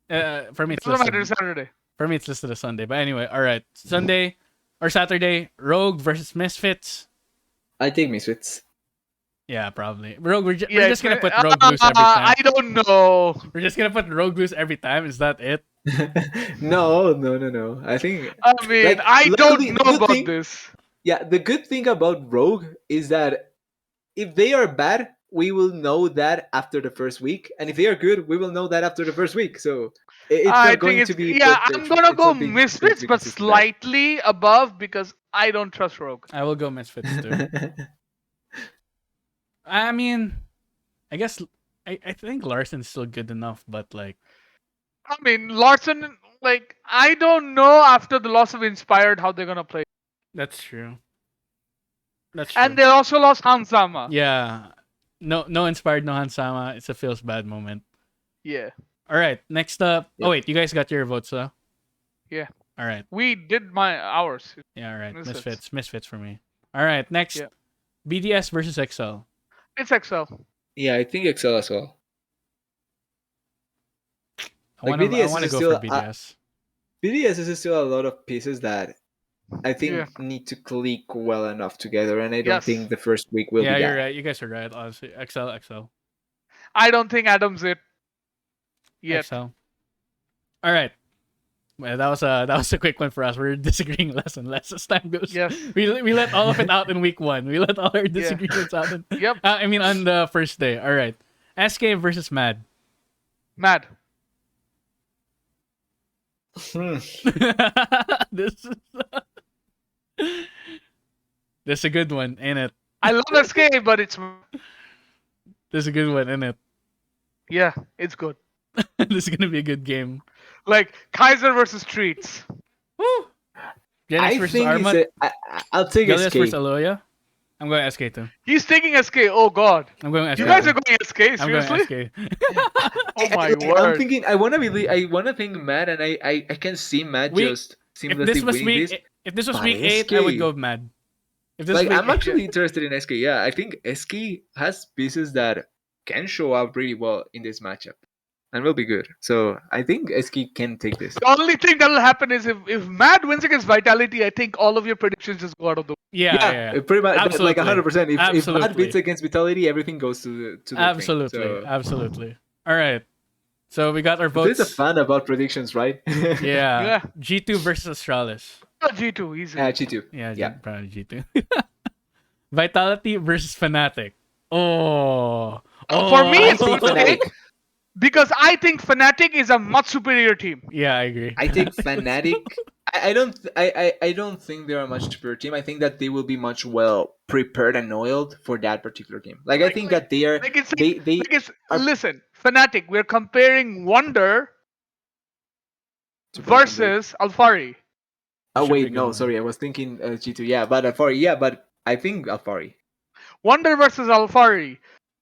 For me, It it's doesn't matter. listed. Saturday. For me, it's listed as Sunday. But anyway, all right. Sunday or Saturday, Rogue versus Misfits. I take Misfits. Yeah, probably. Rogue. We're Yeah, just gonna put Rogue loose every time. I don't know. We're just gonna put Rogue loose every time. Is that it? No. I think I mean, Like, I don't luckily, know good about thing- this. yeah, the good thing about Rogue is that if they are bad, we will know that after the first week, and if they are good, we will know that after the first week. So it's I not think going it's to be. yeah. perfect. I'm gonna It's go not big- Misfits, big but consistent. slightly above because I don't trust Rogue. I will go Misfits too. I mean, I guess I think Larson's still good enough, but like I mean, Larson. Like, I don't know after the loss of Inspired how they're gonna play. that's true. That's true. And they also lost Hansama. Yeah. No inspired, no Hansama. It's a feels bad moment. Yeah. All right, next up. Yep. Oh wait, you guys got your votes, huh? Yeah. All right. We did ours. Yeah, all right. Misfits. Misfits for me. All right, next. Yeah. BDS versus XL. It's XL. Yeah, I think Excel as well. I Like, want to BDS go is for still, BDS. BDS is still a lot of pieces that I think Yeah. need to click well enough together, and I don't Yes. think the first week will Yeah, be you're that. right. You guys are right. Honestly, XL. I don't think Adam's it. Yet. XL. All right. Well, that was a quick one for us. We're disagreeing less and less as time goes. Yes. We let all of it out in week 1. We let all our disagreements out. Yep. I mean, on the first day. All right. SK versus Mad. Mad. Hmm. this is this is a good one, ain't it? I love SK, but it's This is a good one, ain't it? yeah, it's good. This is gonna be a good game. Like Kaiser versus Treats. Woo! Genesis I versus think Armut. I'll take Galias SK. versus Aloya. I'm going SK too. He's taking SK. Oh God. I'm going SK. You guys are going SK? I'm going Seriously? SK. Oh my I'm word. thinking. I wanna think Mad, and I can see Mad We- just if seamlessly this was winning week, this. if this was but week 8, I would SK. go Mad. If this Like, was I'm week, actually interested in SK. Yeah, I think SK has pieces that can show up really well in this matchup, and will be good. So I think SK can take this. The only thing that'll happen is if Mad wins against Vitality, I think all of your predictions just go out of the way. yeah. Pretty much, like Absolutely. 100%. If Mad Absolutely. beats against Vitality, everything goes to the Absolutely, Thing. So, absolutely. All right. So we got our there's votes. a fan about predictions, right? Yeah. Yeah. G2 versus Astralis. G2, easy. G2. Yeah, Yeah. probably G2. Vitality versus Fnatic. Oh. For me, it's I think okay. Fnatic. Because I think Fnatic is a much superior team. Yeah, I agree. I think Fnatic. I don't think they're a much superior team. I think that they will be much well prepared and oiled for that particular game. Like, I think that they are. Like it's They are- listen, Fnatic, we're comparing Wonder to versus Alfari. Oh Should be wait, a good no, one. sorry, I was thinking G2. Yeah, but Alfari. Yeah, but I think Alfari. Wonder versus Alfari.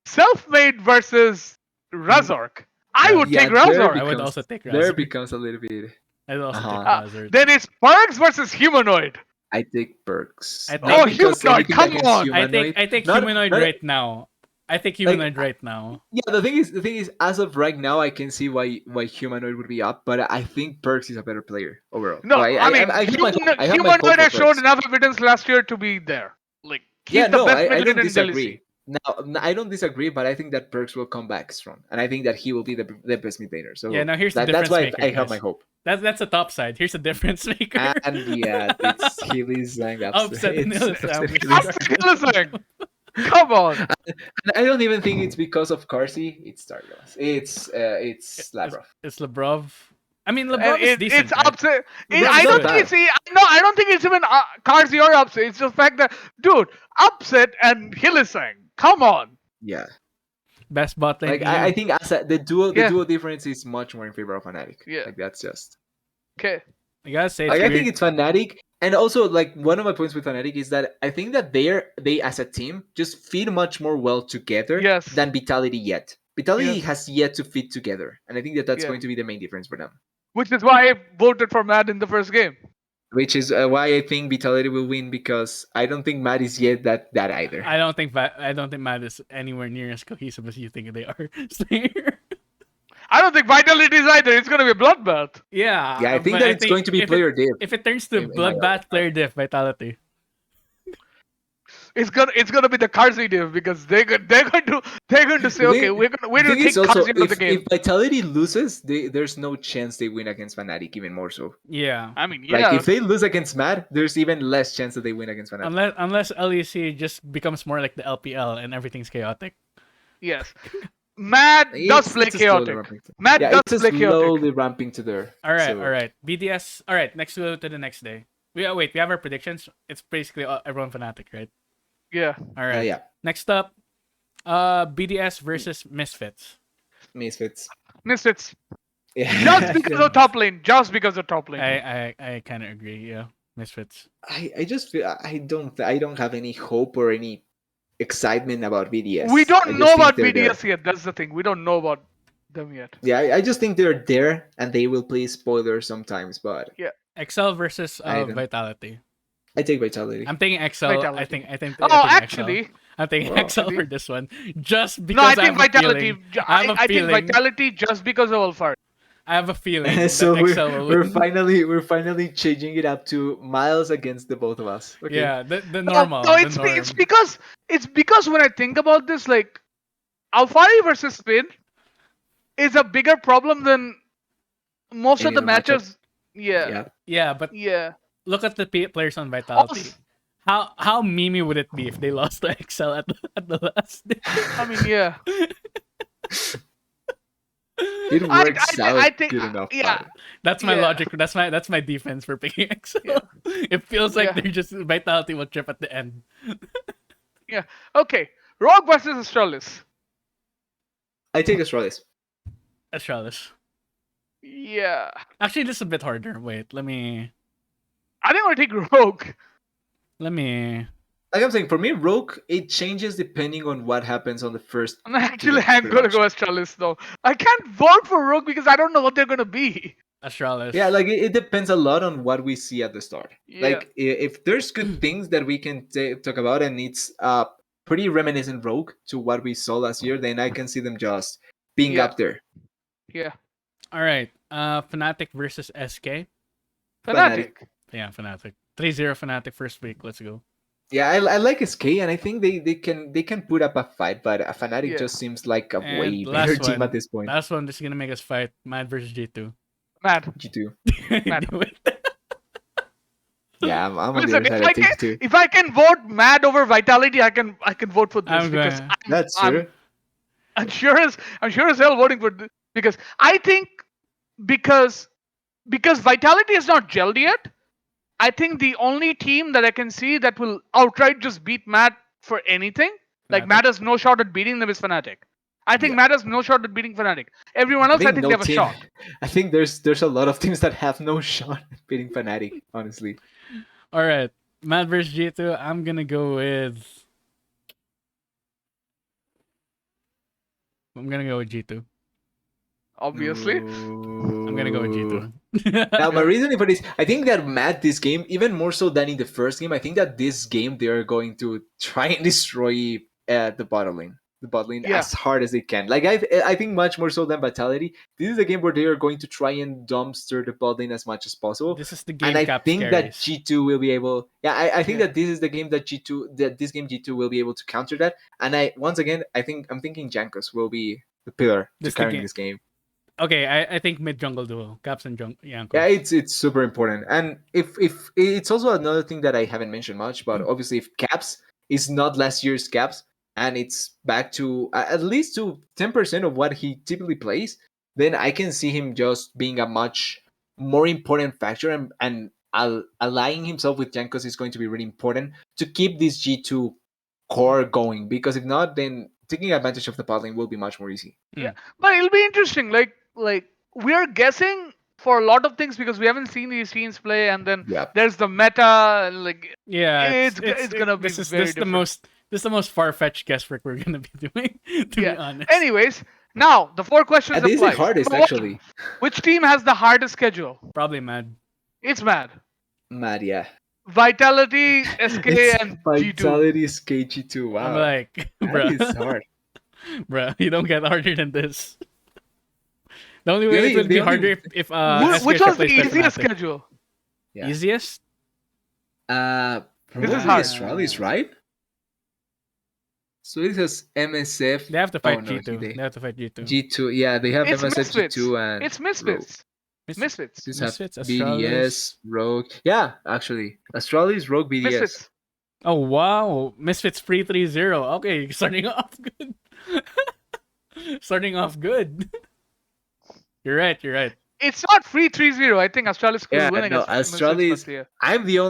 Self-made versus Razork. I would Yeah, take Razork. I would also take there Razor. becomes a little bit. I'd also take Uh-huh. Razor. Then it's Perks versus Humanoid. I take Perks. I Not think- because Humanoid, anything come against on. humanoid. I think Not- Humanoid not- right now. I think Humanoid right now. Yeah, the thing is, as of right now, I can see why humanoid would be up, but I think Perks is a better player overall. No, So I mean, I have my hope Humanoid for has shown Perks. enough evidence last year to be there. Like, he's Yeah, the no, best I mid don't laner in the LEC. disagree. Now, I don't disagree, but I think that Perks will come back strong, and I think that he will be the best mid laner. So Yeah, now here's the that's difference why maker, I have guys. my hope. That's the top side. Here's the difference maker. And yeah, it's Healy's and Upset and it's Hillis absolutely- Listen, come on. And I don't even think it's because of Carsey. It's Starglass. It's Lavrov. It's Lebrov. I mean, Lebrov is decent. It's right? upset. Lebron's I don't not think it's I don't think it's even Carsey or upset. It's the fact that, dude, upset and Hillisang. Come on. Yeah, Best bot lane. like I think as the duo Yeah. difference is much more in favor of Fnatic. Yeah. Like that's just. Okay. I gotta say, it's Like I weird. think it's Fnatic, and also like one of my points with Fnatic is that I think that they as a team just fit much more well together Yes. than Vitality yet. Vitality Yes. has yet to fit together, and I think that that's Yeah. going to be the main difference for them. Which is why I voted for Mad in the first game. Which is why I think Vitality will win, because I don't think Matt is yet that either. I don't think Mad is anywhere near as cohesive as you think they are. Slayer. I don't think Vitality is either. It's gonna be a bloodbath. Yeah. Yeah, I think but that it's going to be if player diff. If it turns to in my bloodbath, player diff, Vitality. It's gonna be the Carsey div because they're going to say, The okay, thing- we're The gonna thing take is also, Carsey out of the game. if Vitality loses, there's no chance they win against Fnatic, even more so. Yeah. I mean, Like yeah. if they lose against Mad, there's even less chance that they win against Fnatic. Unless LEC just becomes more like the LPL and everything's chaotic. Yes. Mad does play It's a slowly chaotic. ramping to- Mad yeah, does it's a play chaotic. slowly ramping to there. All right, So- all right. BDS. All right, next go to the next day. We have our predictions. It's basically everyone Fnatic, right? Yeah. All right. Yeah, Next up, BDS versus Misfits. Misfits. Misfits. Yeah. Just because of top lane. Just because of top lane. I kind of agree. Yeah, Misfits. I just feel I don't have any hope or any excitement about BDS. We I don't just know think about they're there. BDS yet. That's the thing. We don't know about them yet. Yeah, I just think they're there and they will play spoilers sometimes, but Excel versus I don't- Vitality. I take Vitality. I'm taking Excel. Vitality. I think. Oh, I think actually, I'm taking Well, Excel for this one, just because no, I I think have a Vitality. feeling. I have a I think feeling. Vitality just because of Alfar. I have a feeling So that Excel will we're win. finally changing it up to Miles against the both of us. Okay. Yeah, the normal. No, the it's norm. it's because when I think about this, like Alfari versus Spin is a bigger problem than most of Any the other matchup? matches. Yeah. Yeah, but Yeah. look at the players on Vitality. Also, How memey would it be if they lost to Excel at the last day? I mean, yeah. It works out I think, good enough. yeah. but- That's my Yeah. logic. That's my defense for picking Excel. Yeah. It feels like Yeah. they're just Vitality will trip at the end. Okay. Rogue versus Astralis. I take Astralis. Astralis. Yeah. Actually, this is a bit harder. Wait, let me. I think I'll take Rogue. Like I'm saying, for me, Rogue, it changes depending on what happens on the first. And actually, I'm pretty gonna much. go Astralis though. I can't vote for Rogue because I don't know what they're gonna be. Astralis. Yeah, like it depends a lot on what we see at the start. Yeah. Like if there's good things that we can talk about, and it's pretty reminiscent Rogue to what we saw last year, then I can see them just being Yeah. up there. Yeah. All right. Fnatic versus SK. Fnatic. Yeah, Fnatic. 3-0 Fnatic first week. Let's go. Yeah, I like SK, and I think they can put up a fight, but a Fnatic Yeah. just seems like a And way last better team one. at this point. Last one, this is gonna make us fight. Mad versus G2. Mad. G2. I knew it. Yeah, I'm on the Listen, other side. I think too. if I can vote Mad over Vitality, I can vote for this I'm because going- That's I'm- true. I'm sure as hell voting for this because I think because Vitality is not gelled yet. I think the only team that I can see that will outright just beat Mad for anything, like Fnatic. Mad has no shot at beating them, is Fnatic. I think Yeah. Mad has no shot at beating Fnatic. Everyone I else, I think think they no have a team. shot. I think there's a lot of teams that have no shot at beating Fnatic. Honestly, All right, Mad versus G2. I'm gonna go with. I'm gonna go with G2. Obviously. I'm gonna go with Ooh. G2. Now, my Yeah. reasoning for this, I think that Matt, this game, even more so than in the first game, I think that this game they are going to try and destroy the bot lane Yeah. as hard as they can. Like I think much more so than Vitality. This is a game where they are going to try and dumpster the bot lane as much as possible. This is the And game I Caps think that carries. G2 will be able. Yeah, I think Yeah. that this is the game that this game G2 will be able to counter that. And once again, I'm thinking Jankos will be the pillar to This the carrying game. this game. Okay, I think mid jungle duo, Caps and Yeah, Yankos. it's super important, and if it's also another thing that I haven't mentioned much, but obviously if Caps is not last year's Caps and it's back to at least to 10% of what he typically plays, then I can see him just being a much more important factor, and aligning himself with Jankos is going to be really important to keep this G2 core going, because if not, then taking advantage of the bot lane will be much more easy. Yeah. Mm. But it'll be interesting. Like we're guessing for a lot of things because we haven't seen these teams play, and then Yeah. there's the meta. Like Yeah, it's gonna be very different. this is the most far fetched guesswork we're gonna be doing. To be Yeah. honest. Anyways, now the 4 questions And this is the apply. hardest, Number 1, actually. which team has the hardest schedule? Probably Mad. It's Mad. Mad, yeah. Vitality, SK, It's and G2. Vitality is KG2. I'm Wow. like, That bruh, is hard. bruh, you don't get harder than this. The only The way it only- will be the only- harder if Which SK was the plays by easiest Fnatic. schedule? Yeah. Easiest? Probably This is hard. Astralis, right? So this is MSF. They have to fight no, G2. They have to fight G2. G2. Yeah, they have It's MSF, Misfits. G2, and It's Rogue. Misfits. Misfits. This have Misfits, BDS, Astralis. Rogue. Yeah, actually. Astralis, Rogue, BDS. Misfits. Oh wow, Misfits free 3-0. Okay, starting off good. Starting off good. You're right. You're right. It's not free 3-0. I think Astralis could Yeah, win no, against Misfits. Astralis. But yeah.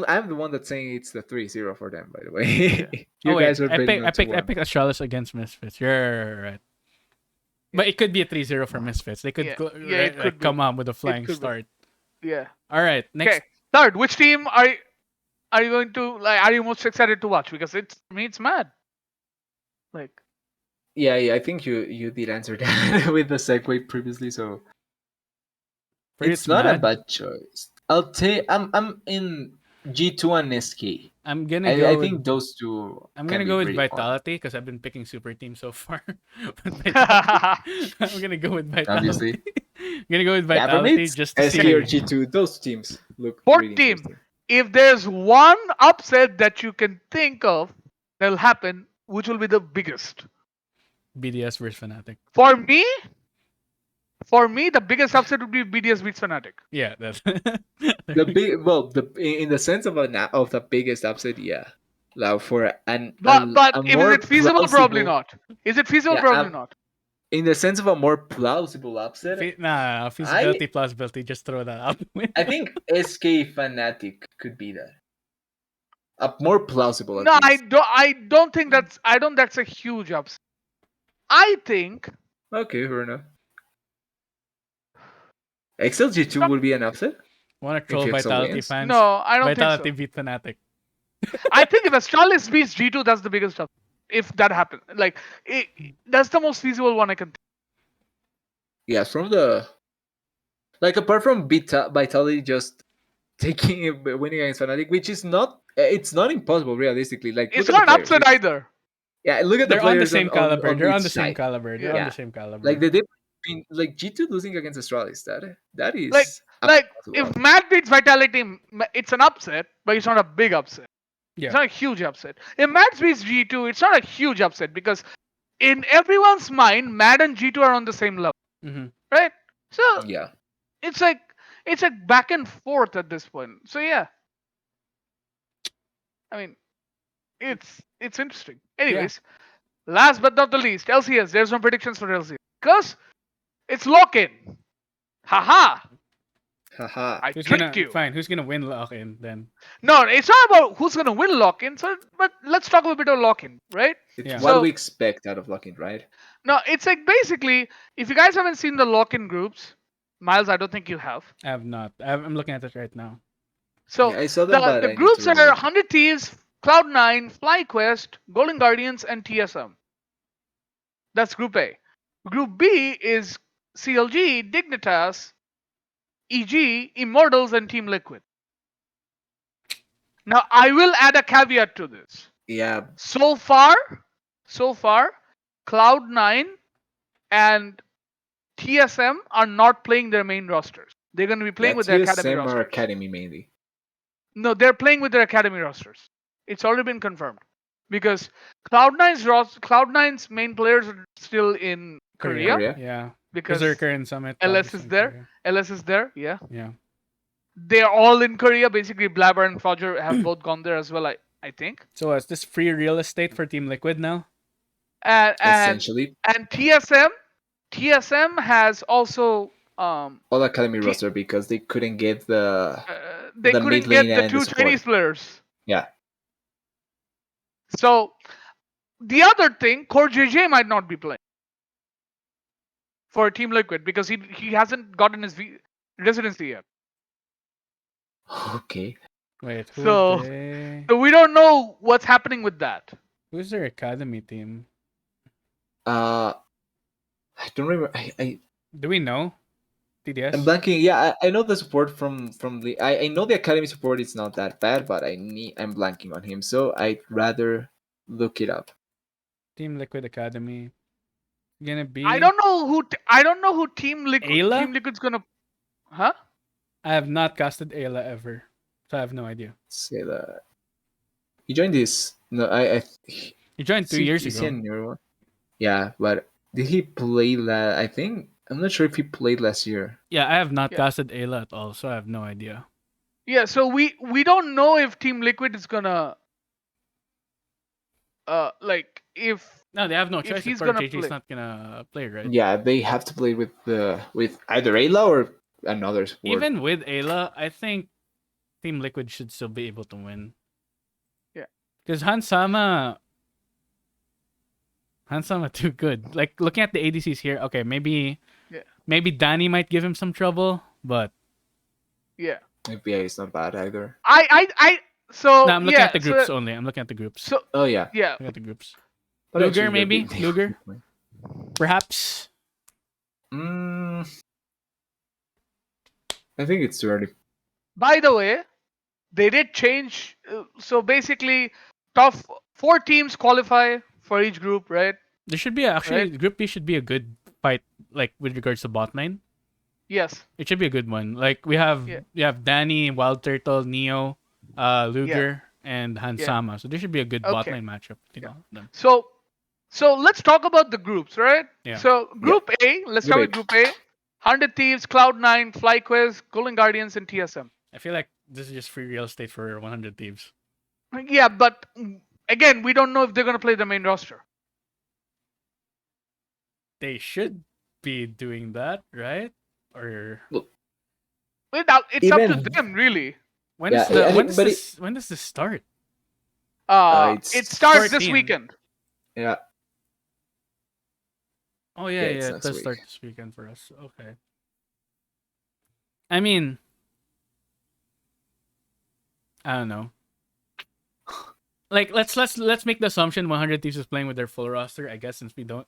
I'm the one that's saying it's the 3-0 for them, by the way. You Oh wait, guys are I betting on picked 2-1. Astralis against Misfits. You're right. But it could be a 3-0 for Misfits. They could Yeah, go, yeah, it could be. come on with a flying could be. start. Yeah. All right, next. Okay. Third, which team are you going to like? Are you most excited to watch? Because for me, it's Mad. Like Yeah, I think you did answer that with the segue previously, so For you, it's not a Mad. bad choice. I'll take I'm in G2 and SK. I'm gonna I go. think those two. I'm can gonna be go with pretty fun. Vitality because I've been picking super teams so far. But Vitality- I'm gonna go with Vitality. Obviously. I'm gonna go with Yeah, for me, Vitality it's just to SK see. or G2. Those teams look Fourth really team. interesting. if there's one upset that you can think of that'll happen, which will be the biggest? BDS versus Fnatic. For me, the biggest upset would be BDS beats Fnatic. Yeah, that's The big, well, in the sense of of the biggest upset, yeah. Like for But a if more is it feasible? Probably plausible- not. Is it feasible? Yeah, Probably not. In the sense of a more plausible upset, nah, feasibility, plausibility. Just throw that out. I think SK Fnatic could be that. A more plausible. At No, least. I don't think that's a huge upset. I think Okay, fair enough. XLG2 will be an upset. Want to troll If Excel Vitality wins? fans? no, I don't Vitality think beat Fnatic. so. I think if Astralis beats G2, that's the biggest upset. If that happens, that's the most feasible one I can think. Yeah, from the apart from Vitality just winning against Fnatic, which is not it's not impossible realistically. Like It's look at not the an upset players. either. Yeah, look at the They're on the players same caliber. They're on each the same side. caliber. They're on Yeah. the same caliber. Like the difference between like G2 losing against Astralis, that is Like impossible. if Matt beats Vitality, it's an upset, but it's not a big upset. Yeah. It's not a huge upset. If Matt beats G2, it's not a huge upset because in everyone's mind, Matt and G2 are on the same level, Mm-hmm. right? So Yeah. it's like back and forth at this point. So yeah, I mean, it's interesting. Anyways, last but not the least, LCS. There's no predictions for LCS because it's lock-in. Haha. Haha. I Who's tricked gonna you. fine? Who's gonna win lock-in then? No, it's not about who's gonna win lock-in. So, but let's talk a bit of lock-in, right? It's Yeah. what So we expect out of Lock-in, right? no, it's like basically, if you guys haven't seen the lock-in groups, Miles, I don't think you have. I have not. I'm looking at it right now. So Yeah, I saw them, the but the I need to groups are remember. 100 Thieves, Cloud9, FlyQuest, Golden Guardians, and TSM. That's Group A. Group B is CLG, Dignitas, EG, Immortals, and Team Liquid. Now I will add a caveat to this. Yeah, So far, Cloud9 and TSM are not playing their main rosters. They're going to be playing with their academy TSM or rosters. Academy mainly. No, they're playing with their academy rosters. It's already been confirmed because Cloud9's main players are still in Korea, Korea. Yeah. because Their current summit. LS obviously is in there. Korea. LS is there. Yeah, Yeah. they're all in Korea. Basically, Blabber and Froger have both gone there as well. I think. So is this free real estate for Team Liquid now? And Essentially, TSM has also all Academy T- roster because they couldn't get the they the couldn't mid lane get the and the two support. Chinese players. Yeah. So the other thing, Core JJ might not be playing for Team Liquid because he hasn't gotten his residency yet. Okay. Wait, who So- they... So we don't know what's happening with that. Who's their academy team? I don't remember. Do we know? TDS? I'm blanking. Yeah, I know the support from the. I know the Academy support is not that bad, but I'm blanking on him, so I'd rather look it up. Team Liquid Academy. Gonna be... I don't know who Team Ayla? Liquid's gonna. Huh? I have not casted Ayla ever. So I have no idea. Say that he joined this. No, I He joined 2 years is he a ago. newer one? Yeah, but did he play I think I'm not sure if he played last year. Yeah, I have not Yeah. casted Ayla at all, so I have no idea. Yeah. So we don't know if Team Liquid is gonna. Like if No, they have no If choice. he's If gonna JJ's play. not gonna play, right? Yeah, they have to play with either Ayla or another support. Even with Ayla, I think Team Liquid should still be able to win. Yeah. Because Hansama too good. Like looking at the ADCs here, okay, maybe Danny might give him some trouble, but yeah. FBA is not bad either. So no, I'm looking yeah, at the groups only. I'm looking at the groups. So Oh yeah, yeah. Look at the groups. But Luger, actually, maybe? they- Luger? Perhaps. I think it's too early. By the way, they did change. So basically, top 4 teams qualify for each group, right? There should be Group B should be a good fight, like with regards to bot lane. Yes. It should be a good one. Like we have Danny, Wild Turtle, Neo, Luger, and Hansama. So there should be a good bot Okay. lane matchup. You know, them. So let's talk about the groups, right? Yeah. So Group A, let's start with Group Group A. 100 Thieves, Cloud9, FlyQuest, Golden Guardians, and TSM. I feel like this is just free real estate for 100 Thieves. Yeah, but again, we don't know if they're gonna play the main roster. They should be doing that, right? Or It's up to Even- them, really. when Yeah, is the I when think- does but this when does this start? It starts this 14. weekend. Yeah, Oh yeah, Yeah, yeah, it's it next does week. start this weekend for us. Okay. I mean, I don't know. Like let's make the assumption 100 Thieves is playing with their full roster. I guess since we don't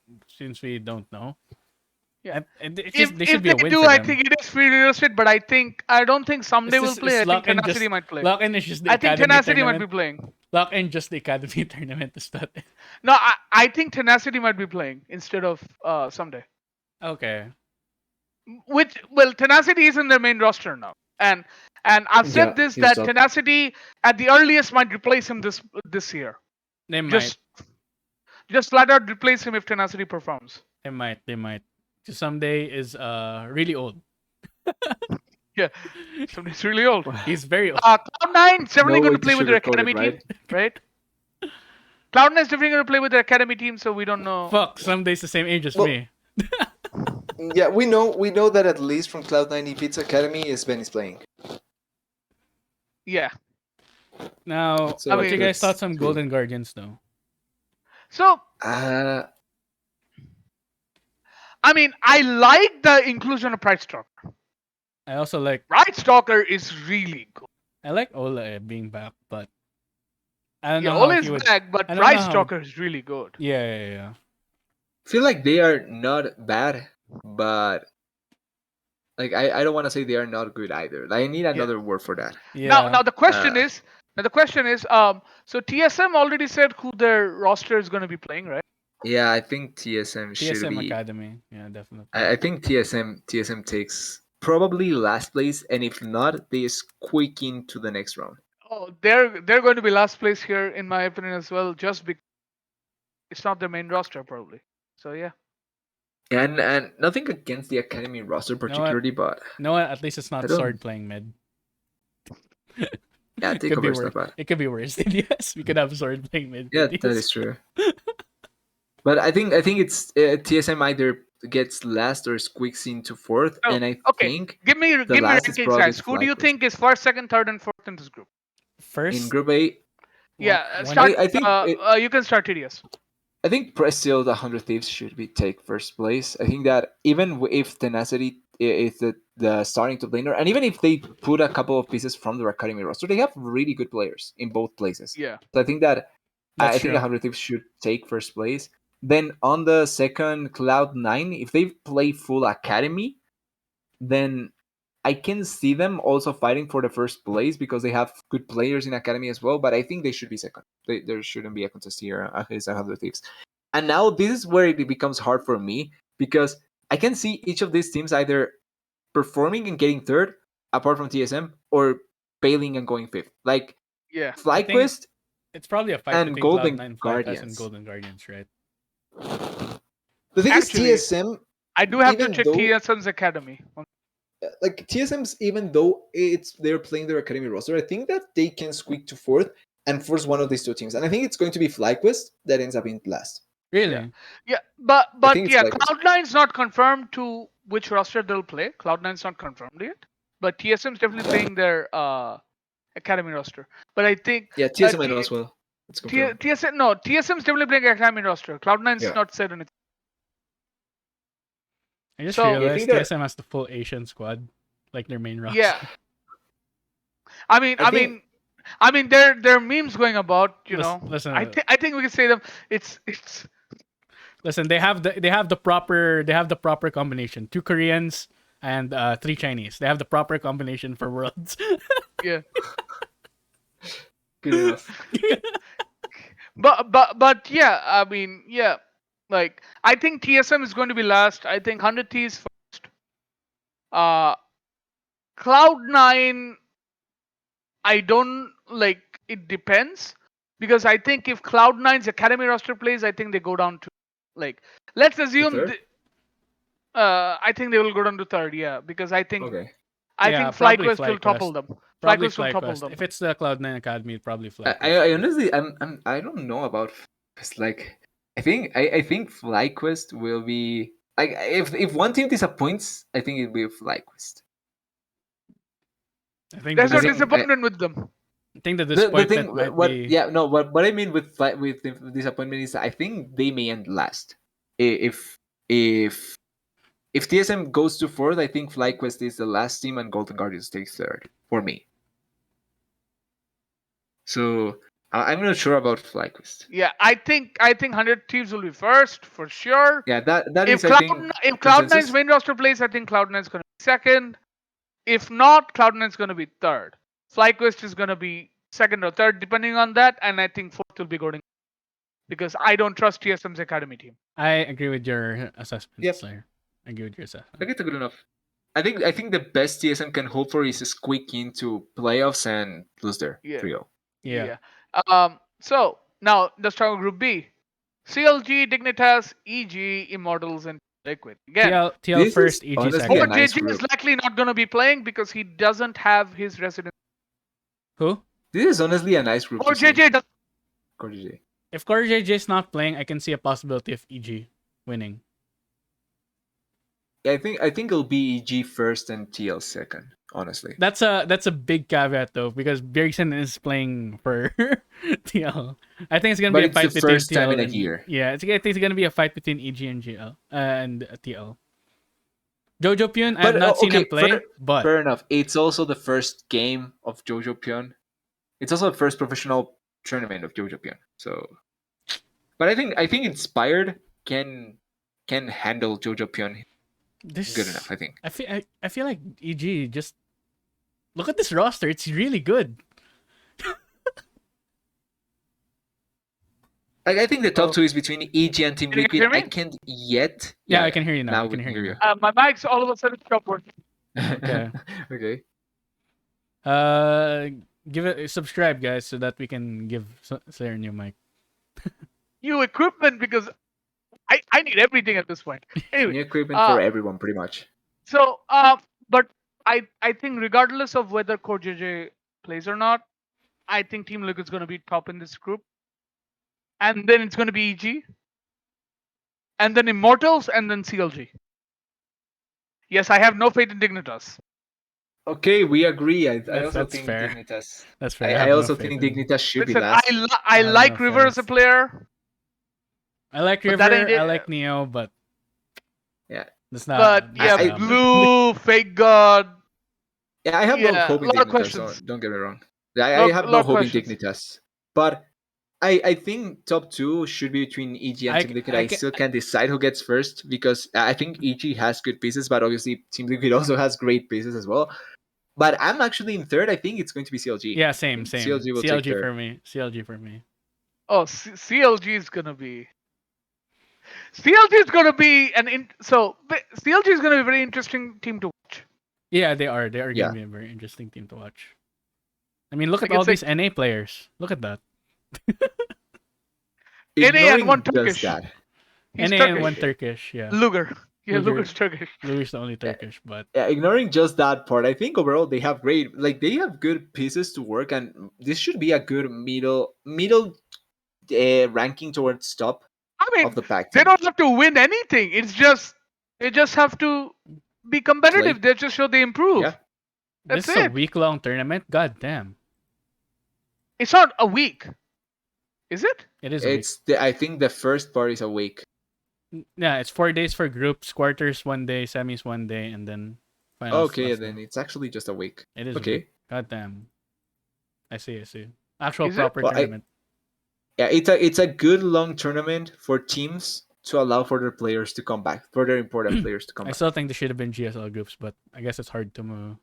know. Yeah. They If should be a they win do, for I them. think it is free real estate, but I don't think someday It's will just- play. it's I think Lock-in Tenacity might play. Lock-in is just the I think academy Tenacity might be tournament. playing. Lock-in just the academy tournament is that. No, I think Tenacity might be playing instead of someday. Okay. Tenacity is in their main roster now, and I've said Yeah, this he's that up. Tenacity at the earliest might replace him this year. They might. Just flat out replace him if Tenacity performs. They might. Because someday is really old. Yeah, somebody's really old. He's very old. Cloud9 is definitely No going way to play with their sugarcoat it, academy team, right? Cloud9 is definitely going to play with their academy team, so we don't know. Fuck, someday's the same age as Well- me. Yeah, we know that at least from Cloud9 if it's Academy, Sven is playing. Yeah. Now, So what you guys that's thoughts on true. Golden Guardians though? So Uh, I mean, I like the inclusion of Pride Stalker. I also like Pride Stalker is really good. I like Ola being back, but I don't Yeah, know how Ola he is would. back, but I don't know Pride how. Stalker is really good. Yeah. I feel like they are not bad, but like I don't want to say they are not good either. I need another word for that. Yeah. Now the question is, so TSM already said who their roster is going to be playing, right? Yeah, I think TSM should TSM be. Academy. Yeah, definitely. I think TSM takes probably last place, and if not, they squeak into the next round. Oh, they're going to be last place here, in my opinion, as well, just because it's not their main roster, probably. So yeah. And nothing against the Academy roster particularly, but No, at least it's I not don't. Sword playing mid. Yeah, Could be takeover is worse. not bad. It could be worse. Yes, we could have Sword playing mid. Yeah, TDS. that is true. But I think it's TSM either gets last or squeaks into fourth, Oh, and I okay. think Give me the last is rankings, probably guys. Who do you FlyQuest. think is first, second, third, and fourth in this group? In First, Group A, Yeah, one- start. I think You can start TDS. I think Presil, the 100 Thieves, should be take first place. I think that even if Tenacity is the starting top laner, and even if they put a couple of pieces from their Academy roster, they have really good players in both places. Yeah. So I think that That's I think true. 100 Thieves should take first place. Then on the second, Cloud9, if they play full Academy, then I can see them also fighting for the first place because they have good players in Academy as well, but I think they should be second. There shouldn't be a contest here against 100 Thieves. And now this is where it becomes hard for me because I can see each of these teams either performing and getting third, apart from TSM, or failing and going fifth. Like Yeah. I think FlyQuest it's probably a fight and between Golden Cloud9, FlyQuest, and Guardians. Golden Guardians, right? The thing Actually, is, TSM, I do have to even check though TSM's academy. like TSM's, even though they're playing their academy roster, I think that they can squeak to fourth and force one of these two teams. And I think it's going to be FlyQuest that ends up in last. Really? Yeah, I but think it's yeah, FlyQuest. Cloud9's not confirmed to which roster they'll play. Cloud9's not confirmed yet, but TSM's definitely playing their academy roster. But I think Yeah, TSM I know as well. It's confirmed. TSM's definitely playing academy roster. Cloud9's Yeah. not said anything. I just So- Yeah, I realized think that- TSM has the full Asian squad, like their main roster. Yeah. I mean, there are memes going about. Listen, I think we can say them. It's Listen, they have the proper combination. 2 Koreans and 3 Chinese. They have the proper combination for worlds. yeah. Good enough. But yeah, I mean, yeah, like I think TSM is going to be last. I think 100 Thieves first. Cloud9, I don't like. It depends because I think if Cloud9's academy roster plays, I think they go down to like. Let's assume. third? I think they will go down to third. Yeah, because I think Okay. Yeah, think probably FlyQuest will FlyQuest. topple them. Probably FlyQuest will topple FlyQuest. them. If it's the Cloud9 Academy, probably FlyQuest. I honestly I don't know about it's like I think FlyQuest will be like if one team disappoints, I think it'll be FlyQuest. I think There's the, no think disappointment with them. I think the The disappointment thing might what be. yeah no what I mean with the disappointment is I think they may end last. If TSM goes to fourth, I think FlyQuest is the last team and Golden Guardians takes third for me. So I'm not sure about FlyQuest. Yeah, I think 100 Thieves will be first for sure. Yeah, that If is I think Cloud9's consensus. main roster plays, I think Cloud9's going to be second. If not, Cloud9's going to be third. FlyQuest is going to be second or third, depending on that, and I think fourth will be going because I don't trust TSM's academy team. I agree with your assessment, Yep. Slayer. I agree with your assessment. I think it's good enough. I think the best TSM can hope for is a squeak into playoffs and lose their Yeah. 3-0. Yeah. So now let's talk about Group B. CLG, Dignitas, EG, Immortals, and Liquid. Again, TL This is first, EG honestly second. a or nice JJ is group. likely not going to be playing because he doesn't have his residence. Who? This is honestly a nice group Or to see. JJ does. Core JJ. If Core JJ is not playing, I can see a possibility of EG winning. I think it'll be EG first and TL second. Honestly, That's a big caveat though, because Bjergsen is playing for TL. I think it's gonna be but a it's the fight between first time TL in a and year. yeah. I think it's gonna be a fight between EG and GL and TL. Jojo Pyun, I have But not seen him okay, play, but fair enough. It's also the first game of Jojo Pion. It's also the first professional tournament of Jojo Pion. So, but I think Inspired can handle Jojo Pion good enough. this I think. I feel like EG just look at this roster. It's really good. I think the top Oh. two is between EG and Team Can you Liquid. hear me? I can't yet. Yeah, I can hear you now. I Now can we can hear hear you you. now. My mic's all of a sudden stopped working. Okay. Okay. Give it subscribe, guys, so that we can give Slayer a new mic. New equipment because I need everything at this point. Anyway, New equipment for everyone, pretty much. so but I think regardless of whether Core JJ plays or not, I think Team Liquid's going to be top in this group, and then it's going to be EG, and then Immortals, and then CLG. Yes, I have no faith in Dignitas. Okay, we agree. I also That's think fair. Dignitas. That's fair. I have no also faith think in- Dignitas should be Listen, last. I have like no River as a faith. player, I like but that River. ain't it. I like Neo, but Yeah. that's not. But that's yeah, not- Blue, Fake God. Yeah, I have no Yeah, hope a in lot of Dignitas. questions. Don't get me wrong. I have A no lot of hope in questions. Dignitas. But I think top two should be between EG and I- Team Liquid. I I ca- still can't decide who gets first because I think EG has good pieces, but obviously Team Liquid also has great pieces as well. But I'm actually in third. I think it's going to be CLG. Yeah, I same. think CLG will take CLG third. for me. CLG for me. Oh, CLG is gonna be. CLG is gonna be CLG is gonna be a very interesting team to watch. Yeah, they are. They are Yeah. going to be a very interesting team to watch. I mean, look Like, at all it's like- these NA players. Look at that. NA and Ignoring one just Turkish. that. He's NA Turkish. and one Turkish. Yeah. Luger. Yeah, Luger. Luger's Turkish. Louis the only Turkish, but Yeah, ignoring just that part, I think overall they have great, like they have good pieces to work, and this should be a good middle ranking towards top I mean, of the pack. they Team. don't have to win anything. It's just they just have to be competitive. Play. They just show they improve. Yeah. That's this is a it. week-long tournament. God damn. It's not a week, is it? It is a week. I think the first part is a week. Yeah, it's 4 days for groups, quarters 1 day, semis 1 day, and then finals. Okay, last then day. it's actually just a week. It is a Okay. week. God damn. I see. Actual Is it? proper Well, tournament. Yeah, it's a good long tournament for teams to allow for their players to come back, for their important players to come I back. still think there should have been GSL groups, but I guess it's hard to move.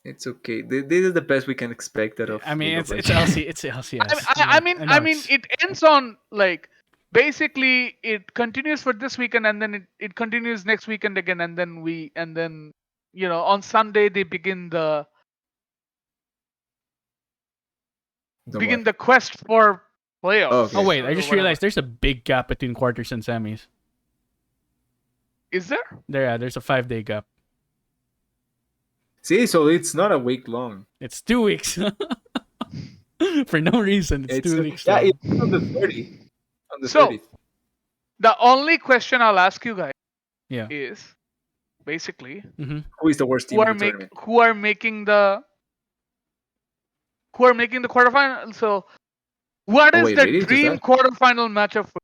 It's okay. This is the best we can expect out of. I mean, League of it's Legends. LC, it's LCS. I mean, know it's- it ends on like basically it continues for this weekend and then it continues next weekend again and then on Sunday they begin the quest for playoffs. Okay. Oh wait, I or just whatever. realized there's a big gap between quarters and semis. Is there? There's a 5-day gap. See, so it's not a week long. It's 2 weeks. For no reason, it's 2 weeks. Yeah, long. it's on the 30th. On the So- 30th. The only question I'll ask you guys Yeah. is basically Mm-hmm. Who is the worst team in the tournament? who are making the quarterfinal. So what is wait, the really? Just dream that? quarterfinal matchup for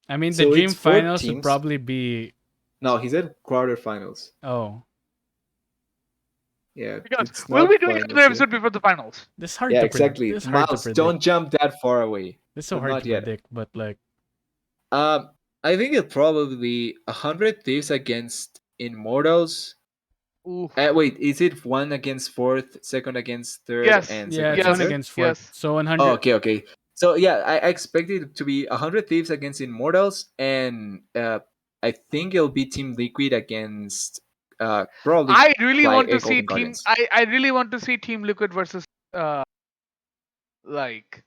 I mean, So the dream it's 4 finals would teams. probably be. No, he said quarterfinals. Oh, Yeah, because it's we'll not be doing finals another yet. episode before the finals. this is hard Yeah, to exactly. predict. This is hard to Miles, predict. don't jump that far away. This is so but hard not to yet. predict, but like, I think it'll probably be 100 Thieves against Immortals. Ooh. Wait, is it one against fourth, second against third, Yes. and yeah, second it's Yes. one against third? against four. Yes. So 100. Oh, okay. So yeah, I expect it to be 100 Thieves against Immortals, and I think it'll be Team Liquid against probably. I really Fly- want to Golden see team. Guardians. I really want to see Team Liquid versus like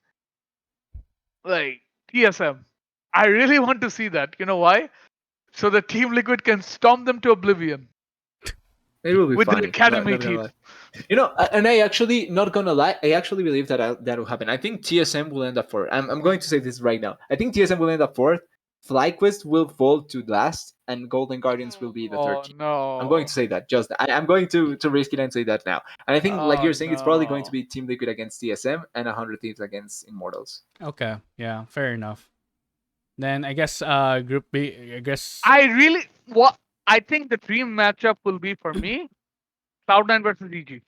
TSM. I really want to see that. You know why? So the Team Liquid can stomp them to oblivion It will be with funny. the academy not gonna team. lie. You know, and I actually, not gonna lie, I actually believe that that will happen. I think TSM will end up fourth. I'm going to say this right now. I think TSM will end up fourth, FlyQuest will fall to last, and Golden Guardians will be the third Oh team. no! I'm going to say that. I'm going to risk it and say that now. And I think, like Oh you're saying, it's probably going to no! be Team Liquid against TSM and 100 Thieves against Immortals. Okay, yeah, fair enough. Then I guess Group B. I guess I think the dream matchup will be for me Cloud9 versus EG.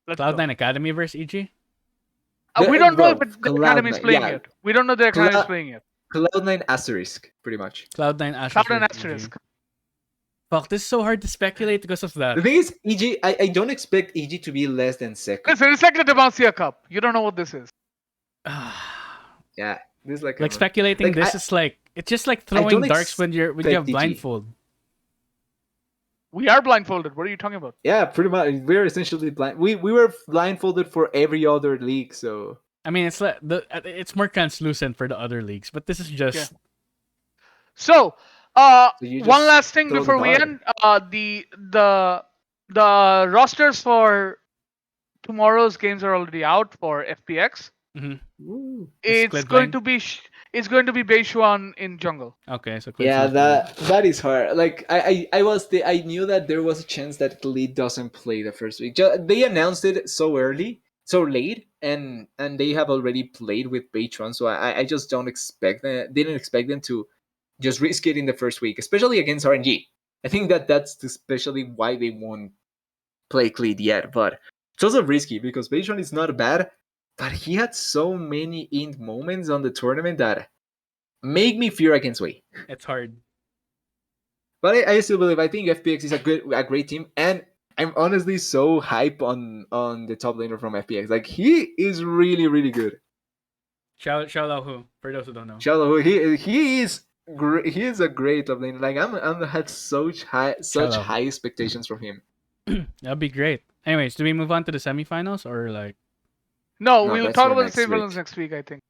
Let's go. Cloud9 Academy versus EG. We don't know if the Academy is Cloud9, playing yeah, yet. We don't know the Academy is playing yet. Cloud9 asterisk, pretty much. Cloud9 Ashes Cloud9 versus asterisk. EG. Fuck, this is so hard to speculate because of that. The thing is, EG, I don't expect EG to be less than second. Listen, it's like the Demacia Cup. You don't know what this is. Yeah, this is like speculating. like, this is like it's just like don't throwing darts when you expect have EG. blindfold. We are blindfolded. What are you talking about? Yeah, pretty much. We're essentially blind. We were blindfolded for every other league, so I mean, it's like it's more translucent for the other leagues, but this is just Yeah. So, you just one last thing throw the before we dart. end. The rosters for tomorrow's games are already out for FPX. Woo. It's Squid going Blind? to be Beishuan in jungle. Okay. So Yeah, Quincy's that is hard. Like I knew that there was a chance that Khalid doesn't play the first week. They announced it so early, so late, and they have already played with Beitron, so I just didn't expect them to just risk it in the first week, especially against RNG. I think that's especially why they won't play Khalid yet, but it's also risky because Beitron is not bad, but he had so many int moments on the tournament that make me fear against Wei. It's hard. But I still believe. I think FPX is a great team, and I'm honestly so hype on the top laner from FPX. Like he is really really good. Shout out who for those who don't know. Shallow, he is great. He is a great top laner. Like I'm had such high Shallow. expectations from him. That'd be great. Anyways, do we move on to the semifinals or like No, No, we'll that's talk for about the next semifinals week. next week, I think.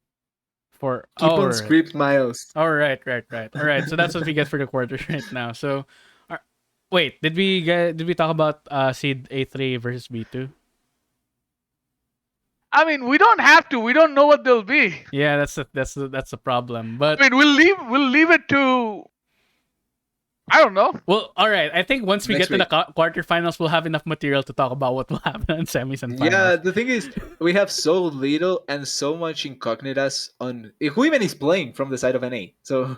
for Keep on right. script, Miles. All right. All right. So that's what we get for the quarters right now. So, wait, did we talk about seed A3 versus B2? I mean, we don't have to. We don't know what they'll be. Yeah, that's the problem. But I mean, we'll leave it to. I don't know. well, all right. I think once we Next get to the quarterfinals, we'll have enough material to talk about what will happen in semis and finals. Yeah, the thing is, we have so little and so much incognitas on who even is playing from the side of NA. So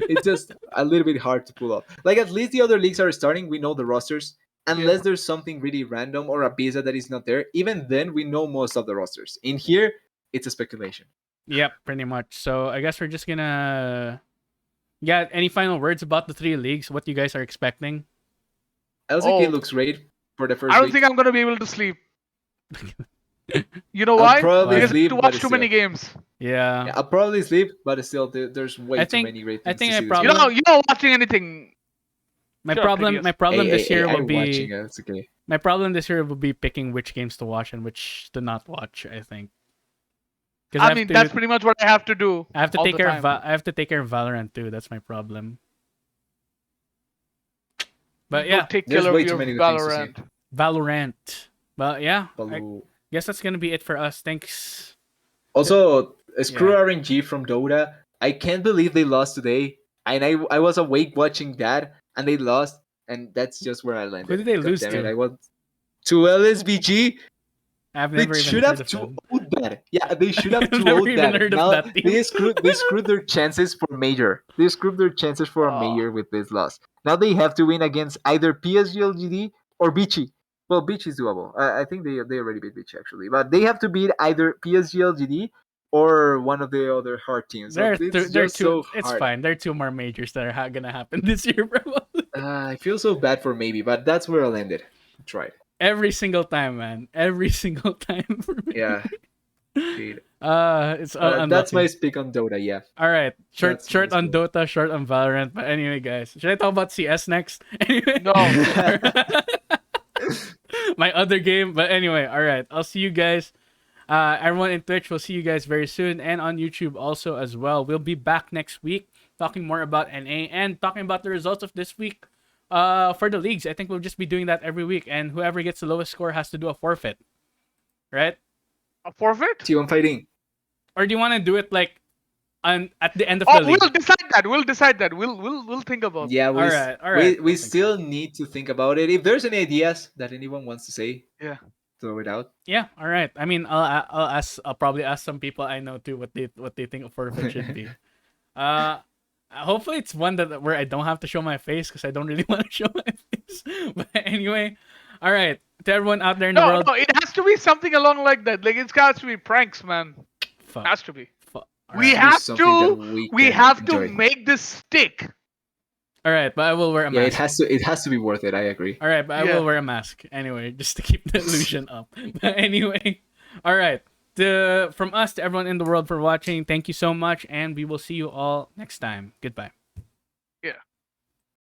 it's just a little bit hard to pull off. Like at least the other leagues are starting. We know the rosters. Unless there's something really random or a visa that is not there, even then we know most of the rosters. In here, it's a speculation. Yep, pretty much. So I guess we're just gonna. Yeah. Any final words about the three leagues? What you guys are expecting? LCK Oh. looks great for the first I don't week. think I'm gonna be able to sleep. You know I'll why? probably Because I sleep, have to but watch too many games. Yeah. Yeah, I'll probably sleep, but still, there's way too many great things. I think to I see this probably- week. You're not watching anything. My Sure, problem TDS. this year will I'm be watching LCK. my problem this year will be picking which games to watch and which to not watch. I think. 'Cause I mean, that's pretty much what I have to do. I have to all take the care of time. I have to take care of Valorant too. That's my problem. But Go yeah, take There's care way of too your many good things to see. Valorant. But yeah, I Baloo. guess that's gonna be it for us. Thanks. Also, screw Yeah. RNG from Dota. I can't believe they lost today. And I was awake watching that, and they lost, and that's just where I landed. Who did they God lose damn to? it, I was to LSBG. I've They never even should heard have of them. 2-0'd that. Yeah, they should have I've never 2-0'd even that. heard of Now that team. they screwed their chances for major. They screwed their chances for a Oh. major with this loss. Now they have to win against either PSG LGD or Beachy. Well, Beachy is doable. I think they already beat Beachy actually, but they have to beat either PSG LGD or one of the other hard teams. So it's just so It's hard. fine. There are two more majors that are gonna happen this year, probably. I feel so bad for maybe, but that's where I landed. Tried. Every single time, man. Every single time for me. Yeah. Shit. It's That's my unlucky. speak on Dota. Yeah. All right, short That's short my on school. Dota, short on Valorant. But anyway, guys, should I talk about CS next? Anyway, No. my other game. But anyway, all right. I'll see you guys. Everyone in Twitch, we'll see you guys very soon, and on YouTube also as well. We'll be back next week talking more about NA and talking about the results of this week. For the leagues, I think we'll just be doing that every week, and whoever gets the lowest score has to do a forfeit, right? A forfeit? T1 fighting. Or do you want to do it like at the end of Oh, the league? we'll decide that. We'll decide that. We'll think about. Yeah, All right, all right. we We'll think about still need to think about it. If there's any ideas that anyone wants to say, Yeah. throw it out. Yeah, all right. I mean, I'll ask. I'll probably ask some people I know too what they think a forfeit should be. Hopefully it's one that where I don't have to show my face because I don't really want to show my face. But anyway, all right. To everyone out there in the No, world, no, it has to be something along like that. Like it's got to be pranks, man. fuck, Has to be. fuck. All We right. have something to. that We can have to enjoy. make this stick. All right, but I will wear a Yeah, mask. it has to be worth it. I agree. All right, but I Yeah. will wear a mask anyway, just to keep the illusion up. But anyway, all right. From us to everyone in the world for watching, thank you so much, and we will see you all next time. Goodbye.